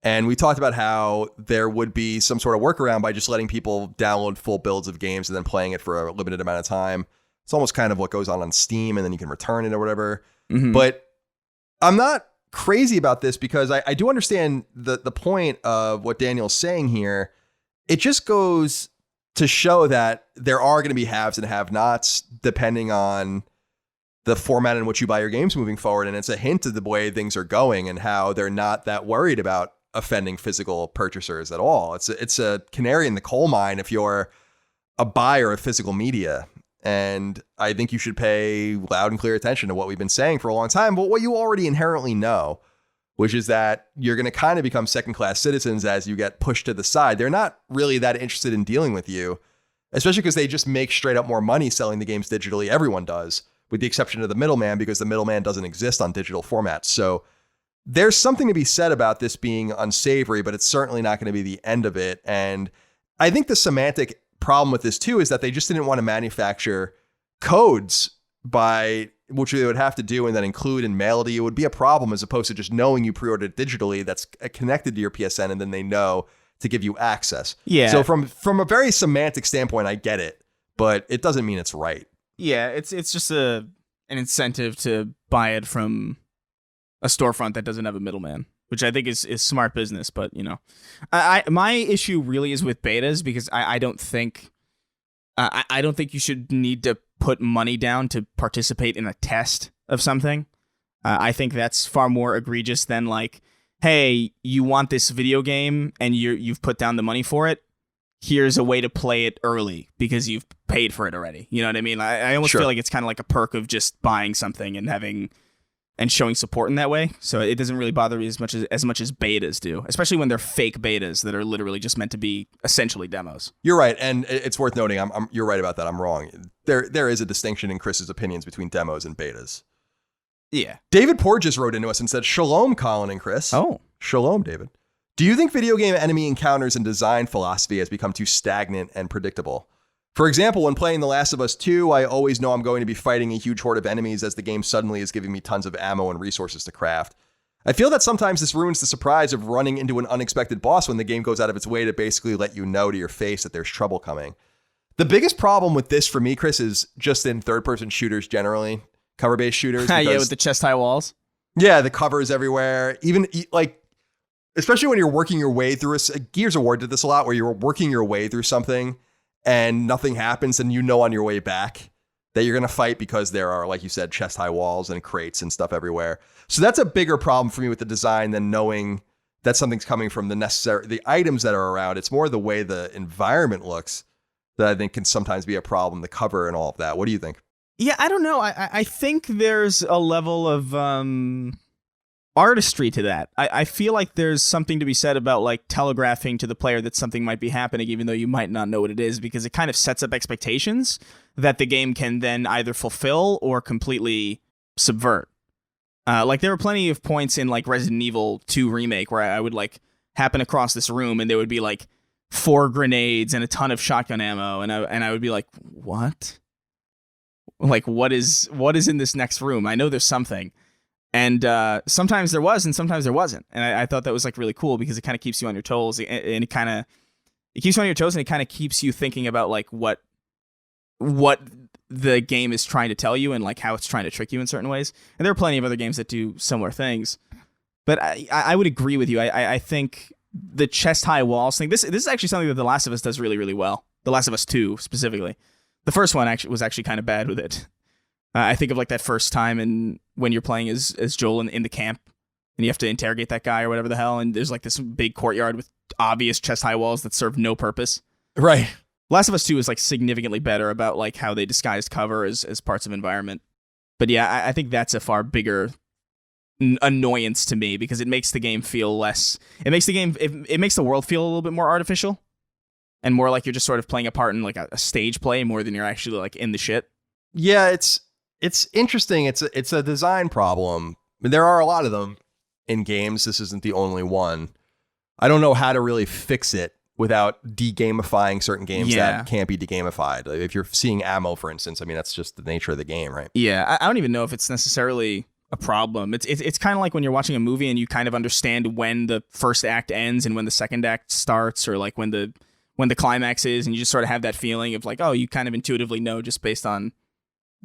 And we talked about how there would be some sort of workaround by just letting people download full builds of games and then playing it for a limited amount of time. It's almost kind of what goes on Steam, and then you can return it or whatever. Mm-hmm. But I'm not crazy about this because I do understand the point of what Daniel's saying here. It just goes to show that there are going to be haves and have-nots depending on the format in which you buy your games moving forward. And it's a hint of the way things are going and how they're not that worried about offending physical purchasers at all. It's a canary in the coal mine if you're a buyer of physical media. And I think you should pay loud and clear attention to what we've been saying for a long time, but what you already inherently know, which is that you're going to kind of become second-class citizens as you get pushed to the side. They're not really that interested in dealing with you, especially because they just make straight up more money selling the games digitally. Everyone does, with the exception of the middleman, because the middleman doesn't exist on digital formats. So there's something to be said about this being unsavory, but it's certainly not going to be the end of it. And I think the semantic problem with this too is that they just didn't want to manufacture codes by which they would have to do and then include and mail to you. It would be a problem as opposed to just knowing you pre-ordered digitally that's connected to your PSN and then they know to give you access. Yeah. So from a very semantic standpoint, I get it, but it doesn't mean it's right. Yeah, it's just an incentive to buy it from a storefront that doesn't have a middleman, which I think is smart business. But my issue really is with betas because I don't think you should need to put money down to participate in a test of something. I think that's far more egregious than like, hey, you want this video game and you've put down the money for it. Here's a way to play it early because you've paid for it already. You know what I mean? I almost feel like it's kind of like a perk of just buying something and showing support in that way. So it doesn't really bother me as much as betas do, especially when they're fake betas that are literally just meant to be essentially demos. You're right, and it's worth noting. You're right about that. I'm wrong. There is a distinction in Chris's opinions between demos and betas. Yeah. David Porges wrote into us and said, "Shalom, Colin and Chris." Oh, shalom, David. Do you think video game enemy encounters and design philosophy has become too stagnant and predictable? For example, when playing The Last of Us 2, I always know I'm going to be fighting a huge horde of enemies as the game suddenly is giving me tons of ammo and resources to craft. I feel that sometimes this ruins the surprise of running into an unexpected boss when the game goes out of its way to basically let you know to your face that there's trouble coming. The biggest problem with this for me, Chris, is just in third-person shooters generally, cover-based shooters. Yeah, with the chest-high walls. Yeah, the cover is everywhere. Even like, especially when you're working your way through Gears of War did this a lot, where you're working your way through something and nothing happens, and you know on your way back that you're going to fight because there are, like you said, chest-high walls and crates and stuff everywhere. So that's a bigger problem for me with the design than knowing that something's coming from the items that are around. It's more the way the environment looks that I think can sometimes be a problem, the cover and all of that. What do you think? Yeah, I don't know. I think there's a level of artistry to that. I feel like there's something to be said about like telegraphing to the player that something might be happening, even though you might not know what it is, because it kind of sets up expectations that the game can then either fulfill or completely subvert. Like there were plenty of points in like Resident Evil 2 Remake where I would like happen across this room and there would be like 4 grenades and a ton of shotgun ammo, and I would be like, what? Like what is in this next room? I know there's something. And sometimes there was, and sometimes there wasn't. And I thought that was like really cool because it kind of keeps you on your toes, and it keeps you on your toes, and it kind of keeps you thinking about like what the game is trying to tell you and like how it's trying to trick you in certain ways. And there are plenty of other games that do similar things. But I would agree with you. I think the chest high walls thing. This is actually something that The Last of Us does really, really well. The Last of Us 2 specifically. The first one was actually kind of bad with it. I think of like that first time and when you're playing as Joel in the camp and you have to interrogate that guy or whatever the hell, and there's like this big courtyard with obvious chest high walls that serve no purpose. Right. Last of Us 2 is like significantly better about like how they disguised cover as parts of environment. But yeah, I think that's a far bigger annoyance to me because it makes the game feel less. It makes the world feel a little bit more artificial and more like you're just sort of playing a part in like a stage play more than you're actually like in the shit. Yeah, it's interesting. It's a design problem. I mean, there are a lot of them in games. This isn't the only one. I don't know how to really fix it without de-gamifying certain games that can't be de-gamified. Like if you're seeing ammo, for instance, I mean, that's just the nature of the game, right? Yeah, I don't even know if it's necessarily a problem. It's kind of like when you're watching a movie and you kind of understand when the first act ends and when the second act starts, or like when the climax is, and you just sort of have that feeling of like, oh, you kind of intuitively know just based on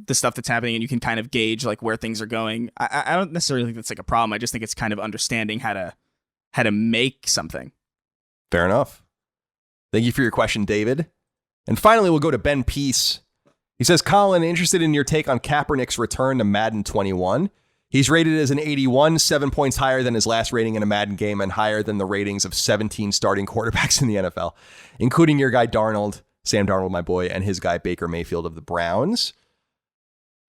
the stuff that's happening, and you can kind of gauge like where things are going. I don't necessarily think that's like a problem. I just think it's kind of understanding how to make something. Fair enough. Thank you for your question, David. And finally, we'll go to Ben Peace. He says, Colin, interested in your take on Kaepernick's return to Madden 21. He's rated as an 81, 7 points higher than his last rating in a Madden game and higher than the ratings of 17 starting quarterbacks in the NFL, including your guy Darnold, Sam Darnold, my boy, and his guy Baker Mayfield of the Browns.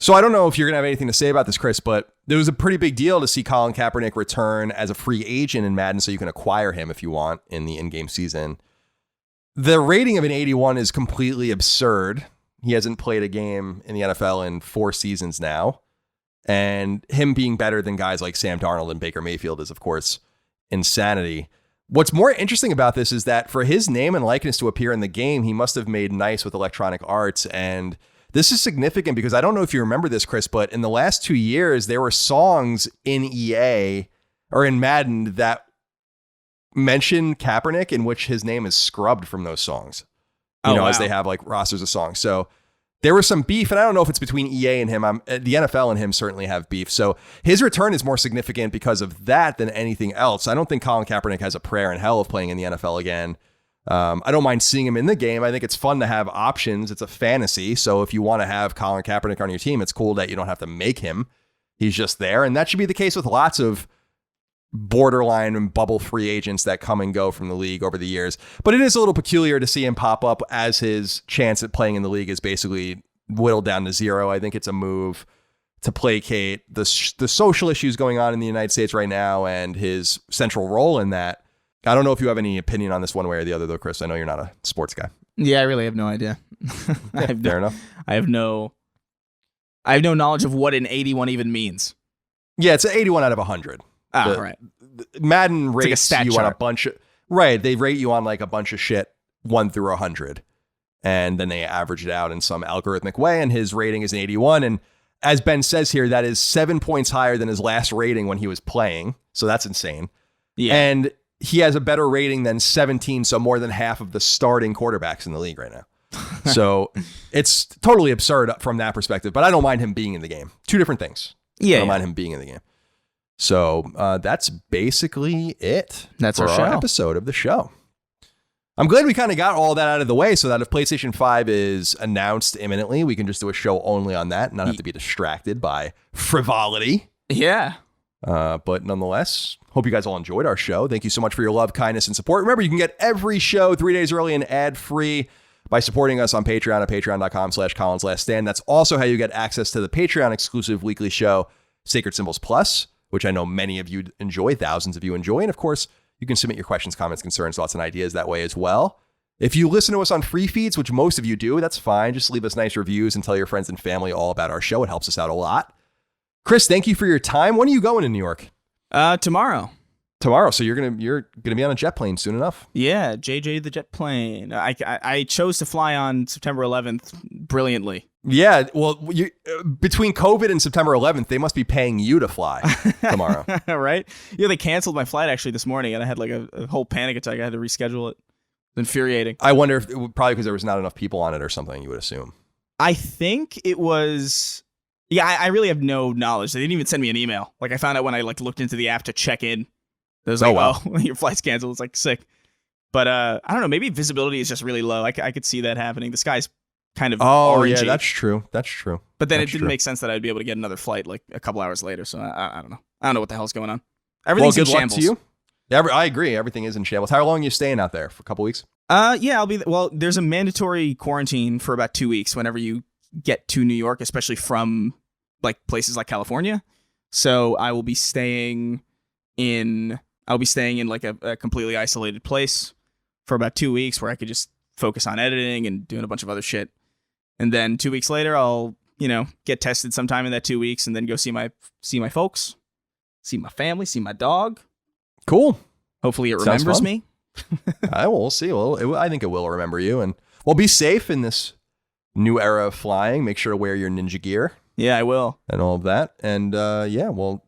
So I don't know if you're going to have anything to say about this, Chris, but there was a pretty big deal to see Colin Kaepernick return as a free agent in Madden, so you can acquire him if you want in the in-game season. The rating of an 81 is completely absurd. He hasn't played a game in the NFL in 4 seasons now. And him being better than guys like Sam Darnold and Baker Mayfield is, of course, insanity. What's more interesting about this is that for his name and likeness to appear in the game, he must have made nice with Electronic Arts. And this is significant because I don't know if you remember this, Chris, but in the last 2 years, there were songs in EA or in Madden that mention Kaepernick in which his name is scrubbed from those songs, as they have like rosters of songs. So there was some beef, and I don't know if it's between EA and him. The NFL and him certainly have beef. So his return is more significant because of that than anything else. I don't think Colin Kaepernick has a prayer in hell of playing in the NFL again. I don't mind seeing him in the game. I think it's fun to have options. It's a fantasy. So if you want to have Colin Kaepernick on your team, it's cool that you don't have to make him. He's just there. And that should be the case with lots of borderline and bubble free agents that come and go from the league over the years. But it is a little peculiar to see him pop up as his chance at playing in the league is basically whittled down to zero. I think it's a move to placate the social issues going on in the United States right now and his central role in that. I don't know if you have any opinion on this one way or the other, though, Chris. I know you're not a sports guy. Yeah, I really have no idea. Fair enough. I have no knowledge of what an 81 even means. Yeah, it's an 81 out of 100. Right. Madden rates like you on a bunch of... Right, they rate you on like a bunch of shit 1 through 100. And then they average it out in some algorithmic way, and his rating is an 81. And as Ben says here, that is 7 points higher than his last rating when he was playing. So that's insane. Yeah. And he has a better rating than 17, so more than half of the starting quarterbacks in the league right now. So it's totally absurd from that perspective, but I don't mind him being in the game. 2 different things. Yeah. I don't mind him being in the game. So that's basically it. That's for our episode of the show. I'm glad we kind of got all that out of the way so that if PlayStation 5 is announced imminently, we can just do a show only on that and not have to be distracted by frivolity. Yeah. But nonetheless, hope you guys all enjoyed our show. Thank you so much for your love, kindness, and support. Remember, you can get every show 3 days early and ad-free by supporting us on Patreon at patreon.com/ColinsLastStand. That's also how you get access to the Patreon exclusive weekly show, Sacred Symbols Plus, which I know many of you enjoy, thousands of you enjoy. And of course, you can submit your questions, comments, concerns, thoughts, and ideas that way as well. If you listen to us on free feeds, which most of you do, that's fine. Just leave us nice reviews and tell your friends and family all about our show. It helps us out a lot. Chris, thank you for your time. When are you going to New York? Tomorrow. Tomorrow. So you're gonna be on a jet plane soon enough. Yeah, JJ the jet plane. I chose to fly on September 11th brilliantly. Yeah, well, between COVID and September 11th, they must be paying you to fly tomorrow. Right? Yeah, they canceled my flight actually this morning, and I had like a whole panic attack. I had to reschedule it. It's infuriating. I wonder if probably because there was not enough people on it or something, you would assume. I think it was... Yeah, I really have no knowledge. They didn't even send me an email. Like, I found out when I looked into the app to check in. It was like, wow, your flight's canceled. It's like sick. But I don't know. Maybe visibility is just really low. I could see that happening. The sky's kind of orangey. Yeah, that's true. That's true. But then it didn't make sense that I'd be able to get another flight like a couple hours later. So I don't know. I don't know what the hell's going on. Everything's in shambles. Luck to you. Yeah, I agree. Everything is in shambles. How long are you staying out there? For a couple weeks? Yeah, I'll be. Well, there's a mandatory quarantine for about 2 weeks whenever you get to New York, especially from like places like California. So I will be staying in like a completely isolated place for about 2 weeks where I could just focus on editing and doing a bunch of other shit. And then 2 weeks later, I'll, get tested sometime in that 2 weeks and then go see my folks, see my family, see my dog. Cool. Hopefully it remembers me. We'll see. Well, I think it will remember you. And well, be safe in this new era of flying. Make sure to wear your ninja gear. Yeah, I will. And all of that. And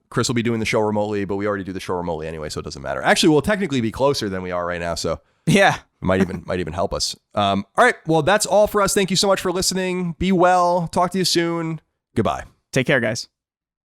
Chris will be doing the show remotely, but we already do the show remotely anyway, so it doesn't matter. Actually, we'll technically be closer than we are right now, so yeah, it might even help us. All right, well, that's all for us. Thank you so much for listening. Be well. Talk to you soon. Goodbye. Take care, guys.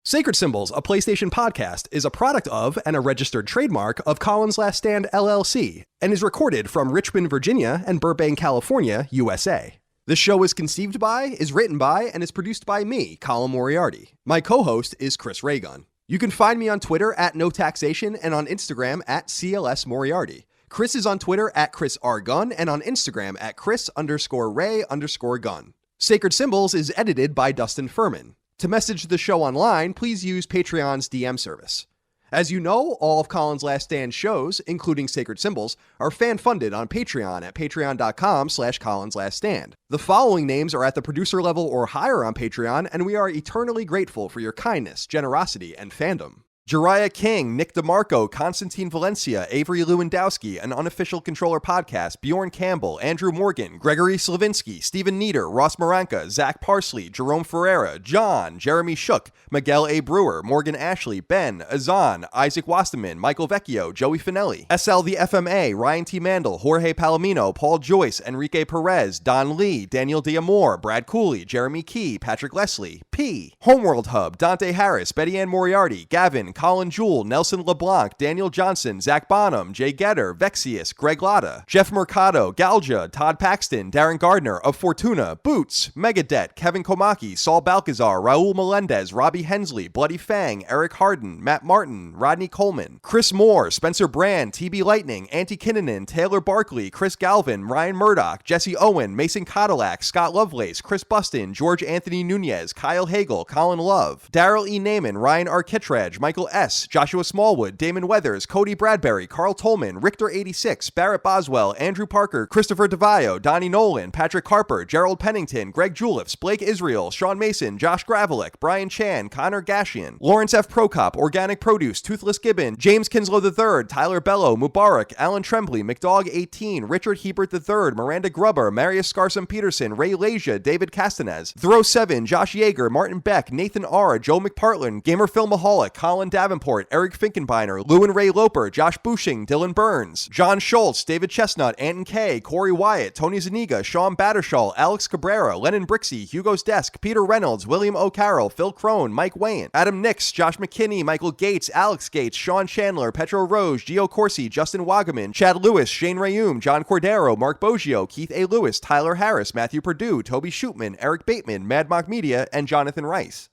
Sacred Symbols, a PlayStation podcast, is a product of and a registered trademark of Colin's Last Stand LLC and is recorded from Richmond, Virginia and Burbank, California, USA. This show is conceived by, is written by, and is produced by me, Colin Moriarty. My co-host is Chris Raygun. You can find me on Twitter at NoTaxation and on Instagram at CLS Moriarty. Chris is on Twitter at Chris R. Gunn and on Instagram at Chris_Ray_Gun. Sacred Symbols is edited by Dustin Furman. To message the show online, please use Patreon's DM service. As you know, all of Colin's Last Stand shows, including Sacred Symbols, are fan-funded on Patreon at patreon.com/colinslaststand. The following names are at the producer level or higher on Patreon, and we are eternally grateful for your kindness, generosity, and fandom. Jariah King, Nick DeMarco, Constantine Valencia, Avery Lewandowski, an Unofficial Controller Podcast, Bjorn Campbell, Andrew Morgan, Gregory Slavinsky, Stephen Nieder, Ross Maranka, Zach Parsley, Jerome Ferreira, John, Jeremy Shook, Miguel A. Brewer, Morgan Ashley, Ben, Azan, Isaac Wasterman, Michael Vecchio, Joey Finelli, SL the FMA, Ryan T. Mandel, Jorge Palomino, Paul Joyce, Enrique Perez, Don Lee, Daniel Diamore, Brad Cooley, Jeremy Key, Patrick Leslie, P. Homeworld Hub, Dante Harris, Betty Ann Moriarty, Gavin, Colin Jewell, Nelson LeBlanc, Daniel Johnson, Zach Bonham, Jay Getter, Vexius, Greg Lotta, Jeff Mercado, Galja, Todd Paxton, Darren Gardner, Of Fortuna, Boots, Megadet, Kevin Komaki, Saul Balcazar, Raul Melendez, Robbie Hensley, Bloody Fang, Eric Harden, Matt Martin, Rodney Coleman, Chris Moore, Spencer Brand, TB Lightning, Antti Kinnunen, Taylor Barkley, Chris Galvin, Ryan Murdoch, Jesse Owen, Mason Cadillac, Scott Lovelace, Chris Bustin, George Anthony Nunez, Kyle Hagel, Colin Love, Daryl E. Naiman, Ryan Arkittredge, Michael S., Joshua Smallwood, Damon Weathers, Cody Bradbury, Carl Tolman, Richter86, Barrett Boswell, Andrew Parker, Christopher DeVio, Donnie Nolan, Patrick Harper, Gerald Pennington, Greg Julips, Blake Israel, Sean Mason, Josh Gravelick, Brian Chan, Connor Gashian, Lawrence F. Prokop, Organic Produce, Toothless Gibbon, James Kinslow III, Tyler Bello, Mubarak, Alan Tremblay, McDog18, Richard Hebert III, Miranda Grubber, Marius Scarsom Peterson, Ray Leja, David Castanez, Throw7, Josh Yeager, Martin Beck, Nathan R., Joe McPartland, Gamer Filmaholic, Colin Davenport, Eric Finkenbeiner, Lou and Ray Loper, Josh Bushing, Dylan Burns, John Schultz, David Chestnut, Anton K., Corey Wyatt, Tony Zaniga, Sean Battershall, Alex Cabrera, Lennon Brixey, Hugo's Desk, Peter Reynolds, William O'Carroll, Phil Crone, Mike Wayne, Adam Nix, Josh McKinney, Michael Gates, Alex Gates, Sean Chandler, Petro Rose, Gio Corsi, Justin Wagaman, Chad Lewis, Shane Rayum, John Cordero, Mark Boggio, Keith A. Lewis, Tyler Harris, Matthew Purdue, Toby Shootman, Eric Bateman, Mad Mock Media, and Jonathan Rice.